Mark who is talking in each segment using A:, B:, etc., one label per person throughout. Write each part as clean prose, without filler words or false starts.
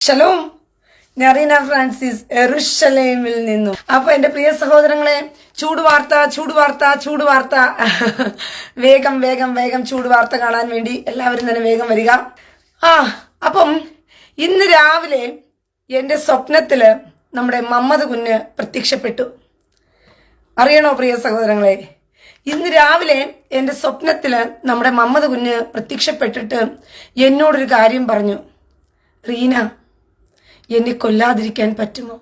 A: Shalom, നറീന Francis എറുഷലേമിൽ നിന്നും. അപ്പൊ എന്റെ പ്രിയ സഹോദരങ്ങളെ, ചൂട് വാർത്ത വേഗം വേഗം വേഗം ചൂട് വാർത്ത കാണാൻ വേണ്ടി എല്ലാവരും തന്നെ വേഗം വരിക. അപ്പം ഇന്ന് രാവിലെ എന്റെ സ്വപ്നത്തില് നമ്മുടെ മമ്മദ് കുഞ്ഞ് പ്രത്യക്ഷപ്പെട്ടു. അറിയണോ പ്രിയ സഹോദരങ്ങളെ? ഇന്ന് രാവിലെ എന്റെ സ്വപ്നത്തില് നമ്മുടെ മമ്മദ് കുഞ്ഞ് പ്രത്യക്ഷപ്പെട്ടിട്ട് എന്നോടൊരു കാര്യം പറഞ്ഞു. റീന, എന്നെ കൊല്ലാതിരിക്കാൻ പറ്റുമോ?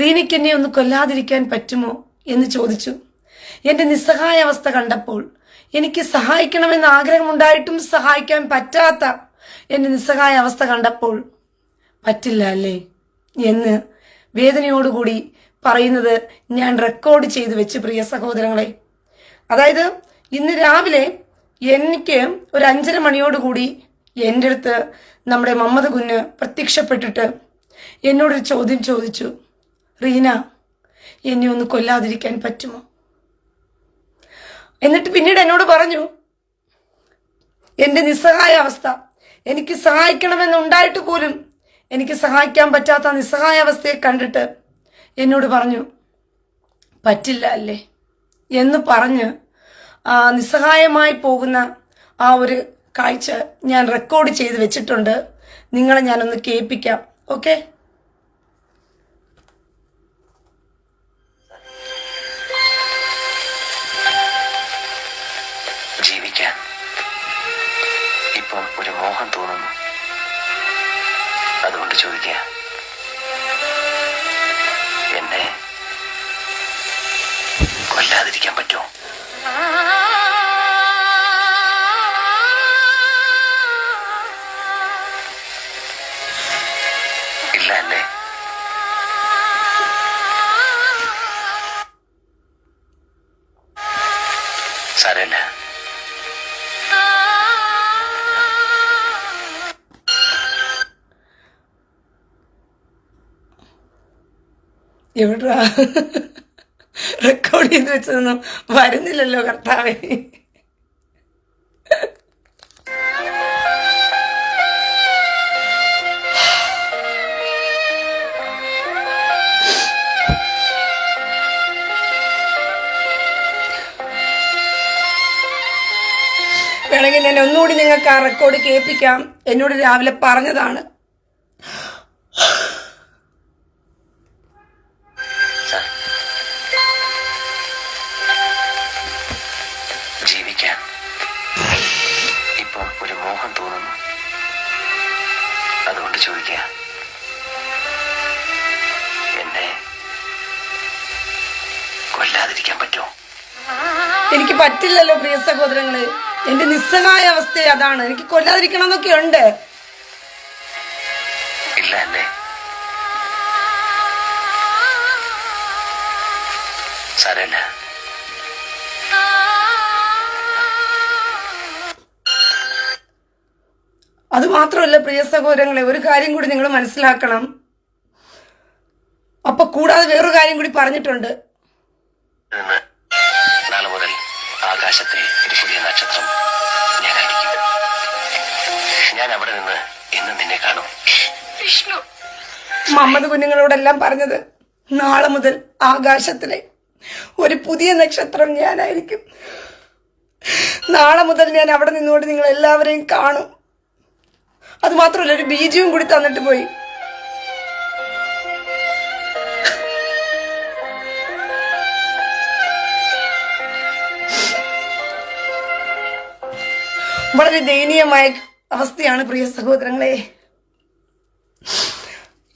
A: റീനയ്ക്ക് എന്നെ ഒന്ന് കൊല്ലാതിരിക്കാൻ പറ്റുമോ എന്ന് ചോദിച്ചു. എന്റെ നിസ്സഹായ അവസ്ഥ കണ്ടപ്പോൾ, എനിക്ക് സഹായിക്കണമെന്ന് ആഗ്രഹമുണ്ടായിട്ടും സഹായിക്കാൻ പറ്റാത്ത എന്റെ നിസ്സഹായ അവസ്ഥ കണ്ടപ്പോൾ, പറ്റില്ല അല്ലേ എന്ന് വേദനയോടുകൂടി പറയുന്നത് ഞാൻ റെക്കോർഡ് ചെയ്തു വെച്ച് പ്രിയ സഹോദരങ്ങളെ. അതായത് ഇന്ന് രാവിലെ എനിക്ക് ഒരു 5:30 മണിയോടുകൂടി എൻ്റെ അടുത്ത് നമ്മുടെ മമ്മദ് കുഞ്ഞ് പ്രത്യക്ഷപ്പെട്ടിട്ട് എന്നോടൊരു ചോദ്യം ചോദിച്ചു. റീന, എന്നെ ഒന്ന് കൊല്ലാതിരിക്കാൻ പറ്റുമോ? എന്നിട്ട് പിന്നീട് എന്നോട് പറഞ്ഞു, എൻ്റെ നിസ്സഹായ അവസ്ഥ, എനിക്ക് സഹായിക്കണമെന്നുണ്ടായിട്ട് പോലും എനിക്ക് സഹായിക്കാൻ പറ്റാത്ത നിസ്സഹായ അവസ്ഥയെ കണ്ടിട്ട് എന്നോട് പറഞ്ഞു, പറ്റില്ല അല്ലേ എന്ന് പറഞ്ഞ് നിസ്സഹായമായി പോകുന്ന ആ ഒരു കാഴ്ച ഞാൻ റെക്കോർഡ് ചെയ്ത് വെച്ചിട്ടുണ്ട്. നിങ്ങളെ ഞാനൊന്ന് കേൾപ്പിക്കാം. ഓക്കെ?
B: ജീവിക്കാൻ ഇപ്പം ഒരു മോഹം തോന്നുന്നു. അതുകൊണ്ട് ചോദിക്കുക, എന്നെ കൊല്ലാതിരിക്കാൻ പറ്റുമോ? ഇല്ല അല്ലേ? സാരമില്ല.
A: എവിടാ റെക്കോർഡ് ചെയ്ത് വെച്ചതൊന്നും വരുന്നില്ലല്ലോ കർത്താവേ. വേണമെങ്കിൽ ഞാൻ ഒന്നുകൂടി നിങ്ങൾക്ക് ആ റെക്കോർഡ് കേൾപ്പിക്കാം. എന്നോട് രാവിലെ പറഞ്ഞതാണ്.
B: ജീവിക്കാൻ ഇപ്പം ഒരു മോഹം തോന്നുന്നു. അതുകൊണ്ട് ചോദിക്കുക, എന്നെ കൊല്ലാതിരിക്കാൻ പറ്റുമോ?
A: എനിക്ക് പറ്റില്ലല്ലോ പ്രിയ സഹോദരങ്ങളെ. എന്റെ നിസ്സഹായ അവസ്ഥ അതാണ്. എനിക്ക് കൊല്ലാതിരിക്കണം എന്നൊക്കെ ഉണ്ട്.
B: ഇല്ല അല്ലേ? സാരമില്ല.
A: അത് മാത്രമല്ല പ്രിയ സഹോദരങ്ങളെ, ഒരു കാര്യം കൂടി നിങ്ങൾ മനസ്സിലാക്കണം. അപ്പൊ കൂടാതെ വേറൊരു കാര്യം കൂടി പറഞ്ഞിട്ടുണ്ട്.
B: നാളെ മുതൽ ആകാശത്തെ ഒരു പുതിയ നക്ഷത്രം ഞാനായിരിക്കും. ഞാൻ അവിടെ നിന്ന് എന്നും നിന്നെ കാണും. വിഷ്ണു
A: മമ്മദ് കുഞ്ഞുങ്ങളോടെല്ലാം പറഞ്ഞത്, നാളെ മുതൽ ആകാശത്തിലെ ഒരു പുതിയ നക്ഷത്രം ഞാനായിരിക്കും. നാളെ മുതൽ ഞാൻ അവിടെ നിന്നുകൊണ്ട് നിങ്ങൾ എല്ലാവരെയും കാണും. അത് മാത്രമല്ല, ഒരു ബീജവും കൂടി തന്നിട്ട് പോയി. വളരെ ദയനീയമായ അവസ്ഥയാണ് പ്രിയ സഹോദരങ്ങളെ.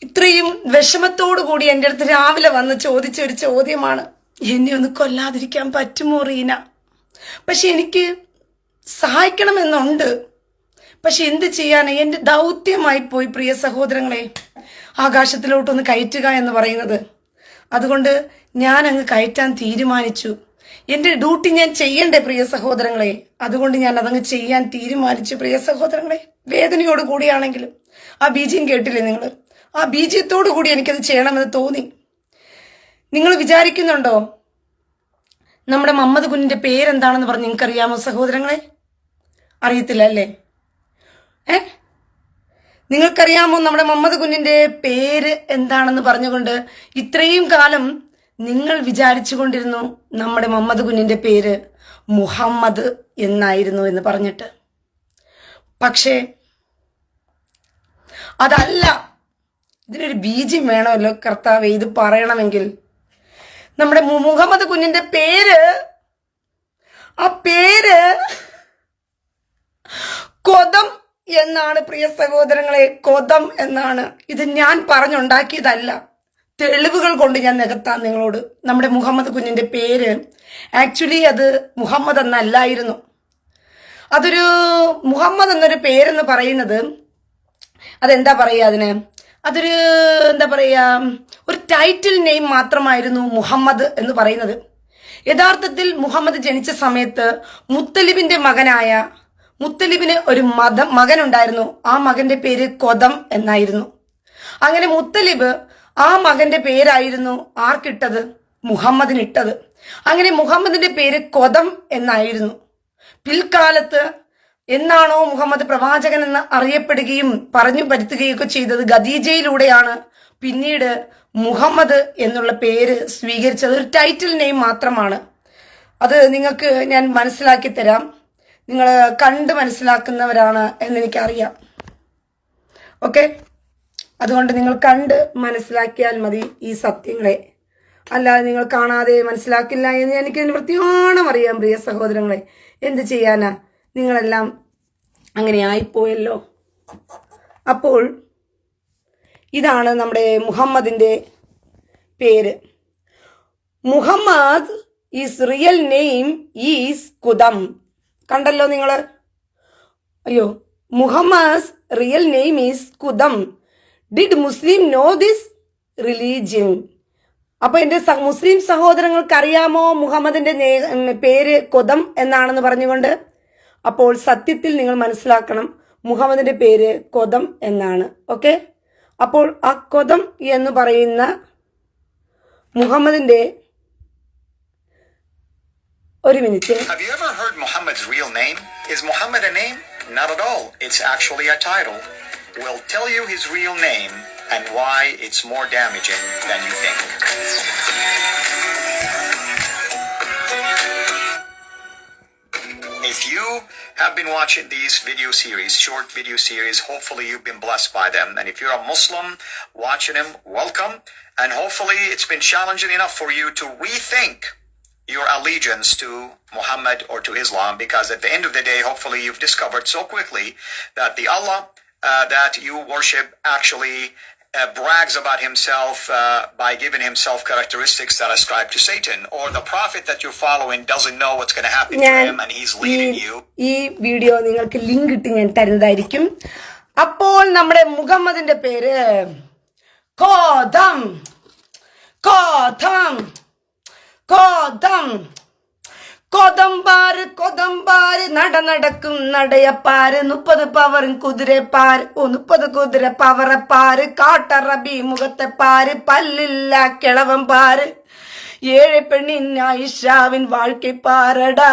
A: ഇത്രയും വിഷമത്തോടു കൂടി എൻ്റെ അടുത്ത് രാവിലെ വന്ന് ചോദിച്ച ഒരു ചോദ്യമാണ്, എന്നെ ഒന്ന് കൊല്ലാതിരിക്കാൻ പറ്റുമോ റീന? പക്ഷെ എനിക്ക് സഹായിക്കണമെന്നുണ്ട്. പക്ഷെ എന്ത് ചെയ്യാൻ, എൻ്റെ ദൗത്യമായി പോയി പ്രിയ സഹോദരങ്ങളെ, ആകാശത്തിലോട്ടൊന്ന് കയറ്റുക എന്ന് പറയുന്നത്. അതുകൊണ്ട് ഞാൻ അങ്ങ് കയറ്റാൻ തീരുമാനിച്ചു. എൻ്റെ ഡ്യൂട്ടി ഞാൻ ചെയ്യണ്ടേ പ്രിയ സഹോദരങ്ങളെ? അതുകൊണ്ട് ഞാൻ അതങ്ങ് ചെയ്യാൻ തീരുമാനിച്ചു പ്രിയ സഹോദരങ്ങളെ. വേദനയോട് കൂടിയാണെങ്കിലും. ആ ബീജിയം കേട്ടില്ലേ നിങ്ങൾ? ആ ബീജിയത്തോടു കൂടി എനിക്കത് ചെയ്യണമെന്ന് തോന്നി. നിങ്ങൾ വിചാരിക്കുന്നുണ്ടോ നമ്മുടെ മമ്മദ് കുഞ്ഞിന്റെ പേരെന്താണെന്ന് പറഞ്ഞ് നിങ്ങൾക്കറിയാമോ സഹോദരങ്ങളെ? അറിയത്തില്ല അല്ലേ? നിങ്ങൾക്കറിയാമോ നമ്മുടെ മുഹമ്മദ് കുഞ്ഞിന്റെ പേര് എന്താണെന്ന് പറഞ്ഞുകൊണ്ട് ഇത്രയും കാലം നിങ്ങൾ വിചാരിച്ചു കൊണ്ടിരുന്നു നമ്മുടെ മുഹമ്മദ് കുഞ്ഞിന്റെ പേര് മുഹമ്മദ് എന്നായിരുന്നു എന്ന് പറഞ്ഞിട്ട്. പക്ഷേ അതല്ല, ഇതിനൊരു ബീജം വേണമല്ലോ കർത്താവേ ഇത് പറയണമെങ്കിൽ. നമ്മുടെ മുഹമ്മദ് കുഞ്ഞിന്റെ പേര്, ആ പേര് കൊതം എന്നാണ് പ്രിയ സഹോദരങ്ങളെ, കൊതം എന്നാണ്. ഇത് ഞാൻ പറഞ്ഞുണ്ടാക്കിയതല്ല, തെളിവുകൾ കൊണ്ട് ഞാൻ നികത്താം നിങ്ങളോട്. നമ്മുടെ മുഹമ്മദ് കുഞ്ഞിന്റെ പേര് ആക്ച്വലി അത് മുഹമ്മദ് എന്നല്ലായിരുന്നു. അതൊരു മുഹമ്മദ് എന്നൊരു പേരെന്ന് പറയുന്നത് അതെന്താ പറയുക, അതൊരു എന്താ പറയുക, ഒരു ടൈറ്റിൽ നെയിം മാത്രമായിരുന്നു മുഹമ്മദ് എന്ന് പറയുന്നത്. യഥാർത്ഥത്തിൽ മുഹമ്മദ് ജനിച്ച സമയത്ത് മുത്തലിബിന്റെ മകനായ മുത്തലിബിന് ഒരു മകനുണ്ടായിരുന്നു. ആ മകന്റെ പേര് കൊതം എന്നായിരുന്നു. അങ്ങനെ മുത്തലിബ് ആ മകന്റെ പേരായിരുന്നു ആർക്കിട്ടത്? മുഹമ്മദിനിട്ടത്. അങ്ങനെ മുഹമ്മദിന്റെ പേര് കൊതം എന്നായിരുന്നു. പിൽക്കാലത്ത് എന്നാണോ മുഹമ്മദ് പ്രവാചകൻ എന്ന് അറിയപ്പെടുകയും പറഞ്ഞു പരുത്തുകയൊക്കെ ചെയ്തത് ഖദീജയിലൂടെയാണ് പിന്നീട് മുഹമ്മദ് എന്നുള്ള പേര് സ്വീകരിച്ചത്. ഒരു ടൈറ്റിൽ നെയിം മാത്രമാണ്. അത് നിങ്ങൾക്ക് ഞാൻ മനസ്സിലാക്കി തരാം. നിങ്ങൾ കണ്ട് മനസ്സിലാക്കുന്നവരാണ് എന്നെനിക്കറിയാം. ഓക്കെ, അതുകൊണ്ട് നിങ്ങൾ കണ്ട് മനസ്സിലാക്കിയാൽ മതി ഈ സത്യങ്ങളെ. അല്ലാതെ നിങ്ങൾ കാണാതെ മനസ്സിലാക്കില്ല എന്ന് എനിക്കിതിന് വൃത്തിയോണം അറിയാം പ്രിയ സഹോദരങ്ങളെ. എന്ത് ചെയ്യാനാ, നിങ്ങളെല്ലാം അങ്ങനെ ആയിപ്പോയല്ലോ. അപ്പോൾ ഇതാണ് നമ്മുടെ മുഹമ്മദിന്റെ പേര്. Muhammad is real name is കുദം. കണ്ടല്ലോ നിങ്ങൾ. അയ്യോ, മുഹമ്മദ് റിയൽ നെയിം ഈസ് കുദം. Did Muslim know this religion? അപ്പൊ എന്റെ മുസ്ലിം സഹോദരങ്ങൾക്ക് അറിയാമോ മുഹമ്മദിന്റെ പേര് കൊതം എന്നാണെന്ന് പറഞ്ഞുകൊണ്ട്? അപ്പോൾ സത്യത്തിൽ നിങ്ങൾ മനസ്സിലാക്കണം, മുഹമ്മദിന്റെ പേര് കൊതം എന്നാണ്. ഓക്കെ, അപ്പോൾ ആ കൊതം എന്ന് പറയുന്ന മുഹമ്മദിന്റെ ഒരു minute.
C: Have you ever heard Muhammad's real name? Is Muhammad a name? Not at all. It's actually a title. We'll tell you his real name and why it's more damaging than you think. If you have been watching these short video series, hopefully you've been blessed by them. And if you're a Muslim watching them, welcome. And hopefully it's been challenging enough for you to rethink your allegiance to Muhammad or to Islam, because at the end of the day, hopefully you've discovered so quickly that the Allah that you worship actually brags about himself by giving himself characteristics that ascribe to Satan, or the prophet that you're following doesn't know what's going to happen to him and he's leading you.
A: ഈ video നിങ്ങൾക്ക് link ഇട്ട് ഞാൻ തരുന്നതായിരിക്കും. അപ്പോൾ നമ്മുടെ മുഹമ്മദിന്റെ പേര് കോതം. കോതം കോതം കൊതമ്പാര് കൊതമ്പാര് നടക്കും നടയപ്പാര് 30 പവറും കുതിരപ്പാര് 30 കുതിര പവറപ്പാര് കാട്ടറബി മുഖത്തെ പാര് പല്ലില്ല കിളവൻ പാര് 7 പെണ്ണിൻ ആയിഷാവിൻ വാഴ്ക്കை പാരടാ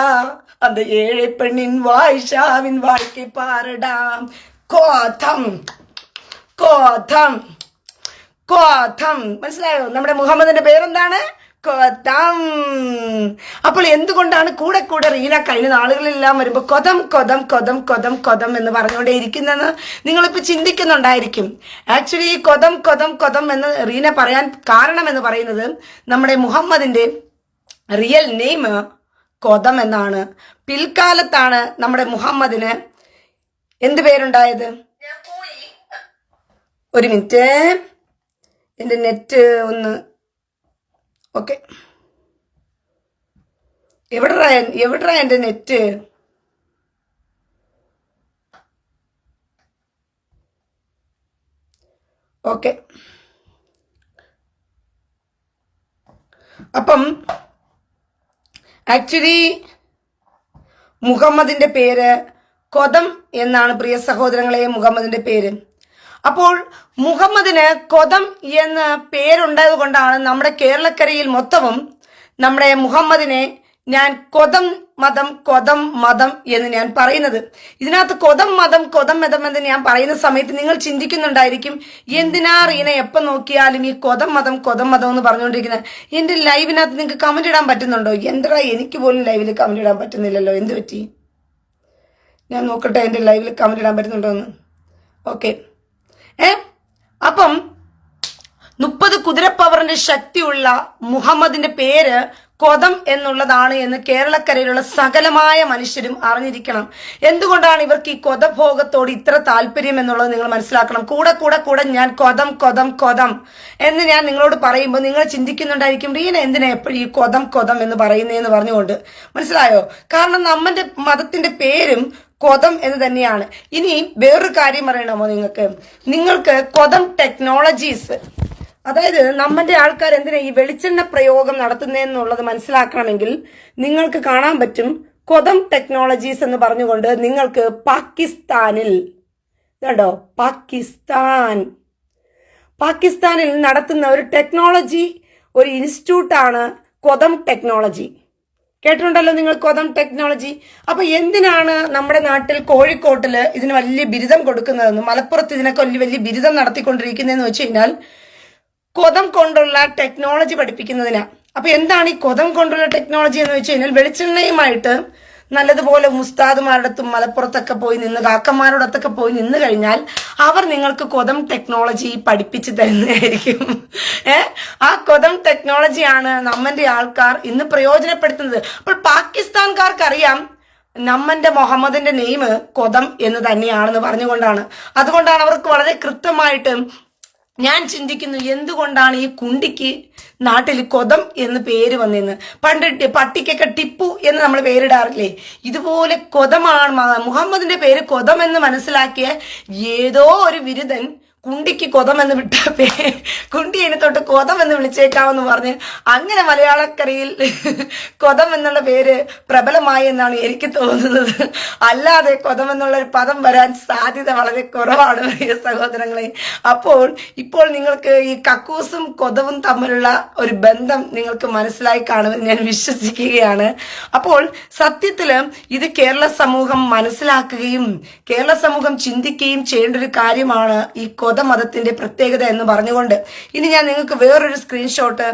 A: அந்த 7 പെണ്ണിൻ ആയിഷാവിൻ വാഴ്ക്കை പാരടാ. കോതം കോതം കോതം. മനസ്സിലായോ? നമ്മുടെ മുഹമ്മദിന്റെ പേരെന്താണ്? കൊതം. അപ്പോൾ എന്തുകൊണ്ടാണ് കൂടെ കൂടെ റീന കഴിഞ്ഞ നാളുകളെല്ലാം വരുമ്പോൾ കൊതം കൊതം കൊതം കൊതം കൊതം എന്ന് പറഞ്ഞുകൊണ്ടേ ഇരിക്കുന്നതെന്ന് നിങ്ങളിപ്പോൾ ചിന്തിക്കുന്നുണ്ടായിരിക്കും. ആക്ച്വലി ഈ കൊതം കൊതം കൊതം എന്ന് റീന പറയാൻ കാരണം എന്ന് പറയുന്നത് നമ്മുടെ മുഹമ്മദിന്റെ റിയൽ നെയിം കൊതം എന്നാണ്. പിൽക്കാലത്താണ് നമ്മുടെ മുഹമ്മദിന് എന്ത് പേരുണ്ടായത്? ഒരു മിനിറ്റ്, എൻ്റെ നെറ്റ് ഒന്ന്. ഓക്കെ, എവിടെടാ എൻ്റെ നെറ്റ്? ഓക്കെ, അപ്പം ആക്ച്വലി മുഹമ്മദിന്റെ പേര് കൊതം എന്നാണ് പ്രിയ സഹോദരങ്ങളെ മുഹമ്മദിന്റെ പേര്. അപ്പോൾ മുഹമ്മദിന് കൊതം എന്ന പേരുണ്ടായത് കൊണ്ടാണ് നമ്മുടെ കേരളക്കരയിൽ മൊത്തവും നമ്മുടെ മുഹമ്മദിനെ ഞാൻ കൊതം മതം എന്ന് ഞാൻ പറയുന്നത്. ഇതിനകത്ത് കൊതം മതം എന്ന് ഞാൻ പറയുന്ന സമയത്ത് നിങ്ങൾ ചിന്തിക്കുന്നുണ്ടായിരിക്കും, എന്തിനാ റീന എപ്പം നോക്കിയാലും ഈ കൊതം മതം എന്ന് പറഞ്ഞുകൊണ്ടിരിക്കുന്നത്. എന്റെ ലൈവിനകത്ത് നിങ്ങൾക്ക് കമന്റ് ഇടാൻ പറ്റുന്നുണ്ടോ? എന്താ എനിക്ക് പോലും ലൈവിൽ കമന്റ് ഇടാൻ പറ്റുന്നില്ലല്ലോ, എന്ത് പറ്റി? ഞാൻ നോക്കട്ടെ എന്റെ ലൈവിൽ കമന്റ് ഇടാൻ പറ്റുന്നുണ്ടോ എന്ന്. ഓക്കെ, അപ്പം 30 കുതിരപ്പവറിന്റെ ശക്തിയുള്ള മുഹമ്മദിന്റെ പേര് കൊതം എന്നുള്ളതാണ് എന്ന് കേരളക്കരയിലുള്ള സകലമായ മനുഷ്യരും അറിഞ്ഞിരിക്കണം. എന്തുകൊണ്ടാണ് ഇവർക്ക് ഈ കൊതഭോഗത്തോട് ഇത്ര താല്പര്യം എന്നുള്ളത് നിങ്ങൾ മനസ്സിലാക്കണം. കൂടെ ഞാൻ കൊതം എന്ന് ഞാൻ നിങ്ങളോട് പറയുമ്പോൾ നിങ്ങൾ ചിന്തിക്കുന്നുണ്ടായിരിക്കും, റീന എന്തിനാ എപ്പോഴും ഈ കൊതം എന്ന് പറയുന്നതെന്ന് പറഞ്ഞുകൊണ്ട്. മനസ്സിലായോ? കാരണം നമ്മുടെ മതത്തിന്റെ പേരും കൊതം എന്ന് തന്നെയാണ്. ഇനി വേറൊരു കാര്യം പറയണമോ നിങ്ങൾക്ക് കൊതം ടെക്നോളജീസ്, അതായത് നമ്മുടെ ആൾക്കാർ എന്തിനാ ഈ വെളിച്ചെണ്ണ പ്രയോഗം നടത്തുന്നതെന്നുള്ളത് മനസ്സിലാക്കണമെങ്കിൽ നിങ്ങൾക്ക് കാണാൻ പറ്റും. കൊതം ടെക്നോളജീസ് എന്ന് പറഞ്ഞുകൊണ്ട് നിങ്ങൾക്ക് പാകിസ്ഥാനിൽ കണ്ടോ, പാകിസ്ഥാനിൽ നടത്തുന്ന ഒരു ടെക്നോളജി, ഒരു ഇൻസ്റ്റിറ്റ്യൂട്ടാണ് കൊതം ടെക്നോളജി. കേട്ടിട്ടുണ്ടല്ലോ നിങ്ങൾ കൊതം ടെക്നോളജി. അപ്പൊ എന്തിനാണ് നമ്മുടെ നാട്ടിൽ കോഴിക്കോട്ടില് ഇതിന് വലിയ ബിരുദം കൊടുക്കുന്നതെന്നും മലപ്പുറത്ത് ഇതിനൊക്കെ വലിയ ബിരുദം നടത്തിക്കൊണ്ടിരിക്കുന്നതെന്ന് വെച്ച് കഴിഞ്ഞാൽ കൊതം കൊണ്ടുള്ള ടെക്നോളജി പഠിപ്പിക്കുന്നതിനാ. അപ്പൊ എന്താണ് ഈ കൊതം കൊണ്ടുള്ള ടെക്നോളജി എന്ന് വെച്ച് കഴിഞ്ഞാൽ വെളിച്ചെണ്ണയുമായിട്ട് നല്ലതുപോലെ മുസ്താദുമാരുടെ മലപ്പുറത്തൊക്കെ പോയി നിന്ന് കാക്കന്മാരോടൊത്തൊക്കെ പോയി നിന്ന് കഴിഞ്ഞാൽ അവർ നിങ്ങൾക്ക് കൊതം ടെക്നോളജി പഠിപ്പിച്ചു തരുന്നതായിരിക്കും. ആ കൊതം ടെക്നോളജിയാണ് നമ്മന്റെ ആൾക്കാർ ഇന്ന് പ്രയോജനപ്പെടുത്തുന്നത്. അപ്പോൾ പാകിസ്ഥാൻകാർക്കറിയാം നമ്മന്റെ മുഹമ്മദിന്റെ നെയിം കൊതം എന്ന് തന്നെയാണെന്ന് പറഞ്ഞുകൊണ്ടാണ്. അതുകൊണ്ടാണ് അവർക്ക് വളരെ കൃത്യമായിട്ട് ഞാൻ ചിന്തിക്കുന്നു, എന്തുകൊണ്ടാണ് ഈ കുണ്ടിക്ക് നാട്ടിൽ കൊതം എന്ന് പേര് വന്നതെന്ന്. പണ്ട് പട്ടിക്കൊക്കെ ടിപ്പു എന്ന് നമ്മൾ പേരിടാറില്ലേ, ഇതുപോലെ കൊതമാണ് മുഹമ്മദിന്റെ പേര് കൊതം എന്ന് മനസ്സിലാക്കിയ ഏതോ ഒരു ബിരുദൻ കുണ്ടിക്ക് കൊതം എന്ന് വിട്ട കുണ്ടി അതിനെ തൊട്ട് കൊതം എന്ന് വിളിച്ചേക്കാമെന്ന് പറഞ്ഞ് അങ്ങനെ മലയാളക്കരയിൽ കൊതം എന്നുള്ള പേര് പ്രബലമായി എന്നാണ് എനിക്ക് തോന്നുന്നത്. അല്ലാതെ കൊതം എന്നുള്ള ഒരു പദം വരാൻ സാധ്യത വളരെ കുറവാണ് പ്രിയ സഹോദരങ്ങളെ. അപ്പോൾ ഇപ്പോൾ നിങ്ങൾക്ക് ഈ കക്കൂസും കൊതവും തമ്മിലുള്ള ഒരു ബന്ധം നിങ്ങൾക്ക് മനസ്സിലായി കാണുമെന്ന് ഞാൻ വിശ്വസിക്കുകയാണ്. അപ്പോൾ സത്യത്തില് ഇത് കേരള സമൂഹം മനസ്സിലാക്കുകയും കേരള സമൂഹം ചിന്തിക്കുകയും ചെയ്യേണ്ട ഒരു കാര്യമാണ് ഈ മതത്തിന്റെ പ്രത്യേകത എന്ന് പറഞ്ഞുകൊണ്ട് ഇനി ഞാൻ നിങ്ങൾക്ക് വേറൊരു സ്ക്രീൻഷോട്ട്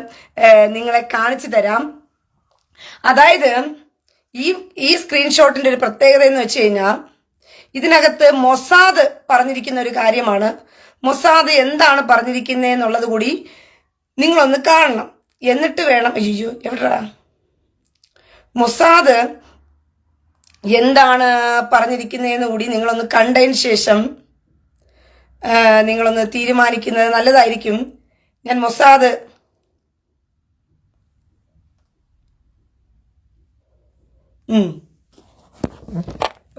A: നിങ്ങളെ കാണിച്ചു തരാം. അതായത് ഈ സ്ക്രീൻഷോട്ടിന്റെ ഒരു പ്രത്യേകത എന്ന് വെച്ച് കഴിഞ്ഞാൽ ഇതിനകത്ത് മൊസാദ് പറഞ്ഞിരിക്കുന്ന ഒരു കാര്യമാണ്. മൊസാദ് എന്താണ് പറഞ്ഞിരിക്കുന്നത് എന്നുള്ളത് കൂടി നിങ്ങളൊന്ന് കാണണം. എന്നിട്ട് വേണം, അയ്യോ എവിടാ മൊസാദ് എന്താണ് പറഞ്ഞിരിക്കുന്നതെന്ന് കൂടി നിങ്ങളൊന്ന് കണ്ടതിന് ശേഷം നിങ്ങളൊന്ന് തീരുമാനിക്കുന്നത് നല്ലതായിരിക്കും. ഞാൻ മൊസാദ്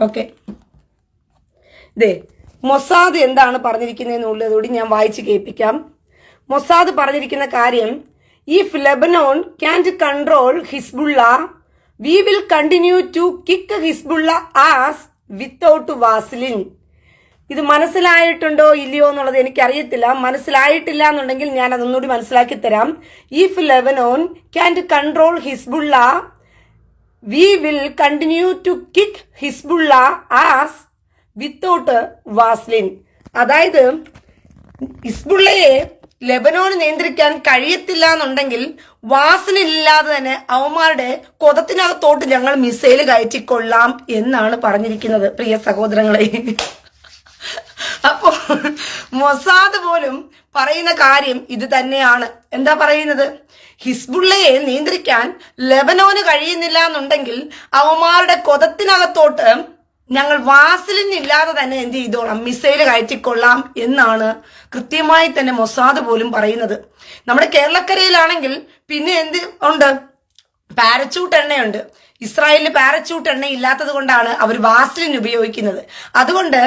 A: ഓക്കെ മൊസാദ് എന്താണ് പറഞ്ഞിരിക്കുന്നതെന്നുള്ളതുകൂടി ഞാൻ വായിച്ചു കേൾപ്പിക്കാം. മൊസാദ് പറഞ്ഞിരിക്കുന്ന കാര്യം, if Lebanon can't control Hezbollah we will continue to kick Hezbollah as without Vaseline. ഇത് മനസ്സിലായിട്ടുണ്ടോ ഇല്ലയോ എന്നുള്ളത് എനിക്കറിയത്തില്ല. മനസ്സിലായിട്ടില്ല എന്നുണ്ടെങ്കിൽ ഞാൻ അതൊന്നുകൂടി മനസ്സിലാക്കി തരാം. If Lebanon can't control Hezbollah we will continue to kick Hezbollah as without Vaseline. അതായത് ഹിസ്ബുള്ളയെ ലെബനോന് നിയന്ത്രിക്കാൻ കഴിയത്തില്ല എന്നുണ്ടെങ്കിൽ വാസനില്ലാതെ തന്നെ അവന്മാരുടെ കൊതത്തിനകത്തോട്ട് ഞങ്ങൾ മിസൈല് കയറ്റിക്കൊള്ളാം എന്നാണ് പറഞ്ഞിരിക്കുന്നത് പ്രിയ സഹോദരങ്ങളെ. അപ്പോൾ മൊസാദ് പോലും പറയുന്ന കാര്യം ഇത് തന്നെയാണ്. എന്താ പറയുന്നത്? ഹിസ്ബുള്ളയെ നിയന്ത്രിക്കാൻ ലെബനോന് കഴിയുന്നില്ല എന്നുണ്ടെങ്കിൽ അവന്മാരുടെ കൊതത്തിനകത്തോട്ട് ഞങ്ങൾ വാസലിൻ ഇല്ലാതെ തന്നെ എന്ത് ചെയ്തോളാം, മിസൈല് കയറ്റിക്കൊള്ളാം എന്നാണ് കൃത്യമായി തന്നെ മൊസാദ് പോലും പറയുന്നത്. നമ്മുടെ കേരളക്കരയിലാണെങ്കിൽ പിന്നെ എന്ത് ഉണ്ട്? പാരച്യൂട്ട് എണ്ണയുണ്ട്. ഇസ്രായേലിന് പാരച്യൂട്ട് എണ്ണ ഇല്ലാത്തത് കൊണ്ടാണ് അവർ വാസലിൻ ഉപയോഗിക്കുന്നത്. അതുകൊണ്ട്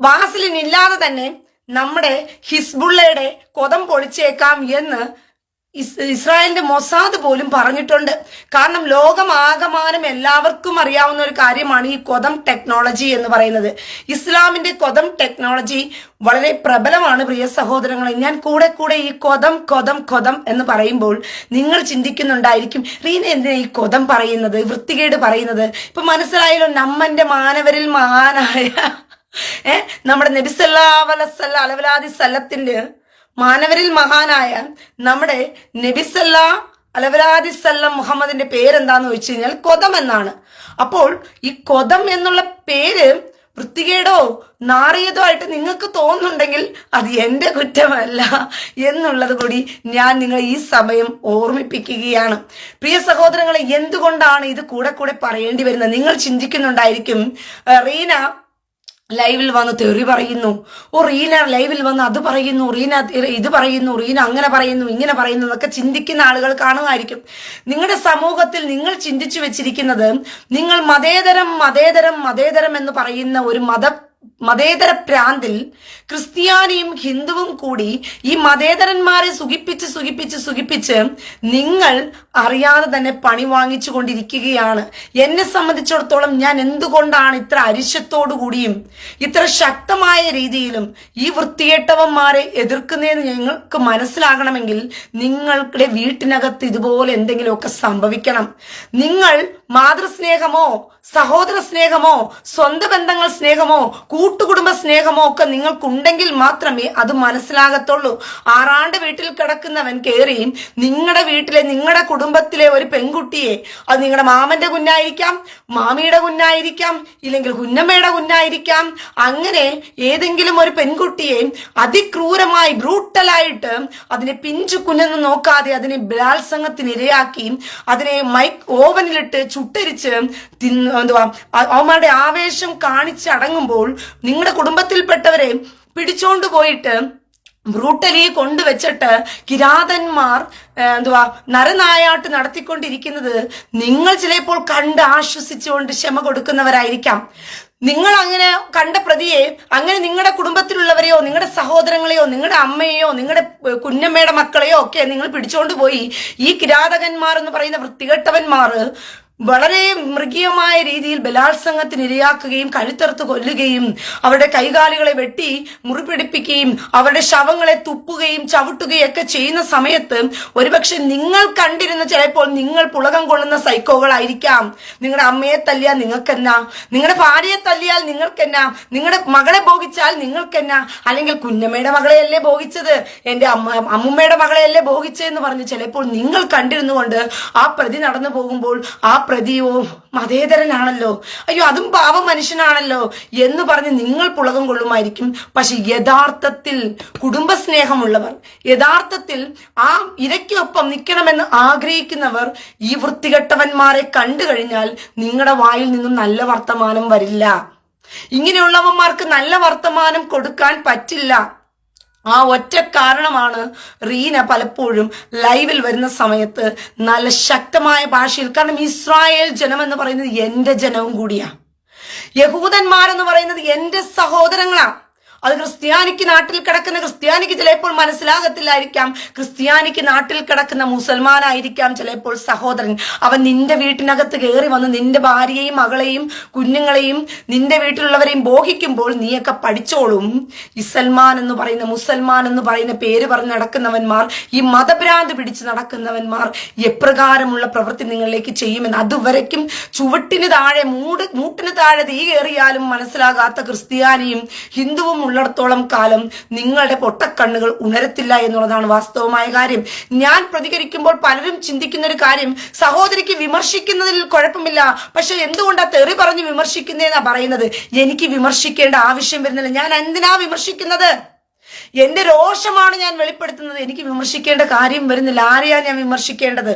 A: വാസലിൻ ഇല്ലാതെ തന്നെ നമ്മുടെ ഹിസ്ബുള്ളയുടെ കൊതം പൊളിച്ചേക്കാം എന്ന് ഇസ്രായേലിന്റെ മൊസാദ് പോലും പറഞ്ഞിട്ടുണ്ട്. കാരണം ലോകമാകമാനം എല്ലാവർക്കും അറിയാവുന്ന ഒരു കാര്യമാണ് ഈ കൊദം ടെക്നോളജി എന്ന് പറയുന്നത്. ഇസ്ലാമിന്റെ കൊദം ടെക്നോളജി വളരെ പ്രബലമാണ് പ്രിയ സഹോദരങ്ങളെ. ഞാൻ കൂടെ ഈ കൊദം എന്ന് പറയുമ്പോൾ നിങ്ങൾ ചിന്തിക്കുന്നുണ്ടായിരിക്കും, റീന എന്തിനാ ഈ കൊദം പറയുന്നത്, വൃത്തികേട് പറയുന്നത്? ഇപ്പൊ മനസ്സിലായല്ലോ, നമ്മന്റെ മാനവരിൽ മഹാനായ നമ്മുടെ നബി സല്ലല്ലാഹു അലൈഹി വസല്ലത്തിന്റെ മാനവരിൽ മഹാനായ നമ്മുടെ നബി സല്ലല്ലാഹു അലൈഹി വസല്ലം മുഹമ്മദിന്റെ പേരെന്താന്ന് വെച്ച് കഴിഞ്ഞാൽ കൊദം എന്നാണ്. അപ്പോൾ ഈ കൊദം എന്നുള്ള പേര് വൃത്തികേടോ നാറിയതോ ആയിട്ട് നിങ്ങൾക്ക് തോന്നുന്നുണ്ടെങ്കിൽ അത് എന്റെ കുറ്റമല്ല എന്നുള്ളത് കൂടി ഞാൻ നിങ്ങളെ ഈ സമയം ഓർമ്മിപ്പിക്കുകയാണ്. പ്രിയ സഹോദരങ്ങളെ, എന്തുകൊണ്ടാണ് ഇത് കൂടെ പറയേണ്ടി വരുന്നത്? നിങ്ങൾ ചിന്തിക്കുന്നുണ്ടായിരിക്കും, റീന ലൈവിൽ വന്ന് തെറി പറയുന്നു, റീന ലൈവിൽ വന്ന് അത് പറയുന്നു, റീന ഇത് പറയുന്നു, റീന അങ്ങനെ പറയുന്നു, ഇങ്ങനെ പറയുന്നു എന്നൊക്കെ ചിന്തിക്കുന്ന ആളുകൾ കാണുമായിരിക്കും. നിങ്ങളുടെ സമൂഹത്തിൽ നിങ്ങൾ ചിന്തിച്ചു വെച്ചിരിക്കുന്നത്, നിങ്ങൾ മതേതരം എന്ന് പറയുന്ന ഒരു മതേതര പ്രാന്തിൽ ക്രിസ്ത്യാനിയും ഹിന്ദുവും കൂടി ഈ മതേതരന്മാരെ സുഖിപ്പിച്ച് നിങ്ങൾ അറിയാതെ തന്നെ പണി വാങ്ങിച്ചു കൊണ്ടിരിക്കുകയാണ്. എന്നെ സംബന്ധിച്ചിടത്തോളം ഞാൻ എന്തുകൊണ്ടാണ് ഇത്ര അരിശത്തോടു കൂടിയും ഇത്ര ശക്തമായ രീതിയിലും ഈ വൃത്തികെട്ടവന്മാരെ എതിർക്കുന്നതെന്ന് ഞങ്ങൾക്ക് മനസ്സിലാകണമെങ്കിൽ നിങ്ങളുടെ വീട്ടിനകത്ത് ഇതുപോലെ എന്തെങ്കിലുമൊക്കെ സംഭവിക്കണം. നിങ്ങൾ മാതൃസ്നേഹമോ സഹോദര സ്നേഹമോ സ്വന്തം ബന്ധങ്ങൾ സ്നേഹമോ കൂട്ടുകുടുംബ സ്നേഹമോ ഒക്കെ നിങ്ങൾക്കുണ്ടെങ്കിൽ മാത്രമേ അത് മനസ്സിലാകത്തുള്ളൂ. ആറാണ്ട് വീട്ടിൽ കിടക്കുന്നവൻ കയറി നിങ്ങളുടെ വീട്ടിലെ നിങ്ങളുടെ കുടുംബത്തിലെ ഒരു പെൺകുട്ടിയെ, അത് നിങ്ങളുടെ മാമന്റെ കുഞ്ഞായിരിക്കാം, മാമിയുടെ കുഞ്ഞായിരിക്കാം, ഇല്ലെങ്കിൽ കുഞ്ഞമ്മയുടെ കുഞ്ഞായിരിക്കാം, അങ്ങനെ ഏതെങ്കിലും ഒരു പെൺകുട്ടിയെ അതിക്രൂരമായി ബ്രൂട്ടലായിട്ട് അതിനെ പിഞ്ചു കുഞ്ഞെന്ന് നോക്കാതെ അതിനെ ബലാത്സംഗത്തിന് ഇരയാക്കി അതിനെ ഓവനിലിട്ട് ചുട്ടരിച്ച് അവന്മാരുടെ ആവേശം കാണിച്ചടങ്ങുമ്പോൾ നിങ്ങളുടെ കുടുംബത്തിൽപ്പെട്ടവരെ പിടിച്ചോണ്ട് പോയിട്ട് ബ്രൂട്ടലി കൊണ്ടുവച്ചിട്ട് കിരാതന്മാർ നരനായാട്ട് നടത്തിക്കൊണ്ടിരിക്കുന്നത് നിങ്ങൾ ചിലപ്പോൾ കണ്ട് ആശ്വസിച്ചുകൊണ്ട് ക്ഷമ കൊടുക്കുന്നവരായിരിക്കാം. നിങ്ങൾ അങ്ങനെ കണ്ട പ്രതിയെ, അങ്ങനെ നിങ്ങളുടെ കുടുംബത്തിലുള്ളവരെയോ നിങ്ങളുടെ സഹോദരങ്ങളെയോ നിങ്ങളുടെ അമ്മയെയോ നിങ്ങളുടെ കുഞ്ഞമ്മയുടെ മക്കളെയോ ഒക്കെ നിങ്ങൾ പിടിച്ചോണ്ട് പോയി ഈ കിരാതകന്മാർ എന്ന് പറയുന്ന വൃത്തികെട്ടവന്മാർ വളരെ മൃഗീയമായ രീതിയിൽ ബലാത്സംഗത്തിന് ഇരയാക്കുകയും കഴുത്തറുത്ത് കൊല്ലുകയും അവരുടെ കൈകാലുകളെ വെട്ടി മുറിപിടിപ്പിക്കുകയും അവരുടെ ശവങ്ങളെ തുപ്പുകയും ചവിട്ടുകയും ഒക്കെ ചെയ്യുന്ന സമയത്ത് ഒരുപക്ഷെ നിങ്ങൾ കണ്ടിരുന്ന, ചിലപ്പോൾ നിങ്ങൾ പുളകം കൊള്ളുന്ന സൈക്കോകളായിരിക്കാം. നിങ്ങളുടെ അമ്മയെ തല്ലിയാൽ നിങ്ങൾക്കെന്നാ, നിങ്ങളുടെ ഭാര്യയെ തല്ലിയാൽ നിങ്ങൾക്കെന്നാ, നിങ്ങളുടെ മകളെ ഭോഗിച്ചാൽ നിങ്ങൾക്കെന്നാ, അല്ലെങ്കിൽ കുഞ്ഞമ്മയുടെ മകളെയല്ലേ ഭോഗിച്ചത്, എന്റെ അമ്മുമ്മയുടെ മകളെയല്ലേ ഭോഗിച്ചതെന്ന് പറഞ്ഞ് ചിലപ്പോൾ നിങ്ങൾ കണ്ടിരുന്നുകൊണ്ട് ആ പ്രതി നടന്നു പോകുമ്പോൾ ആ പ്രതിയോ മതേതരനാണല്ലോ, അയ്യോ അതും പാവ മനുഷ്യനാണല്ലോ എന്ന് പറഞ്ഞ് നിങ്ങൾ പുളകം കൊള്ളുമായിരിക്കും. പക്ഷെ യഥാർത്ഥത്തിൽ കുടുംബസ്നേഹമുള്ളവർ, യഥാർത്ഥത്തിൽ ആ ഇരയ്ക്കൊപ്പം നിൽക്കണമെന്ന് ആഗ്രഹിക്കുന്നവർ ഈ വൃത്തികെട്ടവന്മാരെ കണ്ടു കഴിഞ്ഞാൽ നിങ്ങളുടെ വായിൽ നിന്നും നല്ല വർത്തമാനം വരില്ല. ഇങ്ങനെയുള്ളവന്മാർക്ക് നല്ല വർത്തമാനം കൊടുക്കാൻ പറ്റില്ല. ആ ഒറ്റ കാരണമാണ് റീന പലപ്പോഴും ലൈവിൽ വരുന്ന സമയത്ത് നല്ല ശക്തമായ ഭാഷയിൽ, കാരണം ഇസ്രായേൽ ജനം എന്ന് പറയുന്നത് എന്റെ ജനവും കൂടിയാ, യഹൂദന്മാരെന്ന് പറയുന്നത് എന്റെ സഹോദരങ്ങളാ. അത് ക്രിസ്ത്യാനിക്ക് നാട്ടിൽ കിടക്കുന്ന ക്രിസ്ത്യാനിക്ക് ചിലപ്പോൾ മനസ്സിലാകത്തില്ലായിരിക്കാം, ക്രിസ്ത്യാനിക്ക് നാട്ടിൽ കിടക്കുന്ന മുസൽമാനായിരിക്കാം ചിലപ്പോൾ സഹോദരൻ. അവൻ നിന്റെ വീട്ടിനകത്ത് കയറി വന്ന് നിന്റെ ഭാര്യയെയും മകളെയും കുഞ്ഞുങ്ങളെയും നിന്റെ വീട്ടിലുള്ളവരെയും ഭോഗിക്കുമ്പോൾ നീയൊക്കെ പഠിച്ചോളും. മുസൽമാൻ എന്ന് പറയുന്ന പേര് പറഞ്ഞ് നടക്കുന്നവന്മാർ, ഈ മതഭ്രാന്ത് പിടിച്ച് നടക്കുന്നവന്മാർ എപ്രകാരമുള്ള പ്രവൃത്തി നിങ്ങളിലേക്ക് ചെയ്യുമെന്ന് അതുവരയ്ക്കും ചുവട്ടിന് താഴെ മൂട്ടിന് താഴെ തീ കയറിയാലും മനസ്സിലാകാത്ത ക്രിസ്ത്യാനിയും ഹിന്ദുവും ഉള്ളിടത്തോളം കാലം നിങ്ങളുടെ പൊട്ടക്കണ്ണുകൾ ഉണരത്തില്ല എന്നുള്ളതാണ് വാസ്തവമായ കാര്യം. ഞാൻ പ്രതികരിക്കുമ്പോൾ പലരും ചിന്തിക്കുന്ന ഒരു കാര്യം, സഹോദരിക്ക് വിമർശിക്കുന്നതിൽ കുഴപ്പമില്ല, പക്ഷെ എന്തുകൊണ്ടാ തെറി പറഞ്ഞ് വിമർശിക്കുന്നതെന്നാ പറയുന്നത്. എനിക്ക് വിമർശിക്കേണ്ട ആവശ്യം വരുന്നില്ല. ഞാൻ എന്തിനാ വിമർശിക്കുന്നത്? എന്റെ രോഷമാണ് ഞാൻ വെളിപ്പെടുത്തുന്നത്. എനിക്ക് വിമർശിക്കേണ്ട കാര്യം വരുന്നില്ല. ആരെയാ ഞാൻ വിമർശിക്കേണ്ടത്?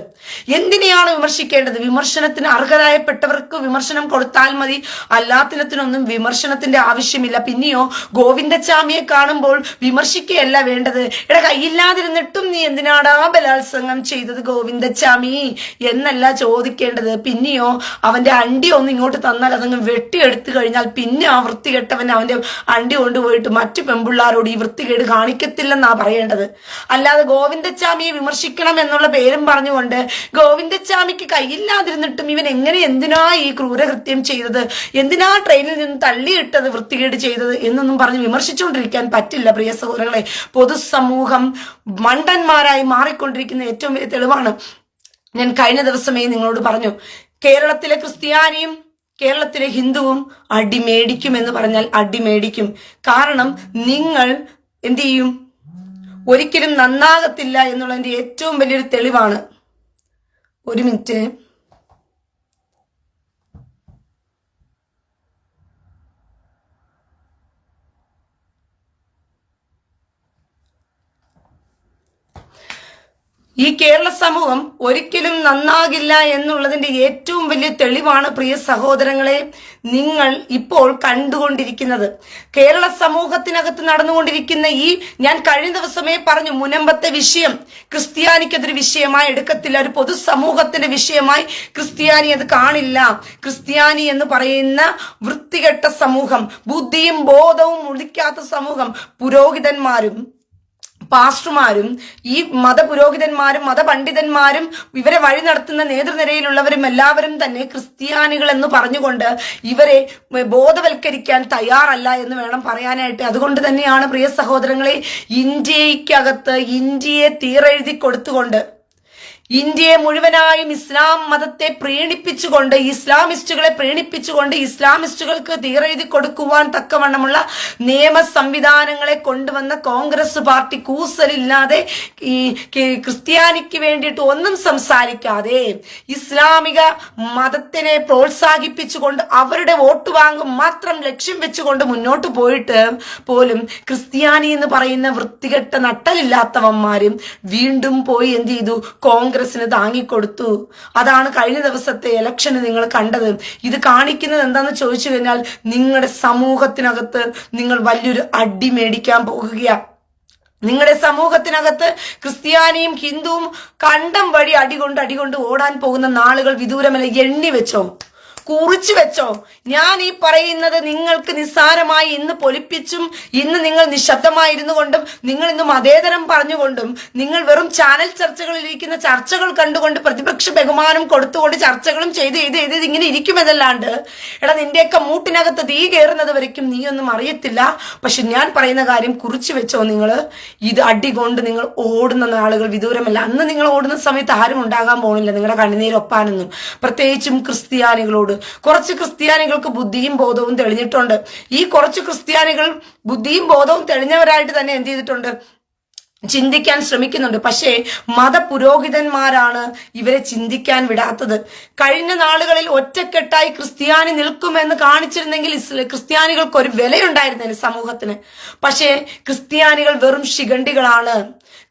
A: എന്തിനെയാണ് വിമർശിക്കേണ്ടത്? വിമർശനത്തിന് അർഹരായപ്പെട്ടവർക്ക് വിമർശനം കൊടുത്താൽ മതി, അല്ലാത്തിനൊന്നും വിമർശനത്തിന്റെ ആവശ്യമില്ല. പിന്നെയോ ഗോവിന്ദച്ചാമിയെ കാണുമ്പോൾ വിമർശിക്കുകയല്ല വേണ്ടത്. എടാ, കയ്യില്ലാതിരുന്നിട്ടും നീ എന്തിനാടാ ബലാത്സംഗം ചെയ്തത് ഗോവിന്ദച്ചാമി എന്നല്ല ചോദിക്കേണ്ടത്. പിന്നെയോ അവന്റെ അണ്ടി ഒന്ന് ഇങ്ങോട്ട് തന്നാൽ അതങ്ങ് വെട്ടിയെടുത്തു കഴിഞ്ഞാൽ പിന്നെ ആ വൃത്തികെട്ടവൻ അവന്റെ അണ്ടി കൊണ്ടുപോയിട്ട് മറ്റു പെൺപിള്ളാരോട് ഈ വൃത്തികേട് കാണിക്കത്തില്ലെന്നാ പറയേണ്ടത്. അല്ലാതെ ഗോവിന്ദച്ചാമിയെ വിമർശിക്കണം എന്നുള്ള പേരും പറഞ്ഞുകൊണ്ട് ഗോവിന്ദച്ചാമിക്ക് കയ്യില്ലാതിരുന്നിട്ടും ഇവൻ എന്തിനാ ഈ ക്രൂരകൃത്യം ചെയ്തത്, എന്തിനാ ട്രെയിനിൽ നിന്ന് തള്ളിയിട്ടത്, വൃത്തികേട് ചെയ്തത് എന്നൊന്നും പറഞ്ഞ് വിമർശിച്ചുകൊണ്ടിരിക്കാൻ പറ്റില്ല പ്രിയ സഹോദരങ്ങളെ. പൊതുസമൂഹം മണ്ടന്മാരായി മാറിക്കൊണ്ടിരിക്കുന്ന ഏറ്റവും വലിയ തെളിവാണ്. ഞാൻ കഴിഞ്ഞ ദിവസമേ നിങ്ങളോട് പറഞ്ഞു, കേരളത്തിലെ ക്രിസ്ത്യാനിയും കേരളത്തിലെ ഹിന്ദുവും അടിമേടിക്കും എന്ന് പറഞ്ഞാൽ അടിമേടിക്കും. കാരണം നിങ്ങൾ എന്ത് ചെയ്യും, ഒരിക്കലും നന്നാകത്തില്ല എന്നുള്ളതിന്റെ ഏറ്റവും വലിയൊരു തെളിവാണ്. ഒരു മിനിറ്റ്. ഈ കേരള സമൂഹം ഒരിക്കലും നന്നാകില്ല എന്നുള്ളതിന്റെ ഏറ്റവും വലിയ തെളിവാണ് പ്രിയ സഹോദരങ്ങളെ നിങ്ങൾ ഇപ്പോൾ കണ്ടുകൊണ്ടിരിക്കുന്നത്. കേരള സമൂഹത്തിനകത്ത് നടന്നുകൊണ്ടിരിക്കുന്ന ഞാൻ കഴിഞ്ഞ ദിവസമേ പറഞ്ഞു, മുനമ്പത്തെ വിഷയം ക്രിസ്ത്യാനിക്കതൊരു വിഷയമായി എടുക്കത്തില്ല, ഒരു പൊതുസമൂഹത്തിന്റെ വിഷയമായി ക്രിസ്ത്യാനി അത് കാണില്ല. ക്രിസ്ത്യാനി എന്ന് പറയുന്ന വൃത്തികെട്ട സമൂഹം, ബുദ്ധിയും ബോധവും ഉദിക്കാത്ത സമൂഹം, പുരോഹിതന്മാരും പാസ്റ്റർമാരും ഈ മതപുരോഹിതന്മാരും മതപണ്ഡിതന്മാരും ഇവരെ വഴി നടത്തുന്ന നേതൃനിരയിലുള്ളവരും എല്ലാവരും തന്നെ ക്രിസ്ത്യാനികൾ എന്ന് പറഞ്ഞുകൊണ്ട് ഇവരെ ബോധവൽക്കരിക്കാൻ തയ്യാറല്ല എന്ന് വേണം പറയാനായിട്ട്. അതുകൊണ്ട് തന്നെയാണ് പ്രിയ സഹോദരങ്ങളെ, ഇന്ത്യക്കകത്ത് ഇന്ത്യയെ തീരെഴുതി കൊടുത്തുകൊണ്ട്, ഇന്ത്യയെ മുഴുവനായും ഇസ്ലാം മതത്തെ പ്രീണിപ്പിച്ചുകൊണ്ട്, ഇസ്ലാമിസ്റ്റുകളെ പ്രീണിപ്പിച്ചുകൊണ്ട്, ഇസ്ലാമിസ്റ്റുകൾക്ക് തീരെഴുതി കൊടുക്കുവാൻ തക്കവണ്ണമുള്ള നിയമ സംവിധാനങ്ങളെ കൊണ്ടുവന്ന കോൺഗ്രസ് പാർട്ടി കൂസലില്ലാതെ ഈ ക്രിസ്ത്യാനിക്ക് വേണ്ടിയിട്ട് ഒന്നും സംസാരിക്കാതെ ഇസ്ലാമിക മതത്തിനെ പ്രോത്സാഹിപ്പിച്ചുകൊണ്ട് അവരുടെ വോട്ട് വാങ്ങും മാത്രം ലക്ഷ്യം വെച്ചുകൊണ്ട് മുന്നോട്ട് പോയിട്ട് പോലും ക്രിസ്ത്യാനി എന്ന് പറയുന്ന വൃത്തികെട്ട നട്ടലില്ലാത്തവന്മാരും വീണ്ടും പോയി എന്ത് ചെയ്തു, കോൺഗ്രസിന് താങ്ങിക്കൊടുത്തു. അതാണ് കഴിഞ്ഞ ദിവസത്തെ ഇലക്ഷന് നിങ്ങൾ കണ്ടത്. ഇത് കാണിക്കുന്നത് എന്താന്ന് ചോദിച്ചു കഴിഞ്ഞാൽ, നിങ്ങളുടെ സമൂഹത്തിനകത്ത് നിങ്ങൾ വലിയൊരു അടി മേടിക്കാൻ പോകുകയാണ്. നിങ്ങളുടെ സമൂഹത്തിനകത്ത് ക്രിസ്ത്യാനിയും ഹിന്ദുവും കണ്ടം വഴി അടികൊണ്ട് ഓടാൻ പോകുന്ന നാളുകൾ വിദൂരമല്ല. എണ്ണി വെച്ചോ, കുറിച്ചു വെച്ചോ. ഞാൻ ഈ പറയുന്നത് നിങ്ങൾക്ക് നിസ്സാരമായി ഇന്ന് പൊലിപ്പിച്ചും ഇന്ന് നിങ്ങൾ നിശബ്ദമായിരുന്നു കൊണ്ടും നിങ്ങൾ ഇന്ന് മതേതരം പറഞ്ഞുകൊണ്ടും നിങ്ങൾ വെറും ചാനൽ ചർച്ചകളിലിരിക്കുന്ന ചർച്ചകൾ കണ്ടുകൊണ്ട് പ്രതിപക്ഷ ബഹുമാനം കൊടുത്തുകൊണ്ട് ചർച്ചകളും ചെയ്ത് ഇങ്ങനെ ഇരിക്കുമെന്നല്ലാണ്ട്, എടാ നിന്റെയൊക്കെ മൂട്ടിനകത്ത് തീ കയറുന്നത് വരയ്ക്കും നീയൊന്നും അറിയത്തില്ല. പക്ഷെ ഞാൻ പറയുന്ന കാര്യം കുറിച്ചു വെച്ചോ. നിങ്ങൾ ഇത് അടികൊണ്ട് നിങ്ങൾ ഓടുന്ന നാളുകൾ വിദൂരമല്ല. അന്ന് നിങ്ങൾ ഓടുന്ന സമയത്ത് ആരും ഉണ്ടാകാൻ പോകുന്നില്ല നിങ്ങളുടെ കണ്ണുനീരൊപ്പാനൊന്നും. പ്രത്യേകിച്ചും ക്രിസ്ത്യാനികളോട്. കുറച്ച് ക്രിസ്ത്യാനികൾക്ക് ബുദ്ധിയും ബോധവും തെളിഞ്ഞിട്ടുണ്ട്. ഈ കുറച്ച് ക്രിസ്ത്യാനികൾ ബുദ്ധിയും ബോധവും തെളിഞ്ഞവരായിട്ട് തന്നെ എന്ത് ചെയ്തിട്ടുണ്ട്, ചിന്തിക്കാൻ ശ്രമിക്കുന്നുണ്ട്. പക്ഷേ മതപുരോഹിതന്മാരാണ് ഇവരെ ചിന്തിക്കാൻ വിടാത്തത്. കഴിഞ്ഞ നാളുകളിൽ ഒറ്റക്കെട്ടായി ക്രിസ്ത്യാനി നിൽക്കുമെന്ന് കാണിച്ചിരുന്നെങ്കിൽ ക്രിസ്ത്യാനികൾക്ക് ഒരു വിലയുണ്ടായിരുന്നേനെ സമൂഹത്തിന്. പക്ഷേ ക്രിസ്ത്യാനികൾ വെറും ശിഖണ്ഡികളാണ്,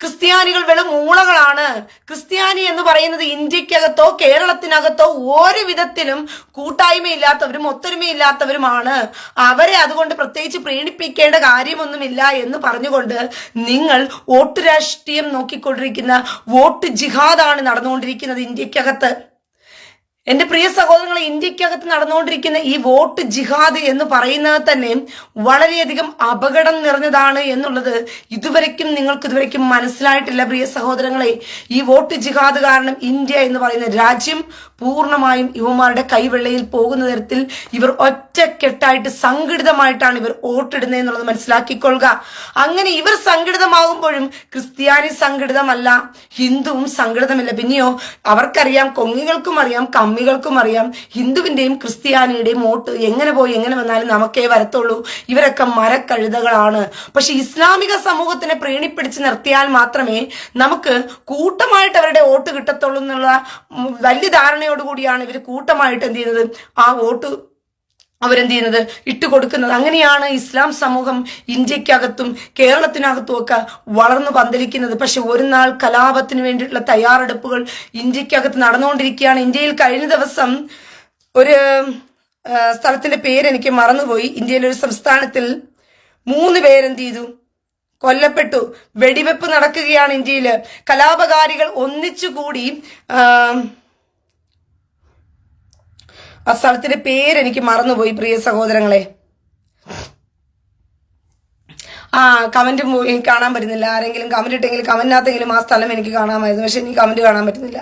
A: ക്രിസ്ത്യാനികൾ വെറും മൂളകളാണ്. ക്രിസ്ത്യാനി എന്ന് പറയുന്നത് ഇന്ത്യക്കകത്തോ കേരളത്തിനകത്തോ ഒരു വിധത്തിലും കൂട്ടായ്മയില്ലാത്തവരും ഒത്തൊരുമയില്ലാത്തവരുമാണ്. അവരെ അതുകൊണ്ട് പ്രത്യേകിച്ച് പ്രീണിപ്പിക്കേണ്ട കാര്യമൊന്നുമില്ല എന്ന് പറഞ്ഞുകൊണ്ട് നിങ്ങൾ വോട്ട് രാഷ്ട്രീയം നോക്കിക്കൊണ്ടിരിക്കുന്ന വോട്ട് ജിഹാദാണ് നടന്നുകൊണ്ടിരിക്കുന്നത് ഇന്ത്യക്കകത്ത്. എന്റെ പ്രിയ സഹോദരങ്ങളെ, ഇന്ത്യക്കകത്ത് നടന്നുകൊണ്ടിരിക്കുന്ന ഈ വോട്ട് ജിഹാദ് എന്ന് പറയുന്നത് തന്നെ വളരെയധികം അപകടം നിറഞ്ഞതാണ് എന്നുള്ളത് നിങ്ങൾക്ക് ഇതുവരെയ്ക്കും മനസ്സിലായിട്ടില്ല പ്രിയ സഹോദരങ്ങളെ. ഈ വോട്ട് ജിഹാദ് കാരണം ഇന്ത്യ എന്ന് പറയുന്ന രാജ്യം പൂർണ്ണമായും ഇവന്മാരുടെ കൈവെള്ളയിൽ പോകുന്ന തരത്തിൽ ഇവർ ഒറ്റക്കെട്ടായിട്ട് സംഘടിതമായിട്ടാണ് ഇവർ വോട്ടിടുന്നത് എന്നുള്ളത് മനസ്സിലാക്കിക്കൊള്ളുക. അങ്ങനെ ഇവർ സംഘടിതമാകുമ്പോഴും ക്രിസ്ത്യാനി സംഘടിതമല്ല, ഹിന്ദുവും സംഘടിതമില്ല. പിന്നെയോ അവർക്കറിയാം, കൊങ്ങികൾക്കും അറിയാം, കമ്മികൾക്കും അറിയാം, ഹിന്ദുവിന്റെയും ക്രിസ്ത്യാനിയുടെയും വോട്ട് എങ്ങനെ പോയി എങ്ങനെ വന്നാലും നമുക്കേ വരത്തുള്ളൂ. ഇവരൊക്കെ മരക്കഴുതകളാണ്. പക്ഷെ ഇസ്ലാമിക സമൂഹത്തിനെ പ്രീണിപ്പിടിച്ച് നിർത്തിയാൽ മാത്രമേ നമുക്ക് കൂട്ടമായിട്ട് അവരുടെ വോട്ട് കിട്ടത്തുള്ളൂ എന്നുള്ള വലിയ ധാരണയോടുകൂടിയാണ് ഇവർ കൂട്ടമായിട്ട് എന്ത് ചെയ്യുന്നത്, ആ വോട്ട് അവരെന്ത് ചെയ്യുന്നത്, ഇട്ടുകൊടുക്കുന്നത്. അങ്ങനെയാണ് ഇസ്ലാം സമൂഹം ഇന്ത്യക്കകത്തും കേരളത്തിനകത്തും ഒക്കെ വളർന്നു പന്തലിക്കുന്നത്. പക്ഷെ ഒരു നാൾ കലാപത്തിന് വേണ്ടിയിട്ടുള്ള തയ്യാറെടുപ്പുകൾ ഇന്ത്യക്കകത്ത് നടന്നുകൊണ്ടിരിക്കുകയാണ്. ഇന്ത്യയിൽ കഴിഞ്ഞ ദിവസം ഒരു സ്ഥലത്തിന്റെ പേരെനിക്ക് മറന്നുപോയി. ഇന്ത്യയിലെ ഒരു സംസ്ഥാനത്തിൽ 3 പേരെന്ത് ചെയ്തു, കൊല്ലപ്പെട്ടു. വെടിവെപ്പ് നടക്കുകയാണ് ഇന്ത്യയില്. കലാപകാരികൾ ഒന്നിച്ചുകൂടി ആ സ്ഥലത്തിന്റെ പേരെനിക്ക് മറന്നുപോയി പ്രിയ സഹോദരങ്ങളെ. കമന്റ് പോയി കാണാൻ പറ്റുന്നില്ല. ആരെങ്കിലും കമന്റ് ഇട്ടെങ്കിൽ കമന്റിനകത്തെങ്കിലും ആ സ്ഥലം എനിക്ക് കാണാമായിരുന്നു. പക്ഷെ എനിക്ക് കമന്റ് കാണാൻ പറ്റുന്നില്ല.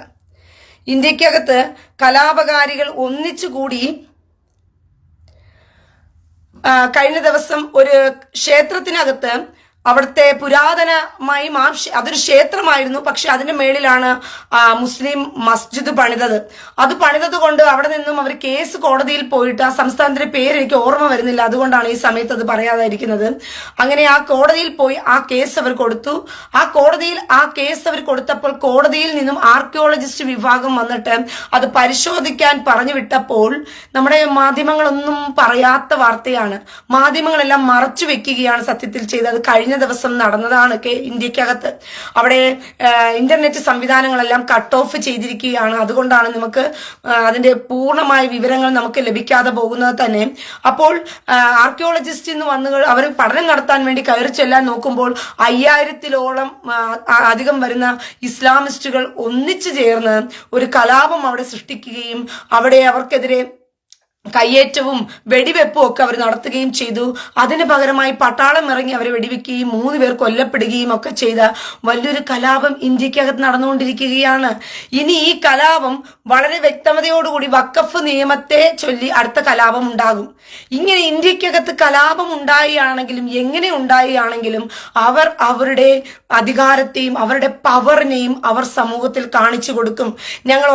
A: ഇന്ത്യക്കകത്ത് കലാപകാരികൾ ഒന്നിച്ചുകൂടി കഴിഞ്ഞ ദിവസം ഒരു ക്ഷേത്രത്തിനകത്ത്, അവിടുത്തെ പുരാതനമായി അതൊരു ക്ഷേത്രമായിരുന്നു, പക്ഷെ അതിന്റെ മേളിലാണ് മുസ്ലിം മസ്ജിദ് പണിതത്. അത് പണിതത് കൊണ്ട് അവിടെ നിന്നും അവർ കേസ് കോടതിയിൽ പോയിട്ട്, ആ സംസ്ഥാനത്തിന്റെ പേര് എനിക്ക് ഓർമ്മ വരുന്നില്ല, അതുകൊണ്ടാണ് ഈ സമയത്ത് അത് പറയാതിരിക്കുന്നത്. അങ്ങനെ ആ കോടതിയിൽ പോയി ആ കേസ് അവർ കൊടുത്തു. ആ കേസ് അവർ കൊടുത്തപ്പോൾ കോടതിയിൽ നിന്നും ആർക്കിയോളജിസ്റ്റ് വിഭാഗം വന്നിട്ട് അത് പരിശോധിക്കാൻ പറഞ്ഞു വിട്ടപ്പോൾ നമ്മുടെ മാധ്യമങ്ങളൊന്നും പറയാത്ത വാർത്തയാണ്. മാധ്യമങ്ങളെല്ലാം മറച്ചു വെക്കുകയാണ് സത്യത്തിൽ ചെയ്തത്. കഴിഞ്ഞ ദിവസം നടന്നതാണ് ഇന്ത്യക്കകത്ത്. അവിടെ ഇന്റർനെറ്റ് സംവിധാനങ്ങളെല്ലാം കട്ട് ഓഫ് ചെയ്തിരിക്കുകയാണ്. അതുകൊണ്ടാണ് നമുക്ക് അതിന്റെ പൂർണ്ണമായ വിവരങ്ങൾ നമുക്ക് ലഭിക്കാതെ പോകുന്നത് തന്നെ. അപ്പോൾ ആർക്കിയോളജിസ്റ്റ് എന്ന് വന്ന് അവർ പഠനം നടത്താൻ വേണ്ടി കയറി ചെല്ലാൻ നോക്കുമ്പോൾ 5000-ഓളം അധികം വരുന്ന ഇസ്ലാമിസ്റ്റുകൾ ഒന്നിച്ചു ചേർന്ന് ഒരു കലാപം അവിടെ സൃഷ്ടിക്കുകയും അവിടെ അവർക്കെതിരെ കയ്യേറ്റവും വെടിവെപ്പും ഒക്കെ അവർ നടത്തുകയും ചെയ്തു. അതിന് പകരമായി പട്ടാളം ഇറങ്ങി അവരെ വെടിവെക്കുകയും 3 പേർ കൊല്ലപ്പെടുകയും ഒക്കെ ചെയ്ത വലിയൊരു കലാപം ഇന്ത്യക്കകത്ത് നടന്നുകൊണ്ടിരിക്കുകയാണ്. ഇനി ഈ കലാപം വളരെ വ്യക്തതയോടുകൂടി വഖഫ് നിയമത്തെ ചൊല്ലി അടുത്ത കലാപം ഉണ്ടാകും. ഇങ്ങനെ ഇന്ത്യക്കകത്ത് കലാപം ഉണ്ടാവുകയാണെങ്കിലും എങ്ങനെ ഉണ്ടാവുകയാണെങ്കിലും അവർ അവരുടെ അധികാരത്തെയും അവരുടെ പവറിനെയും അവർ സമൂഹത്തിൽ കാണിച്ചു കൊടുക്കും. ഞങ്ങൾ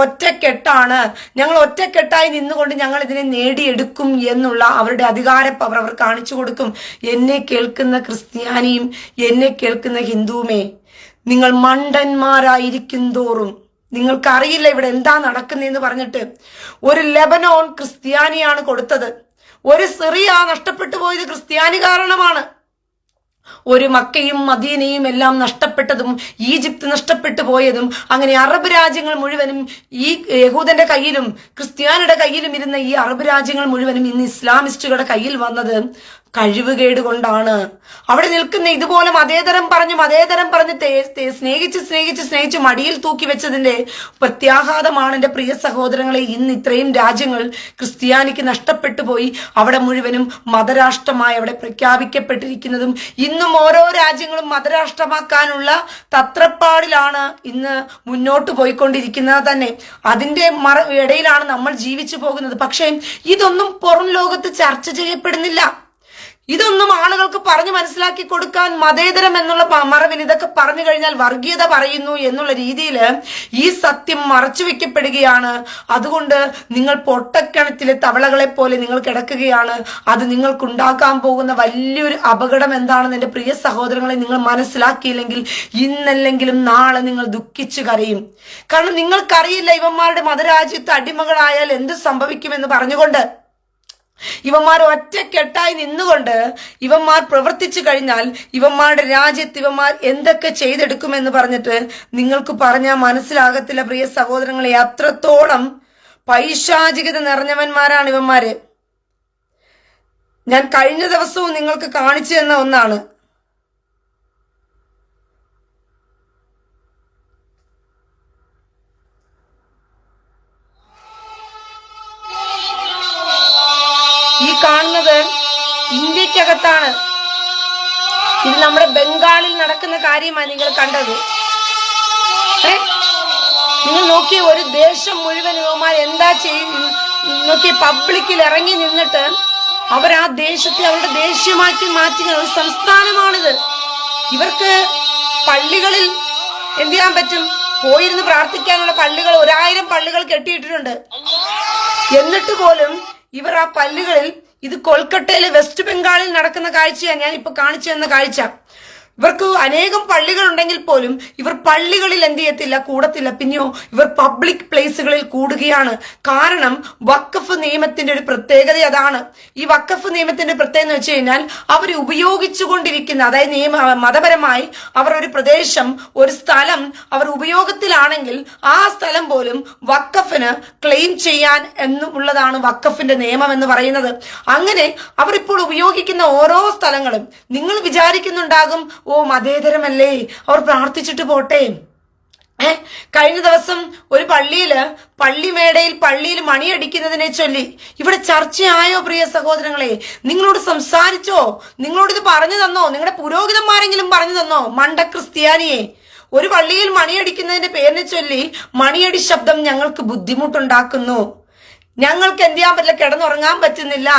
A: ഒറ്റക്കെട്ടായി നിന്നുകൊണ്ട് ഞങ്ങൾ ഇതിനെ നേടിയെടുക്കും എന്നുള്ള അവരുടെ അധികാര പവർ അവർ കാണിച്ചു കൊടുക്കും. എന്നെ കേൾക്കുന്ന ക്രിസ്ത്യാനിയും എന്നെ കേൾക്കുന്ന ഹിന്ദുവുമേ, നിങ്ങൾ മണ്ടന്മാരായിരിക്കും തോറും നിങ്ങൾക്കറിയില്ല ഇവിടെ എന്താ നടക്കുന്നതെന്ന് പറഞ്ഞിട്ട് ഒരു ലെബനോൺ ക്രിസ്ത്യാനിയാണ് കൊടുത്തത്. ഒരു സിറിയ നഷ്ടപ്പെട്ടു പോയത് ക്രിസ്ത്യാനി കാരണമാണ്. ഒരു മക്കയും മദീനയും എല്ലാം നഷ്ടപ്പെട്ടതും ഈജിപ്ത് നഷ്ടപ്പെട്ടു പോയതും അങ്ങനെ അറബ് രാജ്യങ്ങൾ മുഴുവനും ഈ യഹൂദന്റെ കയ്യിലും ക്രിസ്ത്യാനിയുടെ കയ്യിലും ഇരുന്ന ഈ അറബ് രാജ്യങ്ങൾ മുഴുവനും ഇന്ന് ഇസ്ലാമിസ്റ്റുകളുടെ കയ്യിൽ വന്നത് കഴിവുകേട് കൊണ്ടാണ്. അവിടെ നിൽക്കുന്ന ഇതുപോലെ മതേതരം പറഞ്ഞ് സ്നേഹിച്ച് മടിയിൽ തൂക്കി വെച്ചതിന്റെ പ്രത്യാഘാതമാണ് എന്റെ പ്രിയ സഹോദരങ്ങളെ. ഇന്ന് ഇത്രയും രാജ്യങ്ങൾ ക്രിസ്ത്യാനിക്ക് നഷ്ടപ്പെട്ടു പോയി. അവിടെ മുഴുവനും മതരാഷ്ട്രമായി അവിടെ പ്രഖ്യാപിക്കപ്പെട്ടിരിക്കുന്നതും ഇന്നും ഓരോ രാജ്യങ്ങളും മതരാഷ്ട്രമാക്കാനുള്ള തത്രപ്പാടിലാണ് ഇന്ന് മുന്നോട്ട് പോയിക്കൊണ്ടിരിക്കുന്നത് തന്നെ. അതിന്റെ ഇടയിലാണ് നമ്മൾ ജീവിച്ചു പോകുന്നത്. പക്ഷേ ഇതൊന്നും പുറം ലോകത്ത് ചർച്ച ചെയ്യപ്പെടുന്നില്ല. ഇതൊന്നും ആളുകൾക്ക് പറഞ്ഞു മനസ്സിലാക്കി കൊടുക്കാൻ മതേതരം എന്നുള്ള മറവിൽ ഇതൊക്കെ പറഞ്ഞു കഴിഞ്ഞാൽ വർഗീയത പറയുന്നു എന്നുള്ള രീതിയിൽ ഈ സത്യം മറച്ചു വെക്കപ്പെടുകയാണ്. അതുകൊണ്ട് നിങ്ങൾ പൊട്ടക്കിണറ്റിലെ തവളകളെ പോലെ നിങ്ങൾ കിടക്കുകയാണ്. അത് നിങ്ങൾക്കുണ്ടാക്കാൻ പോകുന്ന വലിയൊരു അപകടം എന്താണെന്ന് എൻ്റെ പ്രിയ സഹോദരങ്ങളെ നിങ്ങൾ മനസ്സിലാക്കിയില്ലെങ്കിൽ ഇന്നല്ലെങ്കിലും നാളെ നിങ്ങൾ ദുഃഖിച്ചു കരയും. കാരണം നിങ്ങൾക്കറിയില്ല ഇവന്മാരുടെ മതരാജ്യത്ത് അടിമകളായാൽ എന്ത് സംഭവിക്കുമെന്ന് പറഞ്ഞുകൊണ്ട് ഇവന്മാർ ഒറ്റക്കെട്ടായി നിന്നുകൊണ്ട് ഇവന്മാർ പ്രവർത്തിച്ചു കഴിഞ്ഞാൽ ഇവന്മാരുടെ രാജ്യത്ത് ഇവന്മാർ എന്തൊക്കെ ചെയ്തെടുക്കുമെന്ന് പറഞ്ഞിട്ട് നിങ്ങൾക്ക് പറഞ്ഞാൽ മനസ്സിലാകത്തില്ല പ്രിയ സഹോദരങ്ങളെ. അത്രത്തോളം പൈശാചികത നിറഞ്ഞവന്മാരാണ് ഇവന്മാര്. ഞാൻ കഴിഞ്ഞ ദിവസവും നിങ്ങൾക്ക് കാണിച്ചു തന്ന ഒന്നാണ്. ഈ കാണുന്നത് ഇന്ത്യക്കകത്താണ്. ഇത് നമ്മുടെ ബംഗാളിൽ നടക്കുന്ന കാര്യമാണ് നിങ്ങൾ കണ്ടത്. നിങ്ങൾ നോക്കിയ ഒരു ദേശം മുഴുവൻ ഇവന്മാർ എന്താ നോക്കിയ പബ്ലിക്കിൽ ഇറങ്ങി നിന്നിട്ട് അവർ ആ ദേശത്തെ അവരുടെ ദേശീയമാക്കി മാറ്റുന്ന ഒരു സംസ്ഥാനമാണിത്. ഇവർക്ക് പള്ളികളിൽ എന്ത് ചെയ്യാൻ പറ്റും? പോയിരുന്ന് പ്രാർത്ഥിക്കാനുള്ള പള്ളികൾ 1000 പള്ളികൾ കെട്ടിയിട്ടിട്ടുണ്ട്. എന്നിട്ട് പോലും ഇവർ ആ പള്ളികളിൽ, ഇത് കൊൽക്കട്ടയിലെ വെസ്റ്റ് ബംഗാളിൽ നടക്കുന്ന കാഴ്ചയാണ് ഞാൻ ഇപ്പൊ കാണിച്ചു തന്ന കാഴ്ച. ഇവർക്ക് അനേകം പള്ളികൾ ഉണ്ടെങ്കിൽ പോലും ഇവർ പള്ളികളിൽ എന്ത് ചെയ്യത്തില്ല, കൂടത്തില്ല. പിന്നെയോ ഇവർ പബ്ലിക് പ്ലേസുകളിൽ കൂടുകയാണ്. കാരണം വഖഫ് നിയമത്തിന്റെ ഒരു പ്രത്യേകത അതാണ്. ഈ വഖഫ് നിയമത്തിന്റെ പ്രത്യേകത എന്ന് വെച്ച് കഴിഞ്ഞാൽ അവർ ഉപയോഗിച്ചുകൊണ്ടിരിക്കുന്ന, അതായത് മതപരമായി അവർ ഒരു പ്രദേശം, ഒരു സ്ഥലം അവർ ഉപയോഗത്തിലാണെങ്കിൽ ആ സ്ഥലം പോലും വഖഫിന് ക്ലെയിം ചെയ്യാൻ എന്നുള്ളതാണ് വഖഫിന്റെ നിയമം എന്ന് പറയുന്നത്. അങ്ങനെ അവർ ഇപ്പോൾ ഉപയോഗിക്കുന്ന ഓരോ സ്ഥലങ്ങളും നിങ്ങൾ വിചാരിക്കുന്നുണ്ടാകും, ഓ മതേതരമല്ലേ, അവർ പ്രാർത്ഥിച്ചിട്ട് പോട്ടെ. കഴിഞ്ഞ ദിവസം ഒരു പള്ളിയിൽ മണിയടിക്കുന്നതിനെ ചൊല്ലി ഇവിടെ ചർച്ചയായോ പ്രിയ സഹോദരങ്ങളെ? നിങ്ങളോട് സംസാരിച്ചോ? നിങ്ങളോട് ഇത് പറഞ്ഞു തന്നോ? നിങ്ങളുടെ പുരോഹിതന്മാരെങ്കിലും പറഞ്ഞു തന്നോ? മണ്ട ക്രിസ്ത്യാനിയെ, ഒരു പള്ളിയിൽ മണിയടിക്കുന്നതിന്റെ പേരിനെ ചൊല്ലി മണിയടി ശബ്ദം ഞങ്ങൾക്ക് ബുദ്ധിമുട്ടുണ്ടാക്കുന്നു, ഞങ്ങൾക്ക് എന്ത് ചെയ്യാൻ പറ്റില്ല, കിടന്നുറങ്ങാൻ പറ്റുന്നില്ല,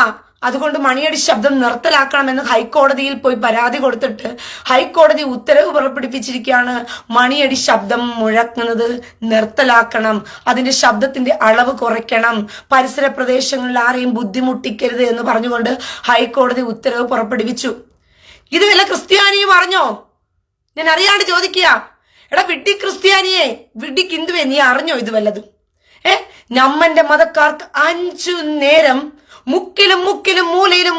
A: അതുകൊണ്ട് മണിയടി ശബ്ദം നിർത്തലാക്കണമെന്ന് ഹൈക്കോടതിയിൽ പോയി പരാതി കൊടുത്തിട്ട് ഹൈക്കോടതി ഉത്തരവ് പുറപ്പെടുവിച്ചിരിക്കുകയാണ്. മണിയടി ശബ്ദം മുഴക്കുന്നത് നിർത്തലാക്കണം, അതിന്റെ ശബ്ദത്തിന്റെ അളവ് കുറയ്ക്കണം, പരിസര പ്രദേശങ്ങളിൽ ആരെയും ബുദ്ധിമുട്ടിക്കരുത് എന്ന് പറഞ്ഞുകൊണ്ട് ഹൈക്കോടതി ഉത്തരവ് പുറപ്പെടുവിച്ചു. ഇത് വല്ല ക്രിസ്ത്യാനിയും അറിഞ്ഞോ? ഞാൻ അറിയാണ്ട് ചോദിക്കുക. എടാ വിഡ്ഢി ക്രിസ്ത്യാനിയെ, വിഡ്ഢി ഹിന്ദുവേ, നീ അറിഞ്ഞോ ഇത് വല്ലതും? നമ്മന്റെ മതക്കാർക്ക് 5 നേരം മുക്കിലും മൂലയിലും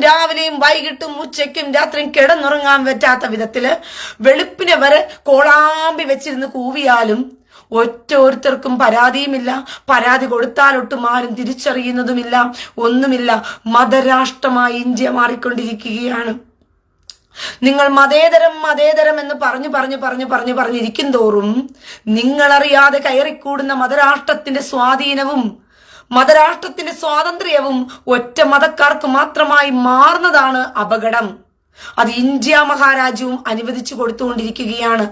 A: രാവിലെയും വൈകിട്ടും ഉച്ചയ്ക്കും രാത്രിയും കിടന്നുറങ്ങാൻ പറ്റാത്ത വിധത്തില് വെളുപ്പിനെ വരെ കോളാമ്പി വെച്ചിരുന്ന് കൂവിയാലും ഒറ്റോരുത്തർക്കും പരാതിയുമില്ല. പരാതി കൊടുത്താലൊട്ടും ആരും തിരിച്ചറിയുന്നതുമില്ല, ഒന്നുമില്ല. മതരാഷ്ട്രമായി ഇന്ത്യ മാറിക്കൊണ്ടിരിക്കുകയാണ്. നിങ്ങൾ മതേതരം എന്ന് പറഞ്ഞിരിക്കും തോറും നിങ്ങളറിയാതെ കയറിക്കൂടുന്ന മതരാഷ്ട്രത്തിന്റെ സ്വാധീനവും മതരാഷ്ട്രത്തിന്റെ സ്വാതന്ത്ര്യവും ഒറ്റ മതക്കാർക്ക് മാത്രമായി മാറുന്നതാണ് അപകടം. അത് ഇന്ത്യ മഹാരാജ്യവും അനുവദിച്ചു കൊടുത്തുകൊണ്ടിരിക്കുകയാണ്.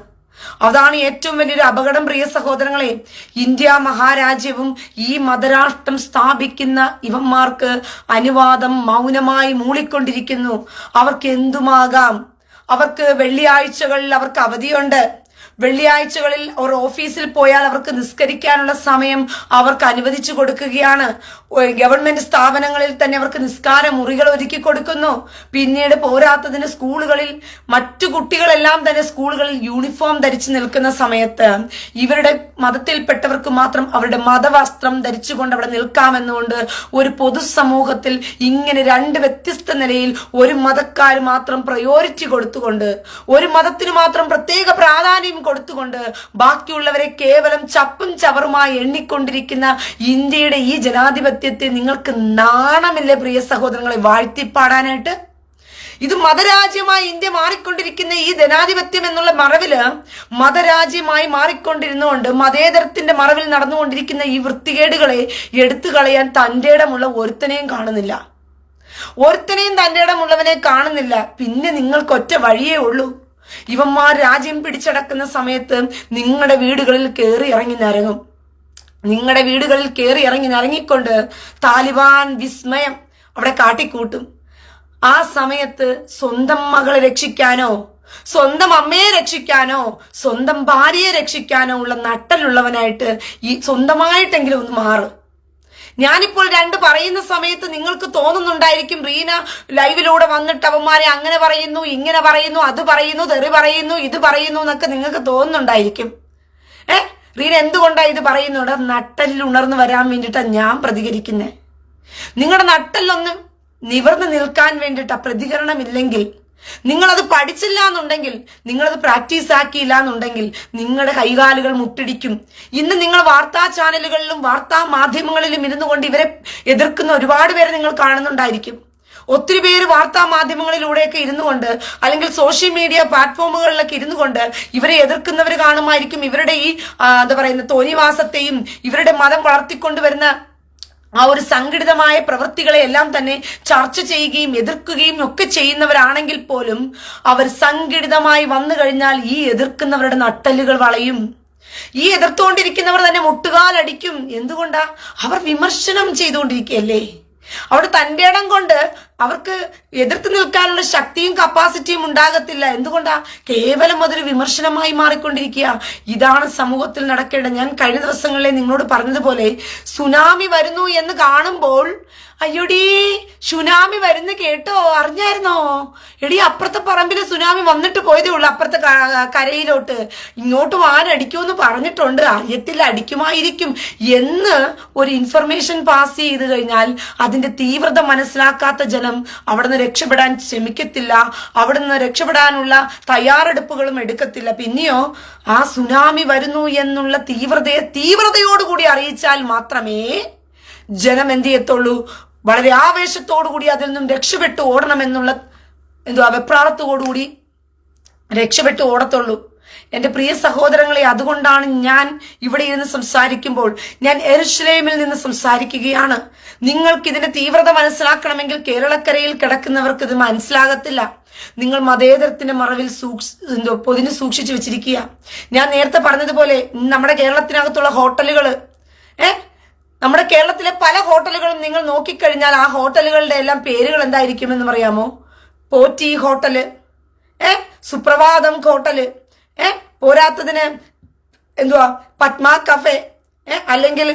A: അതാണ് ഏറ്റവും വലിയൊരു അപകടം പ്രിയ സഹോദരങ്ങളെ. ഇന്ത്യ മഹാരാജ്യവും ഈ മതരാഷ്ട്രം സ്ഥാപിക്കുന്ന ഇവന്മാർക്ക് അനുവാദം മൗനമായി മൂളിക്കൊണ്ടിരിക്കുന്നു. അവർക്ക് എന്തുമാകാം. അവർക്ക് വെള്ളിയാഴ്ചകളിൽ അവർക്ക് അവധിയുണ്ട്. വെള്ളിയാഴ്ചകളിൽ അവർ ഓഫീസിൽ പോയാൽ അവർക്ക് നിസ്കരിക്കാനുള്ള സമയം അവർക്ക് അനുവദിച്ചു കൊടുക്കുകയാണ്. ഗവൺമെന്റ് സ്ഥാപനങ്ങളിൽ തന്നെ അവർക്ക് നിസ്കാര മുറികൾ ഒരുക്കി കൊടുക്കുന്നു. പിന്നീട് പോരാത്തതിന് സ്കൂളുകളിൽ മറ്റു കുട്ടികളെല്ലാം തന്നെ സ്കൂളുകളിൽ യൂണിഫോം ധരിച്ചു നിൽക്കുന്ന സമയത്ത് ഇവരുടെ മതത്തിൽപ്പെട്ടവർക്ക് മാത്രം അവരുടെ മതവസ്ത്രം ധരിച്ചുകൊണ്ട് അവിടെ നിൽക്കാമെന്നുകൊണ്ട് ഒരു പൊതുസമൂഹത്തിൽ ഇങ്ങനെ 2 വ്യത്യസ്ത നിലയിൽ ഒരു മതക്കാർ മാത്രം പ്രയോറിറ്റി കൊടുത്തുകൊണ്ട്, ഒരു മതത്തിന് മാത്രം പ്രത്യേക പ്രാധാന്യം കൊടുത്തുകൊണ്ട് ബാക്കിയുള്ളവരെ കേവലം ചപ്പും ചവറുമായി എണ്ണിക്കൊണ്ടിരിക്കുന്ന ഇന്ത്യയുടെ ഈ ജനാധിപത്യത്തെ നിങ്ങൾക്ക് നാണമില്ലേ പ്രിയ സഹോദരങ്ങളെ വാഴ്ത്തിപ്പാടാനായിട്ട്? ഇത് മതരാജ്യമായി ഇന്ത്യ മാറിക്കൊണ്ടിരിക്കുന്ന ഈ ജനാധിപത്യം എന്നുള്ള മറവില് മതരാജ്യമായി മാറിക്കൊണ്ടിരുന്നുകൊണ്ട് മതേതരത്തിന്റെ മറവിൽ നടന്നുകൊണ്ടിരിക്കുന്ന ഈ വൃത്തികേടുകളെ എടുത്തു കളയാൻ തന്റെ ഇടമുള്ള ഒരുത്തനെയും കാണുന്നില്ല. ഒരുത്തനെയും തന്റെ ഇടമുള്ളവനെ കാണുന്നില്ല. പിന്നെ നിങ്ങൾക്ക് ഒറ്റ വഴിയേ ഉള്ളൂ. ഇവന്മാർ രാജ്യം പിടിച്ചടക്കുന്ന സമയത്ത് നിങ്ങളുടെ വീടുകളിൽ കയറി ഇറങ്ങി നിരങ്ങും. നിങ്ങളുടെ വീടുകളിൽ കയറി ഇറങ്ങി നിരങ്ങിക്കൊണ്ട് താലിബാൻ വിസ്മയം അവിടെ കാട്ടിക്കൂട്ടും. ആ സമയത്ത് സ്വന്തം മകളെ രക്ഷിക്കാനോ സ്വന്തം അമ്മയെ രക്ഷിക്കാനോ സ്വന്തം ഭാര്യയെ രക്ഷിക്കാനോ ഉള്ള നട്ടലുള്ളവനായിട്ട് ഈ സ്വന്തമായിട്ടെങ്കിലും ഒന്ന് മാറും. ഞാനിപ്പോൾ 2 പറയുന്ന സമയത്ത് നിങ്ങൾക്ക് തോന്നുന്നുണ്ടായിരിക്കും റീന ലൈവിലൂടെ വന്നിട്ട് അവന്മാരെ അങ്ങനെ പറയുന്നു, ഇങ്ങനെ പറയുന്നു, അത് പറയുന്നു, തെറി പറയുന്നു, ഇത് പറയുന്നു എന്നൊക്കെ നിങ്ങൾക്ക് തോന്നുന്നുണ്ടായിരിക്കും. റീന എന്തുകൊണ്ടാണ് ഇത് പറയുന്നത്? നട്ടലിൽ ഉണർന്നു വരാൻ വേണ്ടിയിട്ടാണ് ഞാൻ പ്രതികരിക്കുന്നത്. നിങ്ങളുടെ നട്ടലൊന്ന് നിവർന്ന് നിൽക്കാൻ വേണ്ടിയിട്ടാ പ്രതികരണമില്ലെങ്കിൽ, നിങ്ങളത് പഠിച്ചില്ല എന്നുണ്ടെങ്കിൽ, നിങ്ങളത് പ്രാക്ടീസ് ആക്കിയില്ല എന്നുണ്ടെങ്കിൽ നിങ്ങളുടെ കൈകാലുകൾ മുട്ടിടിക്കും. ഇന്ന് നിങ്ങൾ വാർത്താ ചാനലുകളിലും വാർത്താ മാധ്യമങ്ങളിലും ഇരുന്നു കൊണ്ട് ഇവരെ എതിർക്കുന്ന ഒരുപാട് പേരെ നിങ്ങൾ കാണുന്നുണ്ടായിരിക്കും. ഒത്തിരി പേര് വാർത്താ മാധ്യമങ്ങളിലൂടെയൊക്കെ ഇരുന്നു കൊണ്ട് അല്ലെങ്കിൽ സോഷ്യൽ മീഡിയ പ്ലാറ്റ്ഫോമുകളിലൊക്കെ ഇരുന്നു കൊണ്ട് ഇവരെ എതിർക്കുന്നവർ കാണുമായിരിക്കും. ഇവരുടെ ഈ എന്താ പറയുന്ന തോന്നിവാസത്തെയും ഇവരുടെ മതം വളർത്തിക്കൊണ്ടുവരുന്ന ആ ഒരു സംഘടിതമായ പ്രവൃത്തികളെ എല്ലാം തന്നെ ചർച്ച ചെയ്യുകയും എതിർക്കുകയും ഒക്കെ ചെയ്യുന്നവരാണെങ്കിൽ പോലും അവർ സംഘടിതമായി വന്നു കഴിഞ്ഞാൽ ഈ എതിർക്കുന്നവരുടെ നട്ടലുകൾ വളയും. ഈ എതിർത്തുകൊണ്ടിരിക്കുന്നവർ തന്നെ മുട്ടുകാലടിക്കും. എന്തുകൊണ്ടാ? അവർ വിമർശനം ചെയ്തുകൊണ്ടിരിക്കുകയല്ലേ. അവിടെ തന്റെ ഇടം കൊണ്ട് അവർക്ക് എതിർത്ത് നിൽക്കാനുള്ള ശക്തിയും കപ്പാസിറ്റിയും ഉണ്ടാകത്തില്ല. എന്തുകൊണ്ടാ? കേവലം അതൊരു വിമർശനമായി മാറിക്കൊണ്ടിരിക്കുക. ഇതാണ് സമൂഹത്തിൽ നടക്കേണ്ടത്. ഞാൻ കഴിഞ്ഞ ദിവസങ്ങളിലെ നിങ്ങളോട് പറഞ്ഞതുപോലെ സുനാമി വരുന്നു എന്ന് കാണുമ്പോൾ അയ്യോടീ സുനാമി വരുന്ന കേട്ടോ, അറിഞ്ഞായിരുന്നോ? എടി അപ്പുറത്തെ പറമ്പില് സുനാമി വന്നിട്ട് പോയതേ ഉള്ളു, അപ്പുറത്തെ കരയിലോട്ട്. ഇങ്ങോട്ട് ആരടിക്കുമെന്ന് പറഞ്ഞിട്ടുണ്ട്, അറിയത്തില്ല, അടിക്കുമായിരിക്കും എന്ന് ഒരു ഇൻഫർമേഷൻ പാസ് ചെയ്ത് കഴിഞ്ഞാൽ അതിന്റെ തീവ്രത മനസ്സിലാക്കാത്ത ജനം അവിടുന്ന് രക്ഷപ്പെടാൻ ശ്രമിക്കത്തില്ല. അവിടുന്ന് രക്ഷപ്പെടാനുള്ള തയ്യാറെടുപ്പുകളും എടുക്കത്തില്ല. പിന്നെയോ ആ സുനാമി വരുന്നു എന്നുള്ള തീവ്രതയോടുകൂടി അറിയിച്ചാൽ മാത്രമേ ജനം എന്ത് ചെയ്യത്തുള്ളൂ? വളരെ ആവേശത്തോടുകൂടി അതിൽ നിന്നും രക്ഷപ്പെട്ടു ഓടണമെന്നുള്ള വെപ്രാളത്തോടുകൂടി രക്ഷപ്പെട്ടു ഓടത്തുള്ളൂ. എന്റെ പ്രിയ സഹോദരങ്ങളെ, അതുകൊണ്ടാണ് ഞാൻ ഇവിടെ ഇരുന്ന് സംസാരിക്കുമ്പോൾ ഞാൻ യെരുശലേമിൽ നിന്ന് സംസാരിക്കുകയാണ്. നിങ്ങൾക്ക് ഇതിന്റെ തീവ്രത മനസ്സിലാക്കണമെങ്കിൽ കേരളക്കരയിൽ കിടക്കുന്നവർക്ക് ഇത് മനസ്സിലാകത്തില്ല. നിങ്ങൾ മതേതരത്തിന്റെ മറവിൽ പൊതിഞ്ഞ് സൂക്ഷിച്ചു വെച്ചിരിക്കുക. ഞാൻ നേരത്തെ പറഞ്ഞതുപോലെ നമ്മുടെ കേരളത്തിനകത്തുള്ള ഹോട്ടലുകൾ, നമ്മുടെ കേരളത്തിലെ പല ഹോട്ടലുകളും നിങ്ങൾ നോക്കിക്കഴിഞ്ഞാൽ ആ ഹോട്ടലുകളുടെ എല്ലാം പേരുകൾ എന്തായിരിക്കുമെന്ന് പറയാമോ? പോറ്റി ഹോട്ടല്, സുപ്രഭാതം ഹോട്ടല്, പോരാത്തതിന് പത്മ കഫേ, അല്ലെങ്കിൽ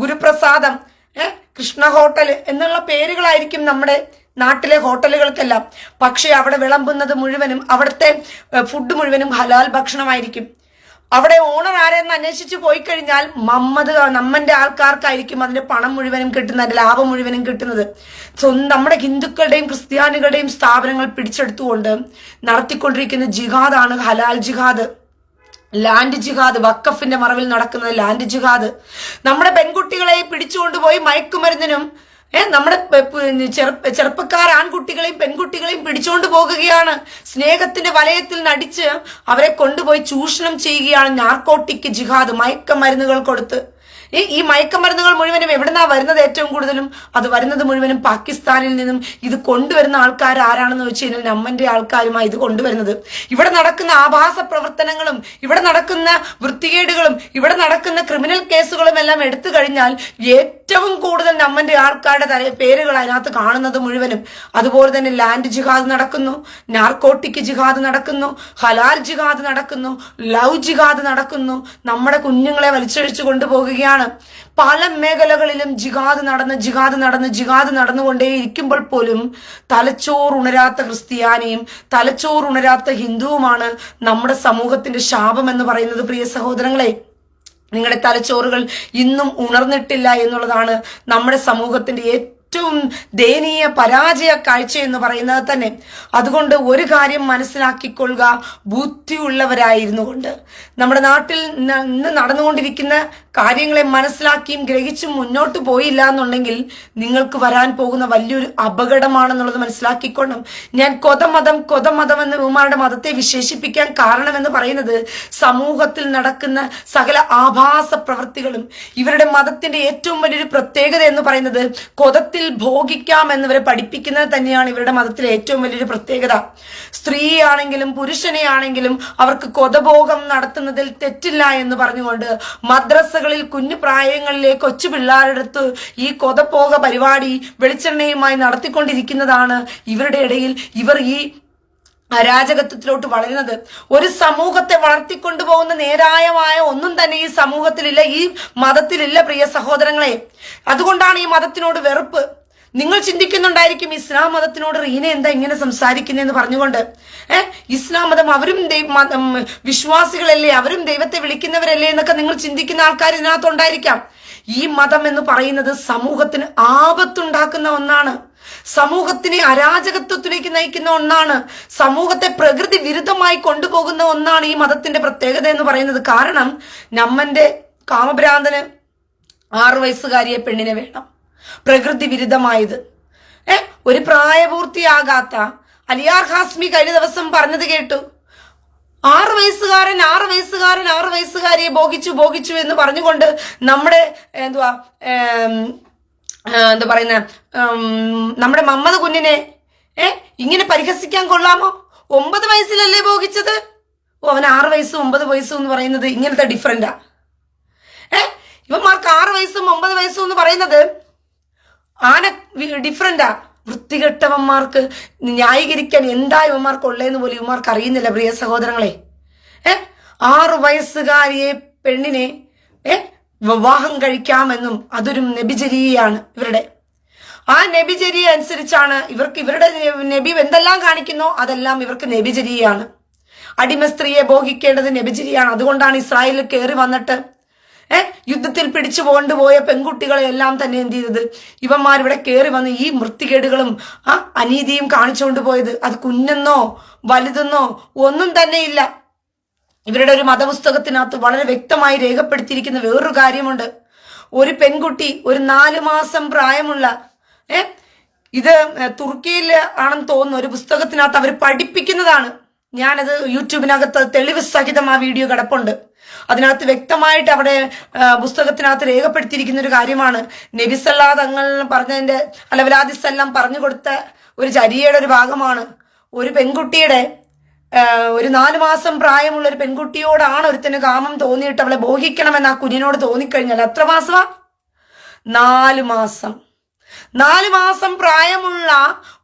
A: ഗുരുപ്രസാദം, കൃഷ്ണ ഹോട്ടല് എന്നുള്ള പേരുകളായിരിക്കും നമ്മുടെ നാട്ടിലെ ഹോട്ടലുകൾക്കെല്ലാം. പക്ഷെ അവിടെ വിളമ്പുന്നത് മുഴുവനും, അവിടുത്തെ ഫുഡ് മുഴുവനും ഹലാൽ ഭക്ഷണമായിരിക്കും. അവിടെ ഓണർ ആരെന്ന് അന്വേഷിച്ച് പോയി കഴിഞ്ഞാൽ നമ്മന്റെ ആൾക്കാർക്കായിരിക്കും അതിന്റെ പണം മുഴുവനും കിട്ടുന്നത്, അതിന്റെ ലാഭം മുഴുവനും കിട്ടുന്നത്. നമ്മുടെ ഹിന്ദുക്കളുടെയും ക്രിസ്ത്യാനികളുടെയും സ്ഥാപനങ്ങൾ പിടിച്ചെടുത്തുകൊണ്ട് നടത്തിക്കൊണ്ടിരിക്കുന്ന ജിഹാദാണ് ഹലാൽ ജിഹാദ്, ലാൻഡ് ജിഹാദ്, വഖഫിന്റെ മറവിൽ നടക്കുന്നത് ലാൻഡ് ജിഹാദ്. നമ്മുടെ പെൺകുട്ടികളെ പിടിച്ചുകൊണ്ടുപോയി മയക്കുമരുന്നിനും നമ്മുടെ ചെറുപ്പക്കാർ ആൺകുട്ടികളെയും പെൺകുട്ടികളെയും പിടിച്ചുകൊണ്ട് പോകുകയാണ്. സ്നേഹത്തിന്റെ വലയത്തിൽ നടിച്ച് അവരെ കൊണ്ടുപോയി ചൂഷണം ചെയ്യുകയാണ്. നാർക്കോട്ടിക് ജിഹാദ്, മയക്കമരുന്നുകൾ കൊടുത്ത്. ഈ മയക്കമരുന്നുകൾ മുഴുവനും എവിടുന്നാ വരുന്നത്? ഏറ്റവും കൂടുതലും അത് വരുന്നത് മുഴുവനും പാകിസ്ഥാനിൽ നിന്നും. ഇത് കൊണ്ടുവരുന്ന ആൾക്കാർ ആരാണെന്ന് വെച്ച് കഴിഞ്ഞാൽ നമ്മന്റെ ആൾക്കാരുമായി ഇത് കൊണ്ടുവരുന്നത്. ഇവിടെ നടക്കുന്ന ആഭാസ പ്രവർത്തനങ്ങളും ഇവിടെ നടക്കുന്ന വൃത്തികേടുകളും ഇവിടെ നടക്കുന്ന ക്രിമിനൽ കേസുകളും എല്ലാം എടുത്തു കഴിഞ്ഞാൽ ഏറ്റവും കൂടുതൽ നമ്മന്റെ ആൾക്കാരുടെ പേരുകൾ അതിനകത്ത് കാണുന്നത് മുഴുവനും. അതുപോലെ തന്നെ ലാൻഡ് ജിഹാദ് നടക്കുന്നു, നാർക്കോട്ടിക് ജിഹാദ് നടക്കുന്നു, ഹലാൽ ജിഹാദ് നടക്കുന്നു, ലവ് ജിഹാദ് നടക്കുന്നു. നമ്മുടെ കുഞ്ഞുങ്ങളെ വലിച്ചഴിച്ചു കൊണ്ടുപോകുകയാണ്. പല മേഖലകളിലും ജിഹാദ് നടന്നുകൊണ്ടേയിരിക്കുമ്പോൾ പോലും തലച്ചോറുണരാത്ത ക്രിസ്ത്യാനിയും തലച്ചോറുണരാത്ത ഹിന്ദുവുമാണ് നമ്മുടെ സമൂഹത്തിന്റെ ശാപം എന്ന് പറയുന്നത്. പ്രിയ സഹോദരങ്ങളെ, നിങ്ങളുടെ തലച്ചോറുകൾ ഇന്നും ഉണർന്നിട്ടില്ല എന്നുള്ളതാണ് നമ്മുടെ സമൂഹത്തിന്റെ ഏറ്റവും ദയനീയ പരാജയ കാഴ്ച എന്ന് പറയുന്നത് തന്നെ. അതുകൊണ്ട് ഒരു കാര്യം മനസ്സിലാക്കിക്കൊള്ളുക, ബുദ്ധിയുള്ളവരായിരുന്നു കൊണ്ട് നമ്മുടെ നാട്ടിൽ ഇന്ന് നടന്നുകൊണ്ടിരിക്കുന്ന കാര്യങ്ങളെ മനസ്സിലാക്കിയും ഗ്രഹിച്ചും മുന്നോട്ട് പോയില്ല എന്നുണ്ടെങ്കിൽ നിങ്ങൾക്ക് വരാൻ പോകുന്ന വലിയൊരു അപകടമാണെന്നുള്ളത് മനസ്സിലാക്കിക്കൊള്ളണം. ഞാൻ കൊതമതം എന്ന് ഉമാരുടെ മതത്തെ വിശേഷിപ്പിക്കാൻ കാരണമെന്ന് പറയുന്നത് സമൂഹത്തിൽ നടക്കുന്ന സകല ആഭാസ പ്രവൃത്തികളും. ഇവരുടെ മതത്തിന്റെ ഏറ്റവും വലിയൊരു പ്രത്യേകത എന്ന് പറയുന്നത് കൊതത്തിൽ ഭോഗിക്കാം എന്നിവരെ പഠിപ്പിക്കുന്നത് തന്നെയാണ് ഇവരുടെ മതത്തിലെ ഏറ്റവും വലിയൊരു പ്രത്യേകത. സ്ത്രീയാണെങ്കിലും പുരുഷനെ ആണെങ്കിലും അവർക്ക് കൊതഭോഗം നടത്തുന്നതിൽ തെറ്റില്ല എന്ന് പറഞ്ഞുകൊണ്ട് മദ്രസകളിൽ കുഞ്ഞു പ്രായങ്ങളിലെ കൊച്ചു പിള്ളേരെടുത്ത് ഈ കൊതഭോഗ പരിപാടി വെളിച്ചെണ്ണയുമായി നടത്തിക്കൊണ്ടിരിക്കുന്നതാണ് ഇവരുടെ ഇടയിൽ. ഇവർ ഈ അരാജകത്വത്തിലോട്ട് വളരുന്നത്. ഒരു സമൂഹത്തെ വളർത്തിക്കൊണ്ടുപോകുന്ന നേരായമായ ഒന്നും തന്നെ ഈ സമൂഹത്തിലില്ല, ഈ മതത്തിലില്ല പ്രിയ സഹോദരങ്ങളെ. അതുകൊണ്ടാണ് ഈ മതത്തിനോട് വെറുപ്പ്. നിങ്ങൾ ചിന്തിക്കുന്നുണ്ടായിരിക്കും ഇസ്ലാം മതത്തിനോട് റീന എന്താ ഇങ്ങനെ സംസാരിക്കുന്നതെന്ന് പറഞ്ഞുകൊണ്ട്. ഇസ്ലാം മതം അവരും വിശ്വാസികളല്ലേ, അവരും ദൈവത്തെ വിളിക്കുന്നവരല്ലേ എന്നൊക്കെ നിങ്ങൾ ചിന്തിക്കുന്ന ആൾക്കാർ ഇതിനകത്തുണ്ടായിരിക്കാം. ഈ മതം എന്ന് പറയുന്നത് സമൂഹത്തിന് ആപത്തുണ്ടാക്കുന്ന ഒന്നാണ്, സമൂഹത്തിനെ അരാജകത്വത്തിലേക്ക് നയിക്കുന്ന ഒന്നാണ്, സമൂഹത്തെ പ്രകൃതി വിരുദ്ധമായി കൊണ്ടുപോകുന്ന ഒന്നാണ് ഈ മതത്തിന്റെ പ്രത്യേകത എന്ന് പറയുന്നത്. കാരണം നമ്മന്റെ കാമഭ്രാന്തന് 6 വയസ്സുകാരിയെ പെണ്ണിനെ വേണം, പ്രകൃതി വിരുദ്ധമായത്. ഒരു പ്രായപൂർത്തിയാകാത്ത അലിയാർ ഹാസ്മി കഴിഞ്ഞ ദിവസം പറഞ്ഞത് കേട്ടു. 6 വയസ്സുകാരിയെ ഭോഗിച്ചു എന്ന് പറഞ്ഞുകൊണ്ട് നമ്മുടെ നമ്മുടെ മമ്മദ് കുഞ്ഞിനെ ഇങ്ങനെ പരിഹസിക്കാൻ കൊള്ളാമോ? 9 വയസ്സിലല്ലേ ഭോഗിച്ചത്? അവൻ 6 വയസ്സും 9 വയസ്സും എന്ന് പറയുന്നത് ഇങ്ങനത്തെ ഡിഫറൻറ്റാ. ഇവന്മാർക്ക് 6 വയസ്സും 9 വയസ്സും എന്ന് പറയുന്നത് ഡിഫറൻറ്റാ. വൃത്തികെട്ടവന്മാർക്ക് ന്യായീകരിക്കാൻ എന്താ ഇവന്മാർക്ക് ഉള്ളതെന്ന് പോലും ഇവന്മാർക്ക് അറിയുന്നില്ല പ്രിയ സഹോദരങ്ങളെ. 6 വയസ്സുകാരിയെ പെണ്ണിനെ വിവാഹം കഴിക്കാമെന്നും അതൊരു നബിചര്യയാണ് ഇവരുടെ. ആ നബിചര്യ അനുസരിച്ചാണ് ഇവരുടെ നബി എന്തെല്ലാം കാണിക്കുന്നോ അതെല്ലാം ഇവർക്ക് നബിചര്യയാണ്. അടിമ സ്ത്രീയെ ഭോഗിക്കേണ്ടത് നബിചര്യയാണ്. അതുകൊണ്ടാണ് ഇസ്രായേലിൽ കയറി വന്നിട്ട് യുദ്ധത്തിൽ പിടിച്ചു കൊണ്ടുപോയ പെൺകുട്ടികളെ എല്ലാം തന്നെ എന്ത് ചെയ്തത്? ഇവന്മാരിവിടെ കയറി വന്ന് ഈ വൃത്തികേടുകളും അനീതിയും കാണിച്ചുകൊണ്ട് പോയത്. അത് കുഞ്ഞെന്നോ വലുതെന്നോ ഒന്നും തന്നെയില്ല. ഇവരുടെ ഒരു മതപുസ്തകത്തിനകത്ത് വളരെ വ്യക്തമായി രേഖപ്പെടുത്തിയിരിക്കുന്ന വേറൊരു കാര്യമുണ്ട്. ഒരു പെൺകുട്ടി, ഒരു 4 മാസം പ്രായമുള്ള ഇത് തുർക്കിയിൽ ആണെന്ന് തോന്നുന്നു, ഒരു പുസ്തകത്തിനകത്ത് അവർ പഠിപ്പിക്കുന്നതാണ്. ഞാനത് യൂട്യൂബിനകത്ത് തെളിവ് സഹിതം ആ വീഡിയോ കിടപ്പുണ്ട്. അതിനകത്ത് വ്യക്തമായിട്ട് അവിടെ പുസ്തകത്തിനകത്ത് രേഖപ്പെടുത്തിയിരിക്കുന്ന ഒരു കാര്യമാണ്. നബി സല്ലല്ലാഹു തങ്ങൾ പറഞ്ഞതിന്റെ അലവലാദിസെല്ലാം പറഞ്ഞു കൊടുത്ത ഒരു ചര്യയുടെ ഒരു ഭാഗമാണ്. ഒരു പെൺകുട്ടിയുടെ ഒരു 4 മാസം പ്രായമുള്ള ഒരു പെൺകുട്ടിയോടാണ് ഒരുത്തിന് കാമം തോന്നിയിട്ട് അവളെ ഭോഗിക്കണമെന്ന് ആ കുഞ്ഞിനോട് തോന്നിക്കഴിഞ്ഞാൽ എത്ര മാസമാ? 4 മാസം. 4 മാസം പ്രായമുള്ള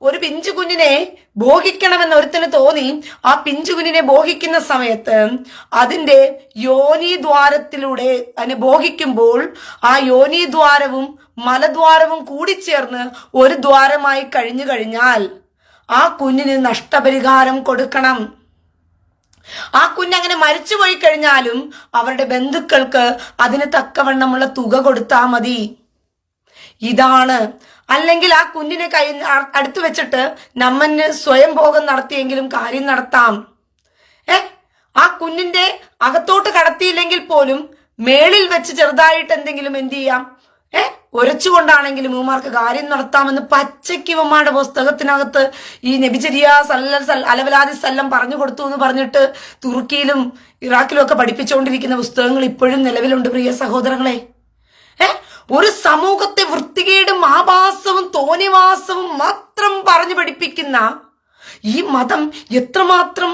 A: ഒരു പിഞ്ചു കുഞ്ഞിനെ ഭോഗിക്കണമെന്ന് ഒരുത്തിന് തോന്നി. ആ പിഞ്ചു കുഞ്ഞിനെ ഭോഗിക്കുന്ന സമയത്ത് അതിന്റെ യോനിദ്വാരത്തിലൂടെ അതിനെ ഭോഗിക്കുമ്പോൾ ആ യോനിദ്വാരവും മലദ്വാരവും കൂടിച്ചേർന്ന് ഒരു ദ്വാരമായി കഴിഞ്ഞു കഴിഞ്ഞാൽ ആ കുഞ്ഞിന് നഷ്ടപരിഹാരം കൊടുക്കണം. ആ കുഞ്ഞങ്ങനെ മരിച്ചുപോയി കഴിഞ്ഞാലും അവരുടെ ബന്ധുക്കൾക്ക് അതിന് തക്കവണ്ണമുള്ള തുക കൊടുത്താൽ മതി. ഇതാണ്. അല്ലെങ്കിൽ ആ കുഞ്ഞിനെ അടുത്ത് വെച്ചിട്ട് നമ്മന് സ്വയം ഭോഗം നടത്തിയെങ്കിലും കാര്യം നടത്താം. ആ കുഞ്ഞിന്റെ അകത്തോട്ട് കടത്തിയില്ലെങ്കിൽ പോലും മേളിൽ വെച്ച് ചെറുതായിട്ട് എന്തെങ്കിലും എന്ത് ചെയ്യാം, ഒരച്ചുകൊണ്ടാണെങ്കിലും ഇവന്മാർക്ക് കാര്യം നടത്താമെന്ന് പച്ചയ്ക്ക് ഇവന്മാരുടെ പുസ്തകത്തിനകത്ത് ഈ നബിചര്യ അലവലാദിസെല്ലാം പറഞ്ഞു കൊടുത്തു എന്ന് പറഞ്ഞിട്ട് തുർക്കിയിലും ഇറാഖിലും ഒക്കെ പഠിപ്പിച്ചുകൊണ്ടിരിക്കുന്ന പുസ്തകങ്ങൾ ഇപ്പോഴും നിലവിലുണ്ട് പ്രിയ സഹോദരങ്ങളെ. ഒരു സമൂഹത്തെ വൃത്തികേടും ആഭാസവും തോന്നിവാസവും മാത്രം പറഞ്ഞു പഠിപ്പിക്കുന്ന ഈ മതം എത്രമാത്രം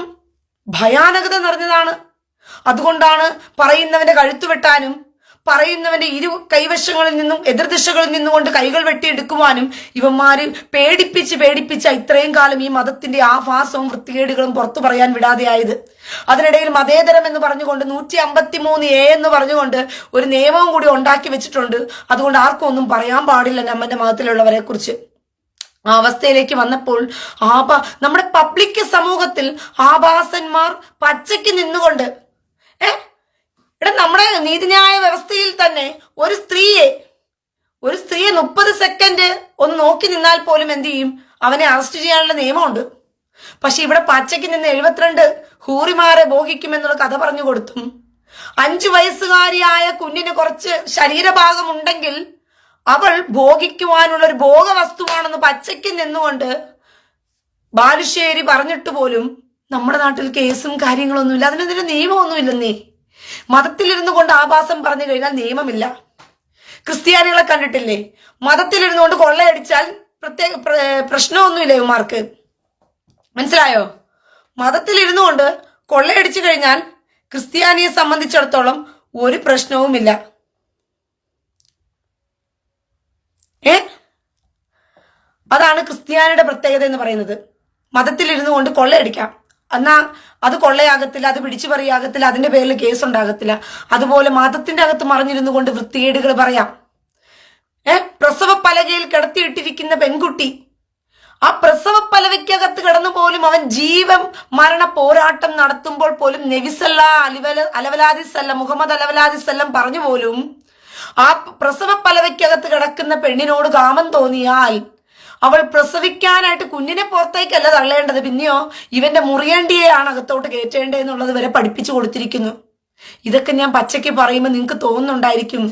A: ഭയാനകത നിറഞ്ഞതാണ്. അതുകൊണ്ടാണ് പറയുന്നവന്റെ കഴുത്തു വെട്ടാനും പറയുന്നവന്റെ കൈവശങ്ങളിൽ നിന്നും എതിർദിശകളിൽ നിന്നുകൊണ്ട് കൈകൾ വെട്ടിയെടുക്കുവാനും ഇവന്മാര് പേടിപ്പിച്ച് ഇത്രയും കാലം ഈ മതത്തിന്റെ ആഭാസവും വൃത്തികേടുകളും പുറത്തു പറയാൻ വിടാതെയായത്. അതിനിടയിൽ മതേതരം എന്ന് പറഞ്ഞുകൊണ്ട് 153A എന്ന് പറഞ്ഞുകൊണ്ട് ഒരു നിയമവും കൂടി ഉണ്ടാക്കി വെച്ചിട്ടുണ്ട്. അതുകൊണ്ട് ആർക്കും ഒന്നും പറയാൻ പാടില്ല നമ്മന്റെ മതത്തിലുള്ളവരെ കുറിച്ച്. ആ അവസ്ഥയിലേക്ക് വന്നപ്പോൾ നമ്മുടെ പബ്ലിക് സമൂഹത്തിൽ ആഭാസന്മാർ പച്ചയ്ക്ക് നിന്നുകൊണ്ട് നമ്മുടെ നീതിന്യായ വ്യവസ്ഥയിൽ തന്നെ ഒരു സ്ത്രീയെ 30 സെക്കൻഡ് ഒന്ന് നോക്കി നിന്നാൽ പോലും എന്ത് ചെയ്യും, അവനെ അറസ്റ്റ് ചെയ്യാനുള്ള നിയമമുണ്ട്. പക്ഷെ ഇവിടെ പച്ചയ്ക്ക് നിന്ന് 72 ഹൂറിമാരെ ഭോഗിക്കുമെന്നുള്ള കഥ പറഞ്ഞു കൊടുത്തും 5 വയസ്സുകാരിയായ കുഞ്ഞിന് കുറച്ച് ശരീരഭാഗം ഉണ്ടെങ്കിൽ അവൾ ഭോഗിക്കുവാനുള്ള ഒരു ഭോഗവസ്തുവാണെന്ന് പച്ചയ്ക്ക് നിന്നുകൊണ്ട് ബാലുശ്ശേരി പറഞ്ഞിട്ട് പോലും നമ്മുടെ നാട്ടിൽ കേസും കാര്യങ്ങളൊന്നുമില്ല. അതിനെതിരെ നിയമമൊന്നുമില്ലെന്നേ. മതത്തിലിരുന്നു കൊണ്ട് ആഭാസം പറഞ്ഞു കഴിഞ്ഞാൽ നിയമമില്ല. ക്രിസ്ത്യാനികളെ കണ്ടിട്ടില്ലേ, മതത്തിലിരുന്നു കൊണ്ട് കൊള്ളയടിച്ചാൽ പ്രശ്നമൊന്നുമില്ല ഇവന്മാർക്ക്. മനസ്സിലായോ? മതത്തിലിരുന്നു കൊണ്ട് കൊള്ളയടിച്ചു കഴിഞ്ഞാൽ ക്രിസ്ത്യാനിയെ സംബന്ധിച്ചിടത്തോളം ഒരു പ്രശ്നവുമില്ല. അതാണ് ക്രിസ്ത്യാനിയുടെ പ്രത്യേകത എന്ന് പറയുന്നത്. മതത്തിലിരുന്നു കൊണ്ട് കൊള്ളയടിക്കാം, എന്നാ അത് കൊള്ളയാകത്തില്ല, അത് പിടിച്ചു പറയാകത്തില്ല, അതിന്റെ പേരിൽ കേസുണ്ടാകത്തില്ല. അതുപോലെ മതത്തിന്റെ അകത്ത് മറിഞ്ഞിരുന്നു കൊണ്ട് വൃത്തികേടുകൾ പറയാം. പ്രസവ പലകയിൽ കിടത്തിയിട്ടിരിക്കുന്ന പെൺകുട്ടി ആ പ്രസവ പലവയ്ക്കകത്ത് കിടന്നു പോലും അവൻ ജീവൻ മരണ പോരാട്ടം നടത്തുമ്പോൾ പോലും മുഹമ്മദ് അലവലാദിസെല്ലാം പറഞ്ഞു പോലും ആ പ്രസവ പലവയ്ക്കകത്ത് കിടക്കുന്ന പെണ്ണിനോട് കാമം തോന്നിയാൽ അവൾ പ്രസവിക്കാനായിട്ട് കുഞ്ഞിനെ പുറത്തേക്കല്ല തള്ളേണ്ടത്, പിന്നെയോ ഇവന്റെ മുറിയേണ്ടിയാണ് അകത്തോട്ട് കയറ്റേണ്ടതെന്നുള്ളത് വരെ പഠിപ്പിച്ചു കൊടുത്തിരിക്കുന്നു. ഇതൊക്കെ ഞാൻ പച്ചയ്ക്ക് പറയുമ്പോൾ നിങ്ങൾക്ക് തോന്നുന്നുണ്ടായിരിക്കും,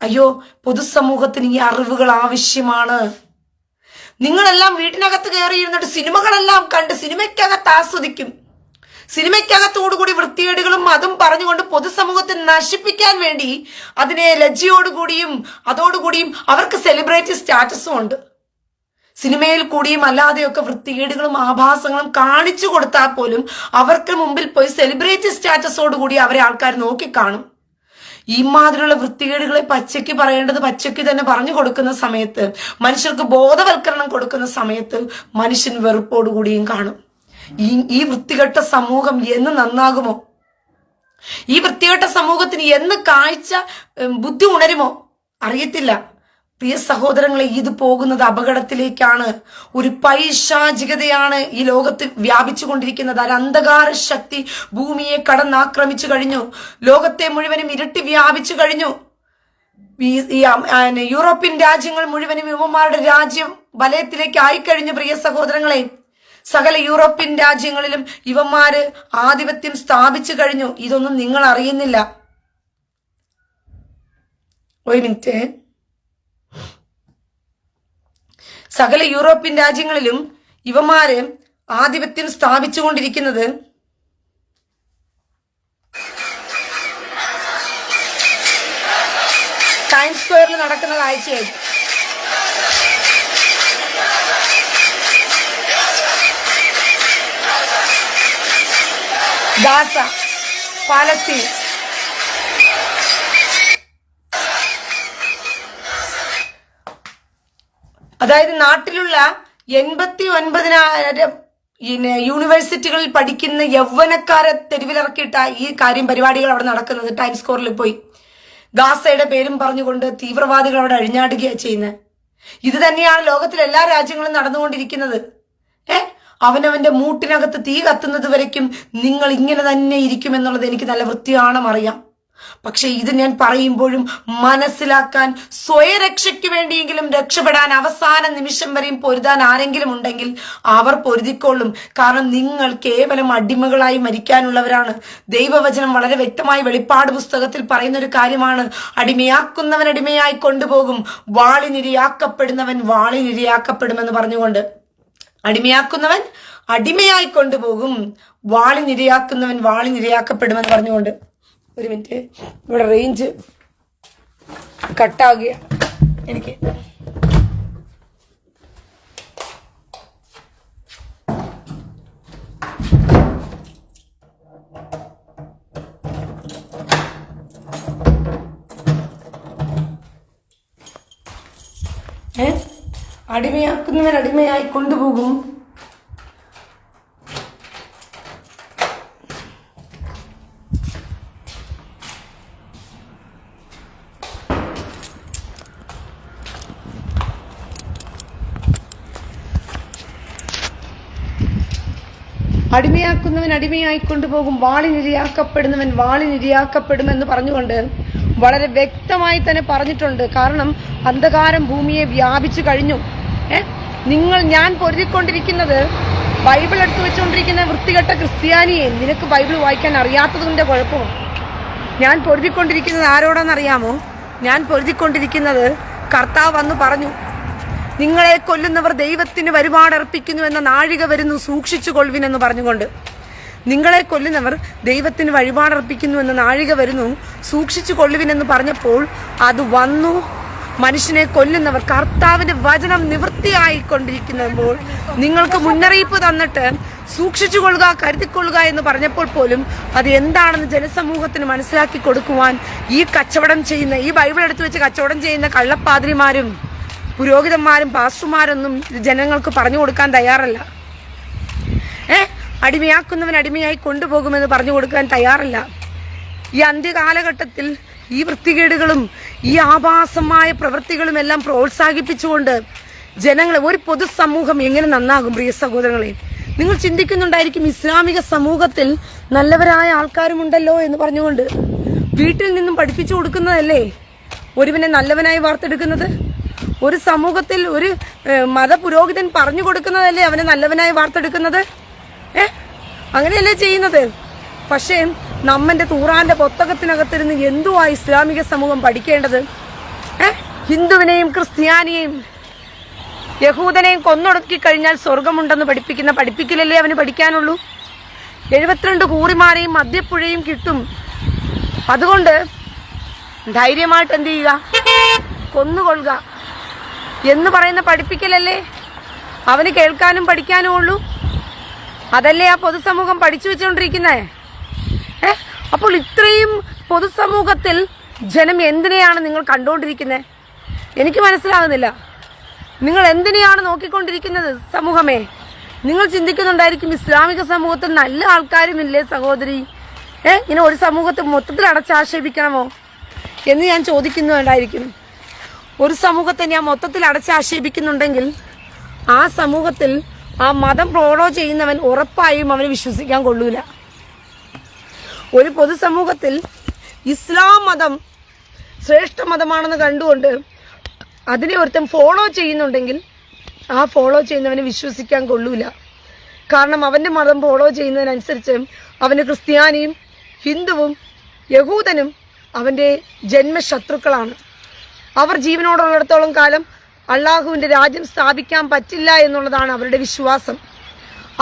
A: അയ്യോ പൊതുസമൂഹത്തിന് ഈ അറിവുകൾ ആവശ്യമാണ്. നിങ്ങളെല്ലാം വീട്ടിനകത്ത് കയറിയിരുന്നിട്ട് സിനിമകളെല്ലാം കണ്ട് സിനിമയ്ക്കകത്ത് ആസ്വദിക്കും. സിനിമയ്ക്കകത്തോടുകൂടി വൃത്തികേടുകളും അതും പറഞ്ഞുകൊണ്ട് പൊതുസമൂഹത്തെ നശിപ്പിക്കാൻ വേണ്ടി അതിനെ ലജ്ജയോടുകൂടിയും അതോടുകൂടിയും അവർക്ക് സെലിബ്രിറ്റി സ്റ്റാറ്റസും ഉണ്ട്. സിനിമയിൽ കൂടിയും അല്ലാതെയൊക്കെ വൃത്തികേടുകളും ആഭാസങ്ങളും കാണിച്ചു കൊടുത്താൽ പോലും അവർക്ക് മുമ്പിൽ പോയി സെലിബ്രിറ്റി സ്റ്റാറ്റസോടുകൂടി അവരെ ആൾക്കാർ നോക്കിക്കാണും. ഈ മാതിരിയുള്ള വൃത്തികേടുകളെ പച്ചയ്ക്ക് പറയേണ്ടത് പച്ചയ്ക്ക് തന്നെ പറഞ്ഞു കൊടുക്കുന്ന സമയത്ത്, മനുഷ്യർക്ക് ബോധവൽക്കരണം കൊടുക്കുന്ന സമയത്ത് മനുഷ്യൻ വെറുപ്പോടുകൂടിയും കാണും. ഈ വൃത്തികെട്ട സമൂഹം എന്ന് നന്നാകുമോ? ഈ വൃത്തികെട്ട സമൂഹത്തിന് എന്ന് കാഴ്ച ബുദ്ധി ഉണരുമോ? അറിയത്തില്ല. പ്രിയ സഹോദരങ്ങളെ, ഇത് പോകുന്നത് അപകടത്തിലേക്കാണ്. ഒരു പൈശാചികതയാണ് ഈ ലോകത്ത് വ്യാപിച്ചു കൊണ്ടിരിക്കുന്നത്. ഒരു അന്ധകാര ശക്തി ഭൂമിയെ കടന്നാക്രമിച്ചു കഴിഞ്ഞു. ലോകത്തെ മുഴുവനും ഇരുട്ടി വ്യാപിച്ചു കഴിഞ്ഞു. യൂറോപ്യൻ രാജ്യങ്ങൾ മുഴുവനും യുവമാരുടെ രാജ്യം വലയത്തിലേക്ക് ആയിക്കഴിഞ്ഞു. പ്രിയ സഹോദരങ്ങളെ, സകല യൂറോപ്യൻ രാജ്യങ്ങളിലും ഇവന്മാര് ആധിപത്യം സ്ഥാപിച്ചു കഴിഞ്ഞു. ഇതൊന്നും നിങ്ങൾ അറിയുന്നില്ല. ഒരു മിനിറ്റ്. സകല യൂറോപ്യൻ രാജ്യങ്ങളിലും ഇവന്മാര് ആധിപത്യം സ്ഥാപിച്ചുകൊണ്ടിരിക്കുന്നത് ടൈംസ് സ്ക്വയറിൽ നടക്കുന്ന കാഴ്ചയായിരുന്നു. Gaza, Palestine. അതായത് നാട്ടിലുള്ള 89,000 യൂണിവേഴ്സിറ്റികളിൽ പഠിക്കുന്ന യൗവനക്കാരെ തെരുവിലിറക്കിയിട്ട ഈ പരിപാടികൾ അവിടെ നടക്കുന്നത്. ടൈംസ് സ്ക്വയറിൽ പോയി ഗാസയുടെ പേരും പറഞ്ഞുകൊണ്ട് തീവ്രവാദികൾ അവിടെ അഴിഞ്ഞാടുകയാണ് ചെയ്യുന്നത്. ഇത് തന്നെയാണ് ലോകത്തിലെ എല്ലാ രാജ്യങ്ങളും നടന്നുകൊണ്ടിരിക്കുന്നത്. അവനവന്റെ മൂട്ടിനകത്ത് തീ കത്തുന്നത് വരയ്ക്കും നിങ്ങൾ ഇങ്ങനെ തന്നെ ഇരിക്കുമെന്നുള്ളത് എനിക്ക് നല്ല വൃത്തിയാണം അറിയാം. പക്ഷെ ഇത് ഞാൻ പറയുമ്പോഴും മനസ്സിലാക്കാൻ, സ്വയരക്ഷയ്ക്ക് വേണ്ടിയെങ്കിലും രക്ഷപ്പെടാൻ അവസാന നിമിഷം വരെയും പൊരുതാൻ ആരെങ്കിലും ഉണ്ടെങ്കിൽ അവർ പൊരുതിക്കൊള്ളും. കാരണം നിങ്ങൾ കേവലം അടിമകളായി മരിക്കാനുള്ളവരാണ്. ദൈവവചനം വളരെ വ്യക്തമായി വെളിപ്പാട് പുസ്തകത്തിൽ പറയുന്ന ഒരു കാര്യമാണ്. അടിമയാക്കുന്നവൻ അടിമയായി കൊണ്ടുപോകും, വാളിനിരയാക്കപ്പെടുന്നവൻ വാളിനിരയാക്കപ്പെടുമെന്ന് പറഞ്ഞുകൊണ്ട്. അടിമയാക്കുന്നവൻ അടിമയായി കൊണ്ടുപോകും, വാളിനിരയാക്കുന്നവൻ വാളിനിരയാക്കപ്പെടുമെന്ന് പറഞ്ഞുകൊണ്ട്. ഒരു മിനിറ്റ്, ഇവിടെ റേഞ്ച് കട്ടാവുകയാണ് എനിക്ക്. അടിമയാക്കുന്നവൻ അടിമയായി കൊണ്ടുപോകും, അടിമയാക്കുന്നവൻ അടിമയായി കൊണ്ടുപോകും, വാളിനിരയാക്കപ്പെടുന്നവൻ വാളിനിരയാക്കപ്പെടുമെന്ന് പറഞ്ഞുകൊണ്ട് വളരെ വ്യക്തമായി തന്നെ പറഞ്ഞിട്ടുണ്ട്. കാരണം അന്ധകാരം ഭൂമിയെ വ്യാപിച്ചു കഴിഞ്ഞു. ഞാൻ പൊരുതിക്കൊണ്ടിരിക്കുന്നത് ബൈബിൾ എടുത്തു വെച്ചുകൊണ്ടിരിക്കുന്ന വൃത്തികെട്ട ക്രിസ്ത്യാനിയെ, നിനക്ക് ബൈബിൾ വായിക്കാൻ അറിയാത്തതിന്റെ കുഴപ്പമാണ്. ഞാൻ പൊരുതിക്കൊണ്ടിരിക്കുന്നത് ആരോടാണെന്നറിയാമോ? ഞാൻ പൊരുതിക്കൊണ്ടിരിക്കുന്നത് കർത്താവ് വന്നു പറഞ്ഞു, നിങ്ങളെ കൊല്ലുന്നവർ ദൈവത്തിന് വഴിപാടർപ്പിക്കുന്നു എന്ന നാഴിക വരുന്നു, സൂക്ഷിച്ചു കൊള്ളുവിനെന്ന് പറഞ്ഞുകൊണ്ട്. നിങ്ങളെ കൊല്ലുന്നവർ ദൈവത്തിന് വഴിപാടർപ്പിക്കുന്നു എന്ന നാഴിക വരുന്നു, സൂക്ഷിച്ചു കൊള്ളുവിനെന്ന് പറഞ്ഞപ്പോൾ അത് വന്നു. മനുഷ്യനെ കൊല്ലുന്നവർ, കർത്താവിന്റെ വചനം നിവൃത്തിയായിക്കൊണ്ടിരിക്കുമ്പോൾ നിങ്ങൾക്ക് മുന്നറിയിപ്പ് തന്നിട്ട് സൂക്ഷിച്ചു കൊള്ളുക, കരുതിക്കൊള്ളുക എന്ന് പറഞ്ഞപ്പോൾ പോലും അത് എന്താണെന്ന് ജനസമൂഹത്തിന് മനസ്സിലാക്കി കൊടുക്കുവാൻ ഈ കച്ചവടം ചെയ്യുന്ന, ഈ ബൈബിൾ എടുത്തു വെച്ച് കച്ചവടം ചെയ്യുന്ന കള്ളപ്പാതിരിമാരും പുരോഹിതന്മാരും പാസ്റ്റർമാരൊന്നും ജനങ്ങൾക്ക് പറഞ്ഞു കൊടുക്കാൻ തയ്യാറല്ല. അടിമയാക്കുന്നവൻ അടിമയായി കൊണ്ടുപോകുമെന്ന് പറഞ്ഞു കൊടുക്കാൻ തയ്യാറല്ല. ഈ അന്ത്യകാലഘട്ടത്തിൽ ഈ വൃത്തികേടുകളും ഈ ആഭാസമായ പ്രവൃത്തികളും എല്ലാം പ്രോത്സാഹിപ്പിച്ചുകൊണ്ട് ജനങ്ങളെ, ഒരു പൊതുസമൂഹം എങ്ങനെ നന്നാകും? പ്രിയ സഹോദരങ്ങളെ, നിങ്ങൾ ചിന്തിക്കുന്നുണ്ടായിരിക്കും, ഇസ്ലാമിക സമൂഹത്തിൽ നല്ലവരായ ആൾക്കാരുമുണ്ടല്ലോ എന്ന് പറഞ്ഞുകൊണ്ട്. വീട്ടിൽ നിന്നും പഠിപ്പിച്ചു കൊടുക്കുന്നതല്ലേ ഒരുവനെ നല്ലവനായി വാർത്തെടുക്കുന്നത്? ഒരു സമൂഹത്തിൽ ഒരു മതപുരോഹിതൻ പറഞ്ഞു കൊടുക്കുന്നതല്ലേ അവനെ നല്ലവനായി വാർത്തെടുക്കുന്നത്? അങ്ങനെയല്ലേ ചെയ്യുന്നത്? പക്ഷേ നമ്മന്റെ തൂറാന്റെ പുസ്തകത്തിനകത്തിരുന്ന് എന്തുവാ ഇസ്ലാമിക സമൂഹം പഠിക്കേണ്ടത്? ഹിന്ദുവിനെയും ക്രിസ്ത്യാനിയെയും യഹൂദനെയും കൊന്നൊടുക്കി കഴിഞ്ഞാൽ സ്വർഗമുണ്ടെന്ന് പഠിപ്പിക്കലല്ലേ അവന് പഠിക്കാനുള്ളൂ? 72 കൂറിമാരെയും മദ്യപ്പുഴയും കിട്ടും. അതുകൊണ്ട് ധൈര്യമായിട്ട് എന്ത് ചെയ്യുക? കൊന്നുകൊള്ളുക എന്ന് പറയുന്ന പഠിപ്പിക്കലല്ലേ അവന് കേൾക്കാനും പഠിക്കാനും ഉള്ളൂ. അതല്ലേ ആ പൊതുസമൂഹം പഠിച്ചു വെച്ചുകൊണ്ടിരിക്കുന്നേ. അപ്പോൾ ഇത്രയും പൊതുസമൂഹത്തിൽ ജനം എന്തിനെയാണ് നിങ്ങൾ കണ്ടുകൊണ്ടിരിക്കുന്നത്? എനിക്ക് മനസ്സിലാകുന്നില്ല. നിങ്ങൾ എന്തിനെയാണ് നോക്കിക്കൊണ്ടിരിക്കുന്നത്? സമൂഹമേ, നിങ്ങൾ ചിന്തിക്കുന്നുണ്ടായിരിക്കും, ഇസ്ലാമിക സമൂഹത്തിൽ നല്ല ആൾക്കാരുമില്ലേ സഹോദരി? ഇങ്ങനെ ഒരു സമൂഹത്തെ മൊത്തത്തിൽ അടച്ചാക്ഷേപിക്കണമോ എന്ന് ഞാൻ ചോദിക്കുന്നുണ്ടായിരിക്കും. ഒരു സമൂഹത്തെ ഞാൻ മൊത്തത്തിൽ അടച്ചാക്ഷേപിക്കുന്നുണ്ടെങ്കിൽ ആ സമൂഹത്തിൽ ആ മതം ഫോളോ ചെയ്യുന്നവൻ ഉറപ്പായും അവന് വിശ്വസിക്കാൻ കൊള്ളൂല. ഒരു പൊതുസമൂഹത്തിൽ ഇസ്ലാം മതം ശ്രേഷ്ഠ മതമാണെന്ന് കണ്ടുകൊണ്ട് അതിനെ ഒരുത്തൻ ഫോളോ ചെയ്യുന്നുണ്ടെങ്കിൽ ആ ഫോളോ ചെയ്യുന്നവന് വിശ്വസിക്കാൻ കൊള്ളൂല. കാരണം അവന്റെ മതം ഫോളോ ചെയ്യുന്നതിനനുസരിച്ച് അവന് ക്രിസ്ത്യാനിയും ഹിന്ദുവും യഹൂദനും അവന്റെ ജന്മശത്രുക്കളാണ്. അവർ ജീവനോടുള്ളിടത്തോളം കാലം അള്ളാഹുവിന്റെ രാജ്യം സ്ഥാപിക്കാൻ പറ്റില്ല എന്നുള്ളതാണ് അവരുടെ വിശ്വാസം.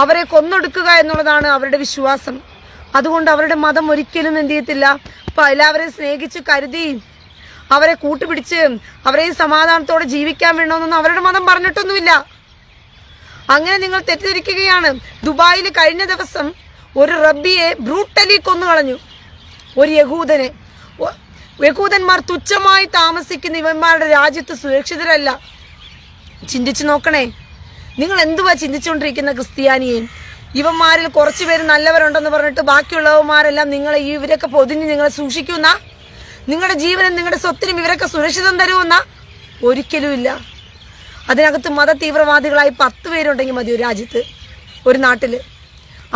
A: അവരെ കൊന്നൊടുക്കുക എന്നുള്ളതാണ് അവരുടെ വിശ്വാസം. അതുകൊണ്ട് അവരുടെ മതം ഒരിക്കലും എന്ത് ചെയ്യത്തില്ല, എല്ലാവരെയും സ്നേഹിച്ച് കരുതി അവരെ കൂട്ടുപിടിച്ച് അവരെ സമാധാനത്തോടെ ജീവിക്കാൻ വേണമെന്നൊന്നും അവരുടെ മതം പറഞ്ഞിട്ടൊന്നുമില്ല. അങ്ങനെ നിങ്ങൾ തെറ്റിദ്ധരിക്കുകയാണ്. ദുബായിൽ കഴിഞ്ഞ ദിവസം ഒരു റബ്ബിയെ ബ്രൂട്ടലി കൊന്നുകളഞ്ഞു, ഒരു യഹൂദനെ. യഹൂദന്മാർ തുച്ഛമായി താമസിക്കുന്ന ഇവന്മാരുടെ രാജ്യത്ത് സുരക്ഷിതരല്ല. ചിന്തിച്ചു നോക്കണേ, നിങ്ങൾ എന്തുവാ ചിന്തിച്ചുകൊണ്ടിരിക്കുന്ന ക്രിസ്ത്യാനിയെ? ഇവന്മാരിൽ കുറച്ചു പേര് നല്ലവരുണ്ടെന്ന് പറഞ്ഞിട്ട് ബാക്കിയുള്ളവന്മാരെല്ലാം നിങ്ങളെ ഇവരൊക്കെ പൊതിഞ്ഞ് നിങ്ങളെ സൂക്ഷിക്കുന്ന, നിങ്ങളുടെ ജീവനും നിങ്ങളുടെ സ്വത്തിനും ഇവരൊക്കെ സുരക്ഷിതം തരുമെന്ന? ഒരിക്കലും ഇല്ല. അതിനകത്ത് മത തീവ്രവാദികളായി 10 പേരുണ്ടെങ്കിൽ മതി ഒരു രാജ്യത്ത്, ഒരു നാട്ടിൽ.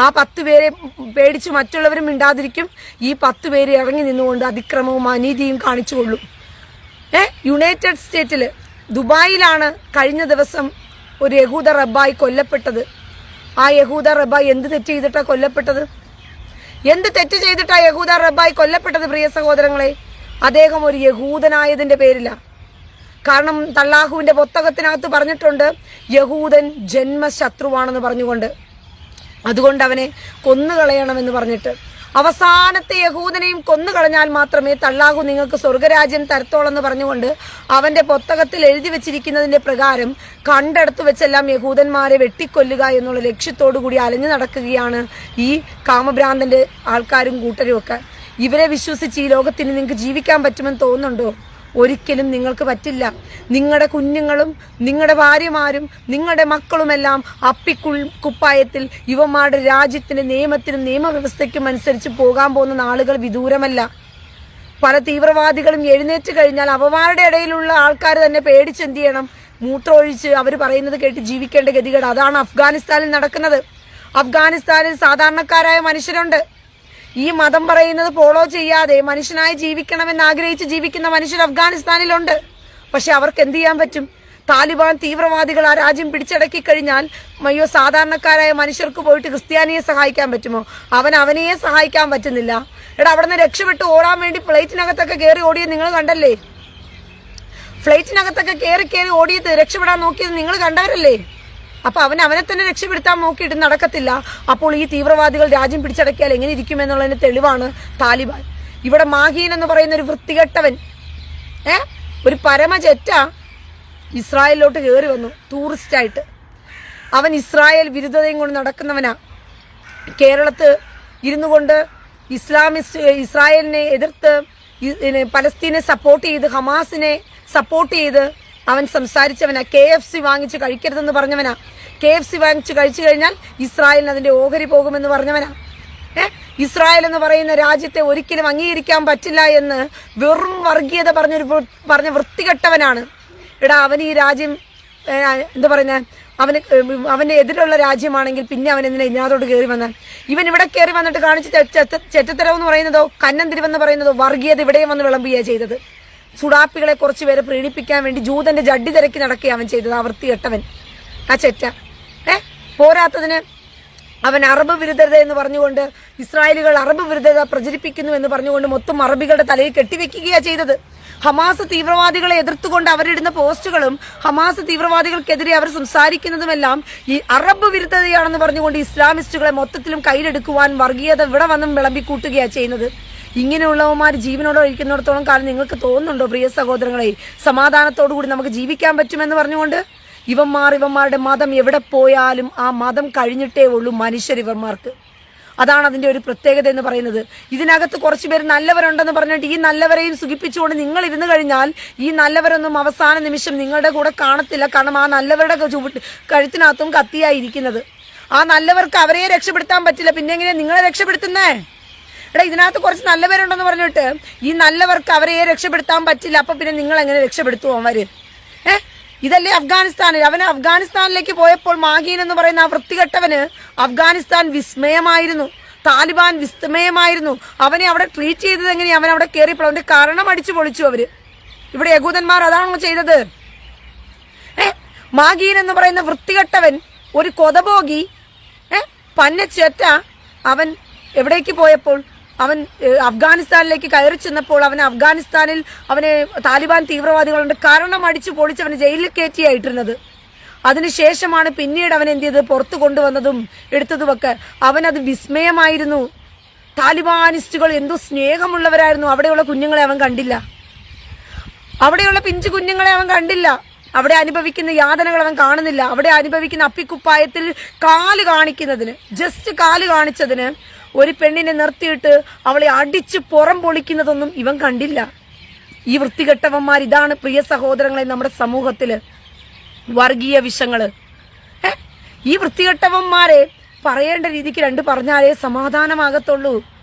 A: ആ 10 പേരെ പേടിച്ച് മറ്റുള്ളവരും മിണ്ടാതിരിക്കും. ഈ 10 പേര് ഇറങ്ങി നിന്നുകൊണ്ട് അതിക്രമവും അനീതിയും കാണിച്ചുകൊള്ളും. യുണൈറ്റഡ് സ്റ്റേറ്റിൽ ദുബായിലാണ് കഴിഞ്ഞ ദിവസം ഒരു യഹൂദ റബ്ബായി കൊല്ലപ്പെട്ടത്. ആ യഹൂദ റബ്ബായി എന്ത് തെറ്റ് ചെയ്തിട്ടാണ് കൊല്ലപ്പെട്ടത്? എന്ത് തെറ്റ് ചെയ്തിട്ടാ യഹൂദ റബ്ബായി കൊല്ലപ്പെട്ടത്? പ്രിയ സഹോദരങ്ങളെ, അദ്ദേഹം ഒരു യഹൂദനായതിന്റെ പേരില. കാരണം അല്ലാഹുവിന്റെ പുസ്തകത്തിനകത്ത് പറഞ്ഞിട്ടുണ്ട്, യഹൂദൻ ജന്മശത്രുവാണെന്ന് പറഞ്ഞുകൊണ്ട്. അതുകൊണ്ട് അവനെ കൊന്നുകളയണമെന്ന് പറഞ്ഞിട്ട് അവസാനത്തെ യഹൂദനെയും കൊന്നുകളഞ്ഞാൽ മാത്രമേ അല്ലാഹു നിങ്ങൾക്ക് സ്വർഗരാജ്യം തരത്തോളെന്ന് പറഞ്ഞുകൊണ്ട് അവന്റെ പുസ്തകത്തിൽ എഴുതി വെച്ചിരിക്കുന്നതിന്റെ പ്രകാരം കണ്ടെടുത്തു വെച്ചെല്ലാം യഹൂദന്മാരെ വെട്ടിക്കൊല്ലുക എന്നുള്ള ലക്ഷ്യത്തോടു കൂടി അലഞ്ഞു നടക്കുകയാണ് ഈ കാമഭ്രാന്തന്റെ ആൾക്കാരും കൂട്ടരും ഒക്കെ. ഇവരെ വിശ്വസിച്ച് ഈ ലോകത്തിന് നിങ്ങൾക്ക് ജീവിക്കാൻ പറ്റുമെന്ന് തോന്നുന്നുണ്ടോ? ഒരിക്കലും നിങ്ങൾക്ക് പറ്റില്ല. നിങ്ങളുടെ കുഞ്ഞുങ്ങളും നിങ്ങളുടെ ഭാര്യമാരും നിങ്ങളുടെ മക്കളുമെല്ലാം കുപ്പായത്തിൽ ഇവന്മാരുടെ രാജ്യത്തിന്റെ നിയമത്തിനും നിയമവ്യവസ്ഥയ്ക്കും അനുസരിച്ച് പോകാൻ പോകുന്ന നാളുകൾ വിദൂരമല്ല. പല തീവ്രവാദികളും എഴുന്നേറ്റ് കഴിഞ്ഞാൽ അവന്മാരുടെ ഇടയിലുള്ള ആൾക്കാർ തന്നെ പേടിച്ച് എന്ത് ചെയ്യണം? മൂത്രമൊഴിച്ച് അവർ പറയുന്നത് കേട്ട് ജീവിക്കേണ്ട ഗതികേട്. അതാണ് അഫ്ഗാനിസ്ഥാനിൽ നടക്കുന്നത്. അഫ്ഗാനിസ്ഥാനിൽ സാധാരണക്കാരായ മനുഷ്യരുണ്ട്. ഈ മതം പറയുന്നത് ഫോളോ ചെയ്യാതെ മനുഷ്യനായി ജീവിക്കണമെന്ന് ആഗ്രഹിച്ച് ജീവിക്കുന്ന മനുഷ്യർ അഫ്ഗാനിസ്ഥാനിലുണ്ട്. പക്ഷെ അവർക്ക് എന്ത് ചെയ്യാൻ പറ്റും? താലിബാൻ തീവ്രവാദികൾ ആ രാജ്യം പിടിച്ചടക്കി കഴിഞ്ഞാൽ അയ്യോ സാധാരണക്കാരായ മനുഷ്യർക്ക് പോയിട്ട് ക്രിസ്ത്യാനിയെ സഹായിക്കാൻ പറ്റുമോ? അവനെയെ സഹായിക്കാൻ പറ്റുന്നില്ല. അവിടെ നിന്ന് രക്ഷപ്പെട്ട് ഓടാൻ വേണ്ടി ഫ്ലൈറ്റിനകത്തൊക്കെ കയറി ഓടിയത് നിങ്ങൾ കണ്ടല്ലേ? ഫ്ലൈറ്റിനകത്തൊക്കെ കയറി ഓടിയത് രക്ഷപ്പെടാൻ നോക്കിയത് നിങ്ങൾ കണ്ടവരല്ലേ? അപ്പൊ അവനെ തന്നെ രക്ഷപ്പെടുത്താൻ നോക്കിയിട്ട് നടക്കത്തില്ല. അപ്പോൾ ഈ തീവ്രവാദികൾ രാജ്യം പിടിച്ചടക്കിയാൽ എങ്ങനെ ഇരിക്കുമെന്നുള്ളതിന് തെളിവാണ് താലിബാൻ. ഇവിടെ മാഹീൻ എന്ന് പറയുന്ന ഒരു വൃത്തികെട്ടവൻ, ഒരു പരമചെറ്റ ഇസ്രായേലിലോട്ട് കയറി വന്നു ടൂറിസ്റ്റായിട്ട്. അവൻ ഇസ്രായേൽ വിരുദ്ധതയും കൊണ്ട് നടക്കുന്നവനാ. കേരളത്ത് ഇരുന്നു കൊണ്ട് ഇസ്രായേലിനെ എതിർത്ത് പലസ്തീനെ സപ്പോർട്ട് ചെയ്ത് ഹമാസിനെ സപ്പോർട്ട് ചെയ്ത് അവൻ സംസാരിച്ചവനാ. KFC വാങ്ങിച്ച് കഴിക്കരുതെന്ന് പറഞ്ഞവനാ. KFC വാങ്ങിച്ച് കഴിച്ചു കഴിഞ്ഞാൽ ഇസ്രായേലിന് അതിന്റെ ഓഹരി പോകുമെന്ന് പറഞ്ഞവനാ. ഇസ്രായേൽ എന്ന് പറയുന്ന രാജ്യത്തെ ഒരിക്കലും അംഗീകരിക്കാൻ പറ്റില്ല എന്ന് വെറും വർഗീയത പറഞ്ഞ വൃത്തികെട്ടവനാണ്. അവൻ ഈ രാജ്യം എന്താ പറയുന്നത്, അവന്റെ എതിരുള്ള രാജ്യമാണെങ്കിൽ പിന്നെ അവൻ എന്തിനാ ഇതിനകത്തോട്ട് കയറി വന്നാൽ? ഇവൻ ഇവിടെ കയറി വന്നിട്ട് കാണിച്ച് ചെറ്റത്തരവ് എന്ന് പറയുന്നതോ കന്നം തിരിവെന്ന് പറയുന്നതോ വർഗീയത ഇവിടെയും വന്ന് വിളമ്പുകയാണ് ചെയ്തത്. സുഡാപ്പികളെ കുറച്ച് പേരെ പ്രീണിപ്പിക്കാൻ വേണ്ടി ജൂതന്റെ ജഡ്ഡി തിരക്കി നടക്കുക അവൻ ചെയ്തത്. ആ വൃത്തികെട്ടവൻ, ആ ചെറ്റ. പോരാത്തതിന് അവൻ അറബ് വിരുദ്ധത എന്ന് പറഞ്ഞുകൊണ്ട് ഇസ്രായേലുകൾ അറബ് വിരുദ്ധത പ്രചരിപ്പിക്കുന്നു എന്ന് പറഞ്ഞുകൊണ്ട് മൊത്തം അറബികളുടെ തലയിൽ കെട്ടിവെക്കുകയാണ് ചെയ്തത്. ഹമാസ് തീവ്രവാദികളെ എതിർത്തുകൊണ്ട് അവരിടുന്ന പോസ്റ്റുകളും ഹമാസ് തീവ്രവാദികൾക്കെതിരെ അവർ സംസാരിക്കുന്നതുമെല്ലാം ഈ അറബ് വിരുദ്ധതയാണെന്ന് പറഞ്ഞുകൊണ്ട് ഇസ്ലാമിസ്റ്റുകളെ മൊത്തത്തിലും കയ്യിലെടുക്കുവാൻ വർഗീയത ഇവിടെ വന്നും വിളമ്പിക്കൂട്ടുകയാണ് ചെയ്യുന്നത്. ഇങ്ങനെയുള്ളവന്മാർ ജീവനോടെ ഇരിക്കുന്നിടത്തോളം കാലം നിങ്ങൾക്ക് തോന്നുന്നുണ്ടോ പ്രിയ സഹോദരങ്ങളെ സമാധാനത്തോടു കൂടി നമുക്ക് ജീവിക്കാൻ പറ്റുമെന്ന് പറഞ്ഞുകൊണ്ട്? ഇവന്മാരുടെ മതം എവിടെ പോയാലും ആ മതം കഴിഞ്ഞിട്ടേ ഉള്ളൂ മനുഷ്യർ ഇവന്മാർക്ക്. അതാണ് അതിന്റെ ഒരു പ്രത്യേകത എന്ന് പറയുന്നത്. ഇതിനകത്ത് കുറച്ചു പേര് നല്ലവരുണ്ടെന്ന് പറഞ്ഞിട്ട് ഈ നല്ലവരെയും സുഖിപ്പിച്ചുകൊണ്ട് നിങ്ങൾ ഇരുന്ന് കഴിഞ്ഞാൽ ഈ നല്ലവരൊന്നും അവസാന നിമിഷം നിങ്ങളുടെ കൂടെ കാണത്തില്ല. കാരണം ആ നല്ലവരുടെ കഴുത്തിനകത്തും കത്തിയായിരിക്കുന്നത്. ആ നല്ലവർക്ക് അവരെ രക്ഷപ്പെടുത്താൻ പറ്റില്ല, പിന്നെ എങ്ങനെയാ നിങ്ങളെ രക്ഷപ്പെടുത്തുന്നേ? ഇതിനകത്ത് കുറച്ച് നല്ലവരുണ്ടെന്ന് പറഞ്ഞിട്ട് ഈ നല്ലവർക്ക് അവരെ രക്ഷപ്പെടുത്താൻ പറ്റില്ല, അപ്പൊ പിന്നെ നിങ്ങൾ എങ്ങനെ രക്ഷപ്പെടുത്തുമോ അവര്? ഇതല്ലേ അഫ്ഗാനിസ്ഥാനിൽ. അവന് അഫ്ഗാനിസ്ഥാനിലേക്ക് പോയപ്പോൾ മാഹീൻ എന്ന് പറയുന്ന ആ വൃത്തികെട്ടവന് അഫ്ഗാനിസ്ഥാൻ വിസ്മയമായിരുന്നു, താലിബാൻ വിസ്മയമായിരുന്നു. അവനെ അവിടെ ട്രീറ്റ് ചെയ്തത് എങ്ങനെയാ? അവൻ അവിടെ കയറിയപ്പോൾ അവന്റെ കരണം അടിച്ചു പൊളിച്ചു അവര്. ഇവിടെ യഹൂദന്മാർ അതാണോ ചെയ്തത്? മാഗീൻ എന്ന് പറയുന്ന വൃത്തികെട്ടവൻ, ഒരു കൊതപോകി, പന്നച്ചേറ്റ, അവൻ എവിടേക്ക് പോയപ്പോൾ അവൻ അഫ്ഗാനിസ്ഥാനിലേക്ക് കയറി ചെന്നപ്പോൾ അഫ്ഗാനിസ്ഥാനിൽ അവനെ താലിബാൻ തീവ്രവാദികളുണ്ട് കാരണം അടിച്ചു പൊളിച്ച് അവനെ ജയിലിൽ കയറ്റിയായിട്ടിരുന്നത്. അതിനുശേഷമാണ് പിന്നീട് അവൻ എന്ത് ചെയ്ത് പുറത്തു കൊണ്ടുവന്നതും എടുത്തതുമൊക്കെ. അവനത് വിസ്മയമായിരുന്നു. താലിബാനിസ്റ്റുകൾ എന്തോ സ്നേഹമുള്ളവരായിരുന്നു. അവിടെയുള്ള കുഞ്ഞുങ്ങളെ അവൻ കണ്ടില്ല. അവിടെയുള്ള പിഞ്ചു കുഞ്ഞുങ്ങളെ അവൻ കണ്ടില്ല. അവിടെ അനുഭവിക്കുന്ന യാതനകൾ അവൻ കാണുന്നില്ല. അവിടെ അനുഭവിക്കുന്ന അപ്പിക്കുപ്പായത്തിൽ കാല് കാണിക്കുന്നതിന്, ജസ്റ്റ് കാല് കാണിച്ചതിന് ഒരു പെണ്ണിനെ നിർത്തിയിട്ട് അവളെ അടിച്ച് പുറം പൊളിക്കുന്നതൊന്നും ഇവൻ കണ്ടില്ല. ഈ വൃത്തികെട്ടവന്മാർ, ഇതാണ് പ്രിയ സഹോദരങ്ങളെ നമ്മുടെ സമൂഹത്തില് വർഗീയ വിഷങ്ങള്. ഈ വൃത്തികെട്ടവന്മാരെ പറയേണ്ട രീതിക്ക് രണ്ട് പറഞ്ഞാലേ സമാധാനമാകത്തുള്ളൂ.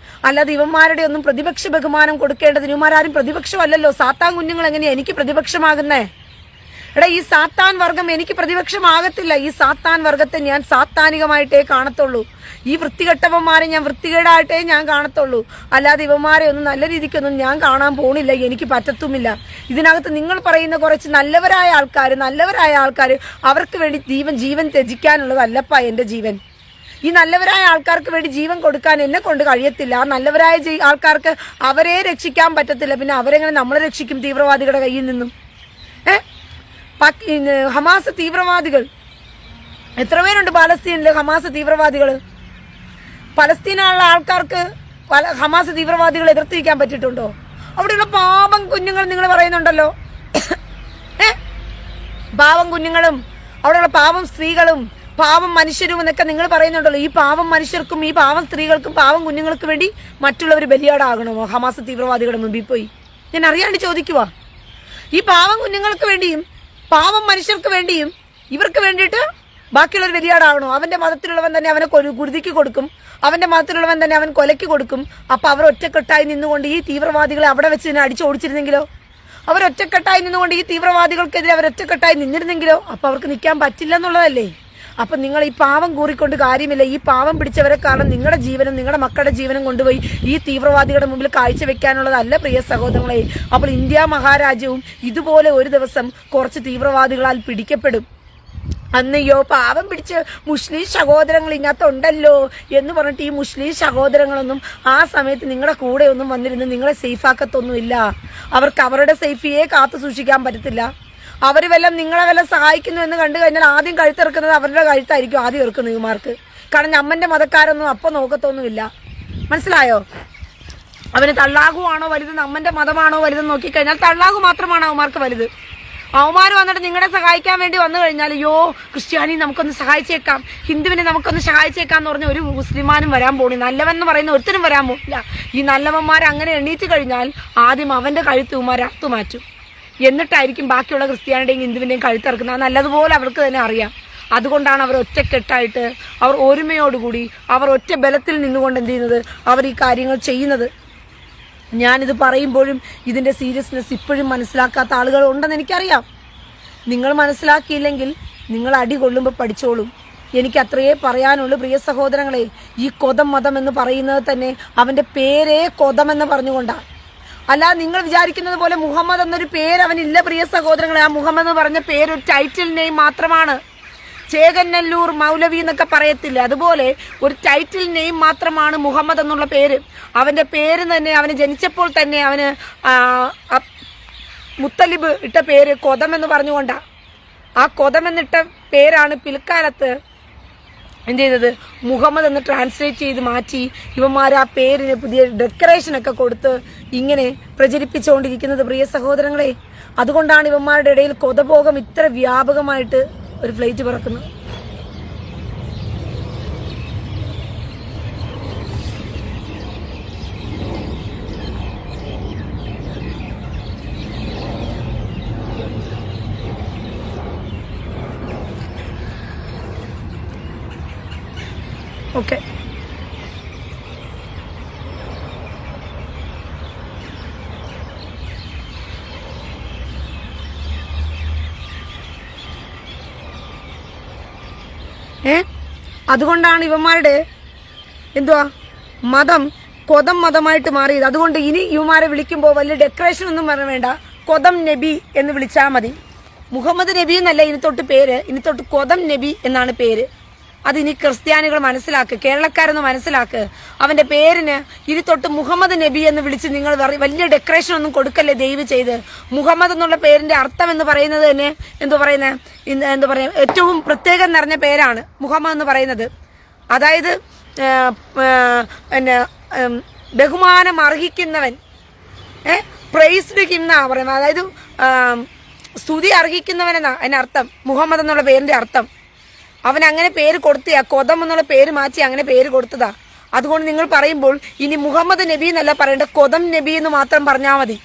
A: അല്ലാതെ ഇവന്മാരുടെ ഒന്നും പ്രതിപക്ഷ ബഹുമാനം കൊടുക്കേണ്ടതിന് ഇവന്മാരും പ്രതിപക്ഷമല്ലല്ലോ. സാത്താൻ കുഞ്ഞുങ്ങൾ എങ്ങനെയാ എനിക്ക് പ്രതിപക്ഷമാകുന്നേ? എടാ, ഈ സാത്താൻ വർഗം എനിക്ക് പ്രതിപക്ഷമാകത്തില്ല. ഈ സാത്താൻ വർഗത്തെ ഞാൻ സാത്താനികമായിട്ടേ കാണത്തുള്ളൂ. ഈ വൃത്തികെട്ടവന്മാരെ ഞാൻ വൃത്തികേടായിട്ടേ ഞാൻ കാണത്തുള്ളൂ. അല്ലാതെ ഇവന്മാരെ ഒന്നും നല്ല രീതിക്കൊന്നും ഞാൻ കാണാൻ പോണില്ല, എനിക്ക് പറ്റത്തുമില്ല. ഇതിനകത്ത് നിങ്ങൾ പറയുന്ന കുറച്ച് നല്ലവരായ ആൾക്കാർ അവർക്ക് വേണ്ടി ജീവൻ ത്യജിക്കാനുള്ളതല്ലപ്പാ എന്റെ ജീവൻ. ഈ നല്ലവരായ ആൾക്കാർക്ക് വേണ്ടി ജീവൻ കൊടുക്കാൻ എന്നെ കൊണ്ട് കഴിയത്തില്ല. ആ നല്ലവരായ ആൾക്കാർക്ക് അവരെ രക്ഷിക്കാൻ പറ്റത്തില്ല. പിന്നെ അവരെങ്ങനെ നമ്മളെ രക്ഷിക്കും തീവ്രവാദികളുടെ കയ്യിൽ നിന്നും? ഹമാസ് തീവ്രവാദികൾ എത്ര പേരുണ്ട് പാലസ്തീനില്? ഹമാസ് തീവ്രവാദികൾ. പലസ്തീനുള്ള ആൾക്കാർക്ക് ഹമാസ് തീവ്രവാദികളെ എതിർത്തിരിക്കാൻ പറ്റിയിട്ടുണ്ടോ? അവിടെയുള്ള പാവം കുഞ്ഞുങ്ങൾ നിങ്ങൾ പറയുന്നുണ്ടല്ലോ, പാവം കുഞ്ഞുങ്ങളും അവിടെയുള്ള പാവം സ്ത്രീകളും പാവം മനുഷ്യരും എന്നൊക്കെ നിങ്ങൾ പറയുന്നുണ്ടല്ലോ. ഈ പാവം മനുഷ്യർക്കും ഈ പാവം സ്ത്രീകൾക്കും പാവം കുഞ്ഞുങ്ങൾക്ക് വേണ്ടി മറ്റുള്ളവർ ബലിയാടാകണമോ ഹമാസ് തീവ്രവാദികളുടെ മുമ്പിൽ പോയി? ഞാൻ അറിയാണ്ട് ചോദിക്കുവാ. ഈ പാവം കുഞ്ഞുങ്ങൾക്ക് വേണ്ടിയും പാവം മനുഷ്യർക്ക് വേണ്ടിയും ഇവർക്ക് വേണ്ടിയിട്ട് ബാക്കിയുള്ളവർ ബലിയാടാകണോ? അവന്റെ മതത്തിലുള്ളവൻ തന്നെ അവനെ കുരുതിക്ക് കൊടുക്കും, അവന്റെ മതത്തിലുള്ളവൻ തന്നെ അവൻ കൊലയ്ക്ക് കൊടുക്കും. അപ്പൊ അവർ ഒറ്റക്കെട്ടായി നിന്നുകൊണ്ട് ഈ തീവ്രവാദികളെ അവിടെ വെച്ച് തന്നെ അടിച്ചോടിച്ചിരുന്നെങ്കിലോ? അവരൊറ്റക്കെട്ടായി നിന്നുകൊണ്ട് ഈ തീവ്രവാദികൾക്കെതിരെ അവരൊറ്റക്കെട്ടായി നിന്നിരുന്നെങ്കിലോ? അപ്പൊ അവർക്ക് നിൽക്കാൻ പറ്റില്ല എന്നുള്ളതല്ലേ? അപ്പൊ നിങ്ങൾ ഈ പാവം കൂറിക്കൊണ്ട് കാര്യമില്ല. ഈ പാവം പിടിച്ചവരെ കാരണം നിങ്ങളുടെ ജീവനും നിങ്ങളുടെ മക്കളുടെ ജീവനും കൊണ്ടുപോയി ഈ തീവ്രവാദികളുടെ മുമ്പിൽ കാഴ്ചവെക്കാനുള്ളതല്ല പ്രിയ സഹോദരങ്ങളെ. അപ്പോൾ ഇന്ത്യ മഹാരാജ്യവും ഇതുപോലെ ഒരു ദിവസം കുറച്ച് തീവ്രവാദികളാൽ പിടിക്കപ്പെടും. അന്നയ്യോ പാവം പിടിച്ച് മുസ്ലിം സഹോദരങ്ങൾ ഇതിനകത്തുണ്ടല്ലോ എന്ന് പറഞ്ഞിട്ട് ഈ മുസ്ലിം സഹോദരങ്ങളൊന്നും ആ സമയത്ത് നിങ്ങളുടെ കൂടെ ഒന്നും വന്നിരുന്ന് നിങ്ങളെ സേഫാക്കത്തൊന്നുമില്ല. അവർക്ക് അവരുടെ സേഫിയെ കാത്തു സൂക്ഷിക്കാൻ പറ്റത്തില്ല. അവർ വല്ലതും നിങ്ങളെ വല്ലതും സഹായിക്കുന്നു എന്ന് കണ്ടു കഴിഞ്ഞാൽ ആദ്യം കഴുത്തിറക്കുന്നത് അവരുടെ കഴുത്തായിരിക്കും ആദ്യം ഇറക്കുന്നത് ഇവന്മാർക്ക്. കാരണം അമ്മന്റെ മതക്കാരൊന്നും അപ്പൊ നോക്കത്തൊന്നുമില്ല. മനസ്സിലായോ? അവന് തള്ളാഹുവാണോ വലുത് അമ്മന്റെ മതമാണോ വലുതെന്ന് നോക്കിക്കഴിഞ്ഞാൽ തള്ളാഹു മാത്രമാണ് അവന്മാർക്ക് വലുത്. അവന്മാർ വന്നിട്ട് നിങ്ങളെ സഹായിക്കാൻ വേണ്ടി വന്നു കഴിഞ്ഞാൽ അയ്യോ ക്രിസ്ത്യാനി നമുക്കൊന്ന് സഹായിച്ചേക്കാം, ഹിന്ദുവിനെ നമുക്കൊന്ന് സഹായിച്ചേക്കാം എന്ന് പറഞ്ഞ ഒരു മുസ്ലിമാനും വരാൻ പോണി. നല്ലവൻ എന്ന് പറയുന്ന ഒരുത്തനും വരാൻ പോണില്ല. ഈ നല്ലവന്മാർ അങ്ങനെ എണ്ണീറ്റ് കഴിഞ്ഞാൽ ആദ്യം അവന്റെ കഴുത്ത് ഇവന്മാർ അറുത്തു മാറ്റും. എന്നിട്ടായിരിക്കും ബാക്കിയുള്ള ക്രിസ്ത്യാനിയുടെയും ഹിന്ദുവിന്റെയും കഴുത്തിറക്കുന്നത്. നല്ലതുപോലെ അവർക്ക് തന്നെ അറിയാം. അതുകൊണ്ടാണ് അവർ ഒറ്റക്കെട്ടായിട്ട് അവർ ഒരുമയോടുകൂടി അവർ ഒറ്റ ബലത്തിൽ നിന്നുകൊണ്ട് എന്ത് ചെയ്യുന്നത്, അവർ ഈ കാര്യങ്ങൾ ചെയ്യുന്നത്. ഞാനിത് പറയുമ്പോഴും ഇതിന്റെ സീരിയസ്നെസ് ഇപ്പോഴും മനസ്സിലാക്കാത്ത ആളുകൾ ഉണ്ടെന്ന് എനിക്കറിയാം. നിങ്ങൾ മനസ്സിലാക്കിയില്ലെങ്കിൽ നിങ്ങൾ അടി കൊള്ളുമ്പോൾ പഠിച്ചോളും. എനിക്ക് അത്രയേ പറയാനുള്ളൂ പ്രിയ സഹോദരങ്ങളെ. ഈ കൊതം മതം എന്ന് പറയുന്നത് തന്നെ അവന്റെ പേരേ കൊതം എന്ന് പറഞ്ഞുകൊണ്ടാണ്. അല്ലാതെ നിങ്ങൾ വിചാരിക്കുന്നത് പോലെ മുഹമ്മദ് എന്നൊരു പേര് അവനില്ല പ്രിയ സഹോദരങ്ങളെ. ആ മുഹമ്മദ് എന്ന് പറഞ്ഞ പേര് ഒരു ടൈറ്റിൽ നെയിം മാത്രമാണ്. ചേകന്നല്ലൂർ മൗലവി എന്നൊക്കെ പറയത്തില്ല, അതുപോലെ ഒരു ടൈറ്റിൽ നെയിം മാത്രമാണ് മുഹമ്മദ് എന്നുള്ള പേര്. അവന്റെ പേര് തന്നെ അവന് ജനിച്ചപ്പോൾ തന്നെ അവന് മുത്തലിബ് ഇട്ട പേര് കൊതം എന്ന് പറഞ്ഞുകൊണ്ടാ. ആ കൊതം എന്നിട്ട പേരാണ് പിൽക്കാലത്ത് എന്ത് ചെയ്തത് മുഹമ്മദ് എന്ന് ട്രാൻസ്ലേറ്റ് ചെയ്ത് മാറ്റി ഇവന്മാർ ആ പേരിന് പുതിയ ഡെക്കറേഷനൊക്കെ കൊടുത്ത് ഇങ്ങനെ പ്രചരിപ്പിച്ചുകൊണ്ടിരിക്കുന്നത് പ്രിയ സഹോദരങ്ങളെ. അതുകൊണ്ടാണ് ഇവന്മാരുടെ ഇടയിൽ കൊതഭോഗം ഇത്ര വ്യാപകമായിട്ട് ഒരു ഫ്ലൈറ്റ് പറക്കുന്നത്. ഓക്കെ, അതുകൊണ്ടാണ് ഇവന്മാരുടെ എന്തുവാ മതം കൊതം മതമായിട്ട് മാറിയത്. അതുകൊണ്ട് ഇനി ഇവന്മാരെ വിളിക്കുമ്പോൾ വലിയ ഡെക്കറേഷൻ ഒന്നും വേണ്ട, കൊതം നബി എന്ന് വിളിച്ചാൽ മതി. മുഹമ്മദ് നബി എന്നല്ല ഇനി തൊട്ട് പേര്, ഇനി തൊട്ട് കൊതം നബി എന്നാണ് പേര്. അതിനി ക്രിസ്ത്യാനികൾ മനസ്സിലാക്ക്, കേരളക്കാരൊന്ന് മനസ്സിലാക്ക്. അവന്റെ പേരിന് ഇനി തൊട്ട് മുഹമ്മദ് നബി എന്ന് വിളിച്ച് നിങ്ങൾ വലിയ ഡെക്കറേഷൻ ഒന്നും കൊടുക്കല്ലേ ദയവ് ചെയ്ത്. മുഹമ്മദ് എന്നുള്ള പേരിന്റെ അർത്ഥം എന്ന് പറയുന്നത് തന്നെ എന്താ പറയാ ഏറ്റവും പ്രത്യേകം നിറഞ്ഞ പേരാണ് മുഹമ്മദ് എന്ന് പറയുന്നത്. അതായത് പിന്നെ ബഹുമാനം അർഹിക്കുന്നവൻ, പ്രൈസ്ഡ് ഹിം എന്നാ പറയുന്നത്. അതായത് സ്തുതി അർഹിക്കുന്നവനെന്നാ അതിനർത്ഥം. മുഹമ്മദ് എന്നുള്ള പേരിന്റെ അർത്ഥം. അവൻ അങ്ങനെ പേര് കൊടുത്തിയാ, കൊതം എന്നുള്ള പേര് മാറ്റി അങ്ങനെ പേര് കൊടുത്തതാ. അതുകൊണ്ട് നിങ്ങൾ പറയുമ്പോൾ ഇനി മുഹമ്മദ് നബി എന്നല്ല പറയേണ്ട, കൊതം നബി എന്ന് മാത്രം പറഞ്ഞാൽ മതി.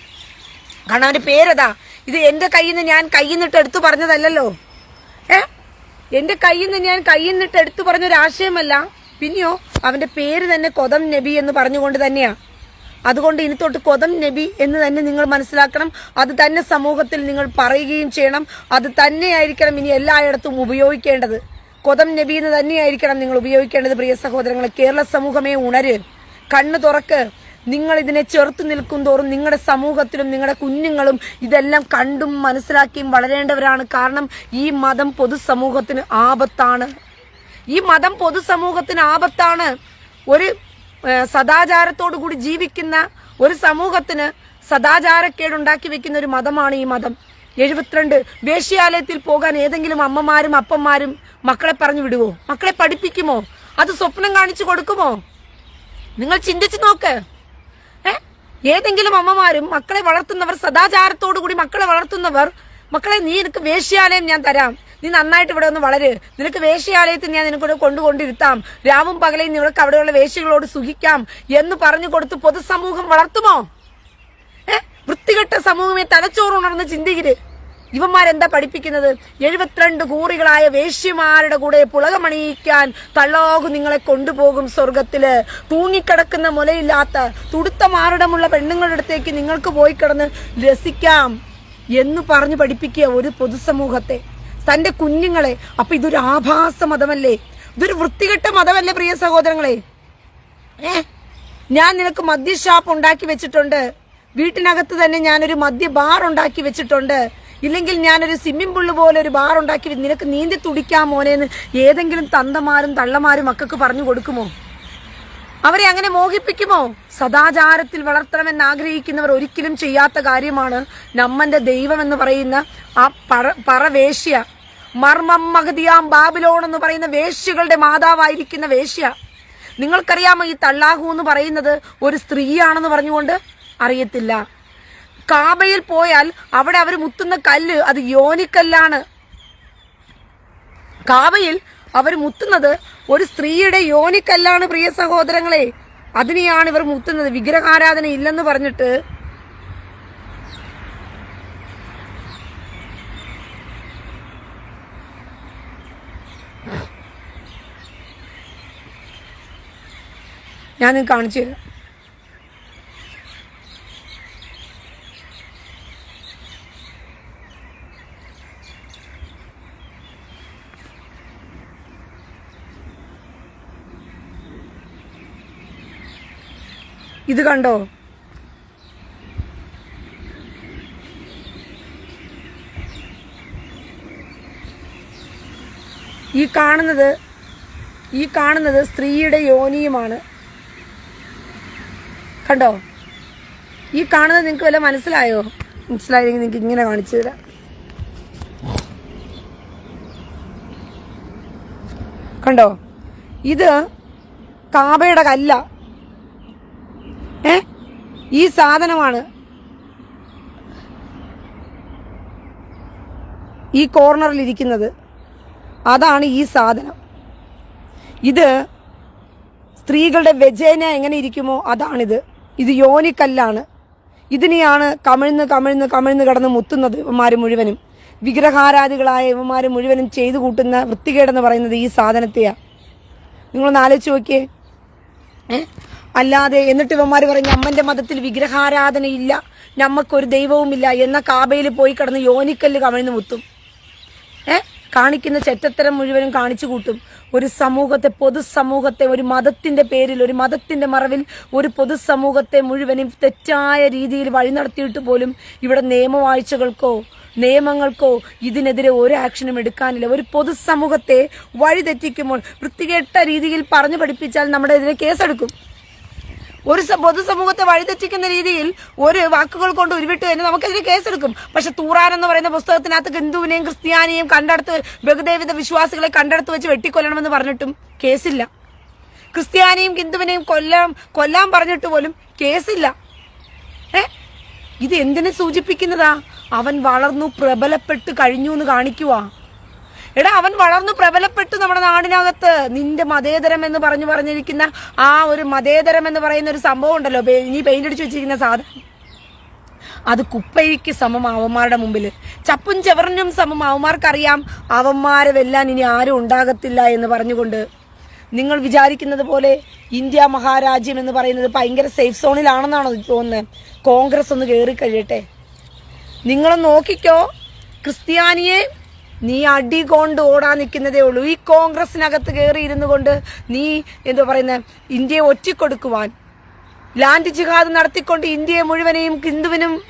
A: കാരണം അവന്റെ പേരതാ. ഇത് എന്റെ കയ്യിൽ നിന്ന് ഞാൻ കയ്യിൽ നിന്നിട്ട് എടുത്തു പറഞ്ഞതല്ലോ. എന്റെ കയ്യിൽ നിന്ന് ഞാൻ കയ്യിൽ നിന്നിട്ട് എടുത്തു പറഞ്ഞൊരു ആശയമല്ല. പിന്നെയോ അവന്റെ പേര് തന്നെ കൊതം നബി എന്ന് പറഞ്ഞുകൊണ്ട് തന്നെയാ. അതുകൊണ്ട് ഇനി തൊട്ട് കൊതം നബി എന്ന് തന്നെ നിങ്ങൾ മനസ്സിലാക്കണം. അത് തന്നെ സമൂഹത്തിൽ നിങ്ങൾ പറയുകയും ചെയ്യണം. അത് തന്നെയായിരിക്കണം ഇനി എല്ലായിടത്തും ഉപയോഗിക്കേണ്ടത്. കൊതം നബി എന്ന് തന്നെയായിരിക്കണം നിങ്ങൾ ഉപയോഗിക്കേണ്ടത്. പ്രിയ സഹോദരങ്ങളെ, കേരള സമൂഹമേ ഉണര്, കണ്ണു തുറക്ക്. നിങ്ങൾ ഇതിനെ ചെറുത്തു നിൽക്കും തോറും നിങ്ങളുടെ സമൂഹത്തിലും നിങ്ങളുടെ കുഞ്ഞുങ്ങളും ഇതെല്ലാം കണ്ടും മനസ്സിലാക്കിയും വളരേണ്ടവരാണ്. കാരണം ഈ മതം പൊതുസമൂഹത്തിന് ആപത്താണ്. ഈ മതം പൊതുസമൂഹത്തിന് ആപത്താണ്. ഒരു സദാചാരത്തോടു കൂടി ജീവിക്കുന്ന ഒരു സമൂഹത്തിന് സദാചാരക്കേടുണ്ടാക്കി വെക്കുന്ന ഒരു മതമാണ് ഈ മതം. 72 വേശ്യാലയത്തിൽ പോകാൻ ഏതെങ്കിലും അമ്മമാരും അപ്പന്മാരും മക്കളെ പറഞ്ഞു വിടുവോ? മക്കളെ പഠിപ്പിക്കുമോ? അത് സ്വപ്നം കാണിച്ചു കൊടുക്കുമോ? നിങ്ങൾ ചിന്തിച്ചു നോക്ക്. ഏതെങ്കിലും അമ്മമാരും മക്കളെ വളർത്തുന്നവർ, സദാചാരത്തോടു കൂടി മക്കളെ വളർത്തുന്നവർ, മക്കളെ നീ എനിക്ക് വേശ്യാലയം ഞാൻ തരാം, നീ നന്നായിട്ട് ഇവിടെ ഒന്ന് വളര്, നിനക്ക് വേശ്യാലയത്തിൽ ഞാൻ നിനക്ക് കൊണ്ടുകൊണ്ടിരുത്താം, രാവും പകലയും നിനക്ക് അവിടെയുള്ള വേശ്യകളോട് സുഖിക്കാം എന്ന് പറഞ്ഞു കൊടുത്ത് പൊതുസമൂഹം വളർത്തുമോ? വൃത്തികെട്ട സമൂഹമേ, തലച്ചോറുണർന്ന് ചിന്തിക്കരുത്. ഇവന്മാരെന്താ പഠിപ്പിക്കുന്നത്? 72 കൂറികളായ വേശ്യമാരുടെ കൂടെ പുളകമണിയിക്കാൻ തള്ളാകു നിങ്ങളെ കൊണ്ടുപോകും സ്വർഗത്തില്. തൂങ്ങിക്കിടക്കുന്ന മുലയില്ലാത്ത തുടുത്ത മാറിടമുള്ള പെണ്ണുങ്ങളുടെ അടുത്തേക്ക് നിങ്ങൾക്ക് പോയി കിടന്ന് രസിക്കാം എന്ന് പറഞ്ഞു പഠിപ്പിക്കുക ഒരു പൊതുസമൂഹത്തെ, തന്റെ കുഞ്ഞുങ്ങളെ. അപ്പൊ ഇതൊരു ആഭാസ മതമല്ലേ? ഇതൊരു വൃത്തികെട്ട മതമല്ലേ പ്രിയ സഹോദരങ്ങളെ? ഞാൻ നിനക്ക് മദ്യഷാപ്പ് ഉണ്ടാക്കി വെച്ചിട്ടുണ്ട്, വീട്ടിനകത്ത് തന്നെ ഞാനൊരു മദ്യ ബാർ ഉണ്ടാക്കി വെച്ചിട്ടുണ്ട്, ഇല്ലെങ്കിൽ ഞാനൊരു സ്വിമ്മിംഗ് പൂള് പോലെ ഒരു ബാർ ഉണ്ടാക്കി നിനക്ക് നീന്തി തുടിക്കാം മോനേന്ന് ഏതെങ്കിലും തന്തമാരും തള്ളമാരും മക്കൾക്ക് പറഞ്ഞു കൊടുക്കുമോ? അവരെ അങ്ങനെ മോഹിപ്പിക്കുമോ? സദാചാരത്തിൽ വളർത്തണമെന്ന് ആഗ്രഹിക്കുന്നവർ ഒരിക്കലും ചെയ്യാത്ത കാര്യമാണ് നമ്മന്റെ ദൈവം എന്ന് പറയുന്ന ആ പറവേശ്യ, മർമ്മം മഹദിയാം ബാബിലോൺ എന്ന് പറയുന്ന വേശ്യകളുടെ മാതാവായിരിക്കുന്ന വേശ്യ. നിങ്ങൾക്കറിയാമോ ഈ തള്ളാഹു എന്ന് പറയുന്നത് ഒരു സ്ത്രീയാണെന്ന് പറഞ്ഞുകൊണ്ട്? അറിയത്തില്ല. കാബയിൽ പോയാൽ അവിടെ അവർ മുത്തുന്ന കല്ല് അത് യോനിക്കല്ലാണ്. കാബയിൽ അവർ മുത്തുന്നത് ഒരു സ്ത്രീയുടെ യോനിക്കല്ലാണ് പ്രിയ സഹോദരങ്ങളെ. അതിനെയാണ് ഇവർ മുത്തുന്നത്. വിഗ്രഹാരാധന ഇല്ലെന്ന് പറഞ്ഞിട്ട് ഞാൻ നിങ്ങൾക്ക് കാണിച്ചു തരാം. ഇത് കണ്ടോ? ഈ കാണുന്നത് സ്ത്രീയുടെ യോനിയുമാണ്. കണ്ടോ? ഈ കാണുന്നത് നിങ്ങൾക്ക് വല്ല മനസ്സിലായോ? മനസ്സിലായില്ലെങ്കിൽ നിങ്ങൾക്ക് ഇങ്ങനെ കാണിച്ചു തരാം. കണ്ടോ? ഇത് കാബയുടെ കല്ല. ഈ സാധനമാണ് ഈ കോർണറിൽ ഇരിക്കുന്നത്. അതാണ് ഈ സാധനം. ഇത് സ്ത്രീകളുടെ വെജേന എങ്ങനെ ഇരിക്കുമോ അതാണിത്. ഇത് യോനിക്കല്ലാണ്. ഇതിനെയാണ് കമിഴ്ന്ന് കടന്ന് മുത്തുന്നത് ഇവന്മാര് മുഴുവനും. വിഗ്രഹാരാധികളായ ഇവന്മാര് മുഴുവനും ചെയ്തു കൂട്ടുന്ന വൃത്തികേടെന്ന് പറയുന്നത് ഈ സാധനത്തെയാ. നിങ്ങളൊന്ന് ആലോചിച്ച് നോക്കിയേ. അല്ലാതെ എന്നിട്ട് ഇവന്മാര് പറയും നമ്മന്റെ മതത്തിൽ വിഗ്രഹാരാധനയില്ല, നമ്മക്കൊരു ദൈവവുമില്ല എന്ന കാബയിൽ പോയി കിടന്ന് യോനിക്കല്ല് കമിഴ്ന്ന് മുത്തും. കാണിക്കുന്ന ചെറ്റത്തരം മുഴുവനും കാണിച്ചു കൂട്ടും. ഒരു സമൂഹത്തെ, പൊതുസമൂഹത്തെ, ഒരു മതത്തിന്റെ പേരിൽ, ഒരു മതത്തിന്റെ മറവിൽ ഒരു പൊതുസമൂഹത്തെ മുഴുവനും തെറ്റായ രീതിയിൽ വഴി നടത്തിയിട്ട് പോലും ഇവിടെ നിയമവാഴ്ചകൾക്കോ നിയമങ്ങൾക്കോ ഇതിനെതിരെ ഒരു ആക്ഷനും എടുക്കാനില്ല. ഒരു പൊതുസമൂഹത്തെ വഴിതെറ്റിക്കുമ്പോൾ വൃത്തികെട്ട രീതിയിൽ പറഞ്ഞു പഠിപ്പിച്ചാൽ നമ്മുടെ എതിരെ കേസെടുക്കും. ഒരു പൊതുസമൂഹത്തെ വഴിതെറ്റിക്കുന്ന രീതിയിൽ ഒരു വാക്കുകൾ കൊണ്ട് ഉരുവിട്ട് തന്നെ നമുക്കെതിരെ കേസെടുക്കും. പക്ഷെ ഖുർആൻ എന്ന് പറയുന്ന പുസ്തകത്തിനകത്ത് ഹിന്ദുവിനെയും ക്രിസ്ത്യാനിയെയും കണ്ടെടുത്ത് ബഹുദൈവത വിശ്വാസികളെ കണ്ടെടുത്ത് വെച്ച് വെട്ടിക്കൊല്ലണമെന്ന് പറഞ്ഞിട്ടും കേസില്ല. ക്രിസ്ത്യാനിയും ഹിന്ദുവിനെയും കൊല്ലാൻ പറഞ്ഞിട്ട് പോലും കേസില്ല. ഇത് എന്തിനെ സൂചിപ്പിക്കുന്നതാ? അവൻ വളർന്നു പ്രബലപ്പെട്ട് കഴിഞ്ഞു എന്ന് കാണിക്കുക. എടാ, അവൻ വളർന്നു പ്രബലപ്പെട്ടു നമ്മുടെ നാടിനകത്ത്. നിന്റെ മതേതരം എന്ന് പറഞ്ഞിരിക്കുന്ന ആ ഒരു മതേതരം എന്ന് പറയുന്ന ഒരു സംഭവം ഉണ്ടല്ലോ, നീ പെയിന്റ് അടിച്ചു വെച്ചിരിക്കുന്ന സാധനം, അത് കുപ്പയ്ക്ക് സമം അവന്മാരുടെ മുമ്പിൽ. ചപ്പും ചെവറിനും സമം അവന്മാർക്കറിയാം. അവന്മാരെ വെല്ലാൻ ഇനി ആരും ഉണ്ടാകത്തില്ല എന്ന് പറഞ്ഞുകൊണ്ട് നിങ്ങൾ വിചാരിക്കുന്നത് പോലെ ഇന്ത്യ മഹാരാജ്യം എന്ന് പറയുന്നത് ഭയങ്കര സേഫ് സോണിലാണെന്നാണോ തോന്നുന്നത്? കോൺഗ്രസ് ഒന്ന് കയറി കഴിയട്ടെ. നിങ്ങളൊന്ന് നോക്കിക്കോ, ക്രിസ്ത്യാനിയെ നീ അടി കൊണ്ട് ഓടാൻ നിൽക്കുന്നതേ ഉള്ളൂ. ഈ കോൺഗ്രസിനകത്ത് കയറി ഇരുന്നു കൊണ്ട് നീ എന്താ പറയുന്നത്, ഇന്ത്യയെ ഒറ്റിക്കൊടുക്കുവാൻ ലാൻഡ് ജിഹാദ് നടത്തിക്കൊണ്ട് ഇന്ത്യയെ മുഴുവനെയും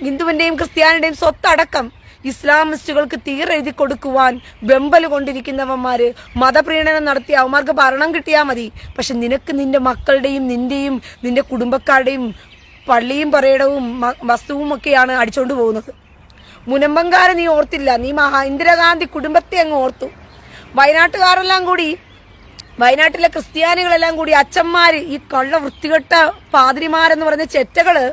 A: ഹിന്ദുവിന്റെയും ക്രിസ്ത്യാനിയുടെയും സ്വത്തടക്കം ഇസ്ലാമിസ്റ്റുകൾക്ക് തീരെഴുതി കൊടുക്കുവാൻ വെമ്പൽ കൊണ്ടിരിക്കുന്നവന്മാര് മതപ്രീണനം നടത്തി അവന്മാർക്ക് ഭരണം കിട്ടിയാൽ മതി. പക്ഷെ നിനക്ക് നിന്റെ മക്കളുടെയും നിന്റെ കുടുംബക്കാരുടെയും പള്ളിയും പറയടവും വസ്തുവും ഒക്കെയാണ് അടിച്ചോണ്ട് പോകുന്നത്. മുനമ്പങ്കാരെ നീ ഓർത്തില്ല, നീ ഇന്ദിരാഗാന്ധി കുടുംബത്തെ അങ്ങ് ഓർത്തു. വയനാട്ടിലെ ക്രിസ്ത്യാനികളെല്ലാം കൂടി അച്ഛന്മാര്, ഈ കള്ള വൃത്തികെട്ട പാതിരിമാരെന്ന് പറയുന്ന ചെറ്റകള്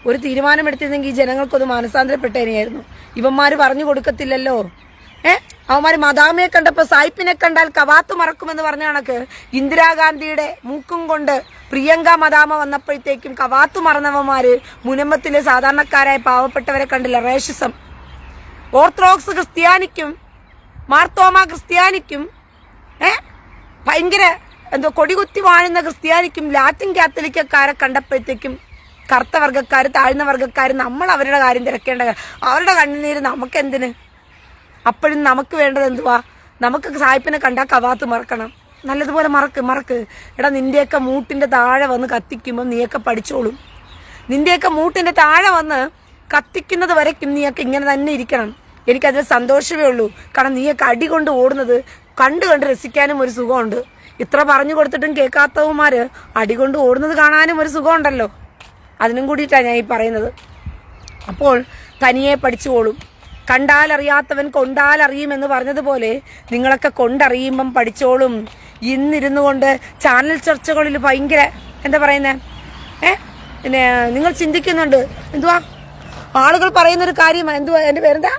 A: ഒരു തീരുമാനമെടുത്തിരുന്നെങ്കിൽ ഈ ജനങ്ങൾക്കൊന്ന് മാനസാന്തരപ്പെട്ടേനെയായിരുന്നു. ഇവന്മാര് പറഞ്ഞു കൊടുക്കത്തില്ലല്ലോ. അവന്മാര് മദാമയെ കണ്ടപ്പോ സായിപ്പിനെ കണ്ടാൽ കവാത്ത് മറക്കുമെന്ന് പറഞ്ഞ കണക്ക് ഇന്ദിരാഗാന്ധിയുടെ മൂക്കും കൊണ്ട് പ്രിയങ്ക മദാമ വന്നപ്പോഴത്തേക്കും കവാത്തു മറന്നവന്മാര് മുനമ്പത്തിലെ സാധാരണക്കാരായ പാവപ്പെട്ടവരെ കണ്ടില്ല. റേഷിസം. ഓർത്തഡോക്സ് ക്രിസ്ത്യാനിക്കും മാർത്തോമ ക്രിസ്ത്യാനിക്കും ഭയങ്കര കൊടികുത്തി വാഴുന്ന ക്രിസ്ത്യാനിക്കും ലാറ്റിൻ കാത്തലിക്കക്കാരെ കണ്ടപ്പോഴത്തേക്കും കറുത്ത വർഗ്ഗക്കാര് താഴ്ന്ന വർഗ്ഗക്കാര് നമ്മൾ അവരുടെ കാര്യം തിരക്കേണ്ട, അവരുടെ കണ്ണുനീര് നമുക്കെന്തിന്? അപ്പോഴും നമുക്ക് വേണ്ടത് എന്തുവാ? നമുക്ക് സായിപ്പിനെ കണ്ടാൽ കവാത്ത് മറക്കണം. നല്ലതുപോലെ മറക്ക്. എടാ, നിന്റെയൊക്കെ മൂട്ടിന്റെ താഴെ വന്ന് കത്തിക്കുമ്പോൾ നീയൊക്കെ പഠിച്ചോളും. നിന്റെയൊക്കെ മൂട്ടിന്റെ താഴെ വന്ന് കത്തിക്കുന്നത് വരയ്ക്കും നീയൊക്കെ ഇങ്ങനെ തന്നെ ഇരിക്കണം. എനിക്കതിൽ സന്തോഷമേ ഉള്ളൂ. കാരണം നീയൊക്കെ അടി കൊണ്ട് ഓടുന്നത് കണ്ട് രസിക്കാനും ഒരു സുഖമുണ്ട്. ഇത്ര പറഞ്ഞു കൊടുത്തിട്ടും കേൾക്കാത്തവന്മാര് അടികൊണ്ട് ഓടുന്നത് കാണാനും ഒരു സുഖമുണ്ടല്ലോ. അതിനും കൂടിയിട്ടാണ് ഞാൻ ഈ പറയുന്നത്. അപ്പോൾ തനിയെ പഠിച്ചോളും. കണ്ടാലറിയാത്തവൻ കൊണ്ടാലറിയുമെന്ന് പറഞ്ഞതുപോലെ നിങ്ങളൊക്കെ കൊണ്ടറിയുമ്പം പഠിച്ചോളും. ഇന്നിരുന്നു കൊണ്ട് ചാനൽ ചർച്ചകളിൽ ഭയങ്കര എന്താ പറയുന്നത്, പിന്നെ നിങ്ങൾ ചിന്തിക്കുന്നുണ്ട് എന്തുവാ ആളുകൾ പറയുന്നൊരു കാര്യം, എന്തുവാ എൻ്റെ പേരെന്താ,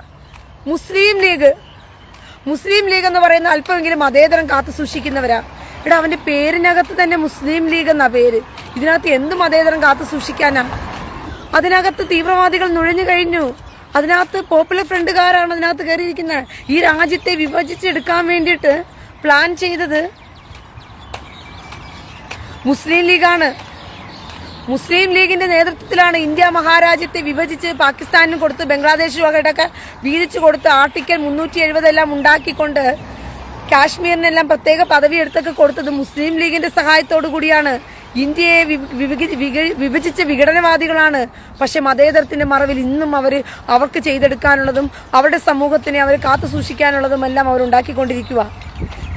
A: മുസ്ലിം ലീഗ് എന്ന് പറയുന്ന അല്പമെങ്കിലും മതേതരം കാത്തു സൂക്ഷിക്കുന്നവരാ. ഇവിടെ അവന്റെ പേരിനകത്ത് തന്നെ മുസ്ലിം ലീഗ് എന്നാ പേര്. ഇതിനകത്ത് എന്ത് മതേതരം കാത്തു സൂക്ഷിക്കാനാ? അതിനകത്ത് തീവ്രവാദികൾ നുഴഞ്ഞു കഴിഞ്ഞു. അതിനകത്ത് പോപ്പുലർ ഫ്രണ്ടുകാരാണ് അതിനകത്ത് കയറിയിരിക്കുന്നത്. ഈ രാജ്യത്തെ വിഭജിച്ചെടുക്കാൻ വേണ്ടിയിട്ട് പ്ലാൻ ചെയ്തത് മുസ്ലിം ലീഗാണ്. മുസ്ലിം ലീഗിന്റെ നേതൃത്വത്തിലാണ് ഇന്ത്യ മഹാരാജ്യത്തെ വിഭജിച്ച് പാകിസ്ഥാനിനും കൊടുത്ത് ബംഗ്ലാദേശും ഒക്കെ വീതിച്ചു കൊടുത്ത് ആർട്ടിക്കൽ 370 എല്ലാം ഉണ്ടാക്കിക്കൊണ്ട് കാശ്മീരിനെല്ലാം പ്രത്യേക പദവി എടുത്തൊക്കെ കൊടുത്തത് മുസ്ലിം ലീഗിന്റെ സഹായത്തോടു കൂടിയാണ്. ഇന്ത്യയെ വിഭജിച്ച വിഘടനവാദികളാണ്. പക്ഷെ മതേതരത്തിന്റെ മറവിൽ ഇന്നും അവർക്ക് ചെയ്തെടുക്കാനുള്ളതും അവരുടെ സമൂഹത്തിനെ അവർ കാത്തു സൂക്ഷിക്കാനുള്ളതും എല്ലാം അവരുണ്ടാക്കിക്കൊണ്ടിരിക്കുക.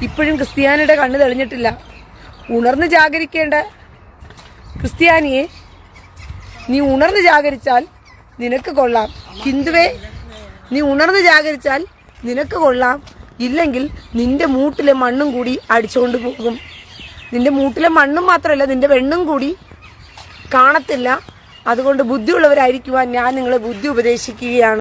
A: ഇപ്പോഴും ക്രിസ്ത്യാനിയുടെ കണ്ണ് തെളിഞ്ഞിട്ടില്ല. ഉണർന്ന് ജാഗരിക്കേണ്ട ക്രിസ്ത്യാനിയെ, നീ ഉണർന്ന് ജാഗരിച്ചാൽ നിനക്ക് കൊള്ളാം. ഹിന്ദുവേ, നീ ഉണർന്ന് ജാഗരിച്ചാൽ നിനക്ക് കൊള്ളാം. ഇല്ലെങ്കിൽ നിന്റെ മൂട്ടിലെ മണ്ണും കൂടി അടിച്ചുകൊണ്ട് പോകും. നിന്റെ മൂട്ടിലെ മണ്ണും മാത്രമല്ല, നിന്റെ വെണ്ണും കൂടി കാണത്തില്ല. അതുകൊണ്ട് ബുദ്ധിയുള്ളവരായിരിക്കുവാൻ ഞാൻ നിങ്ങളെ ബുദ്ധി ഉപദേശിക്കുകയാണ്.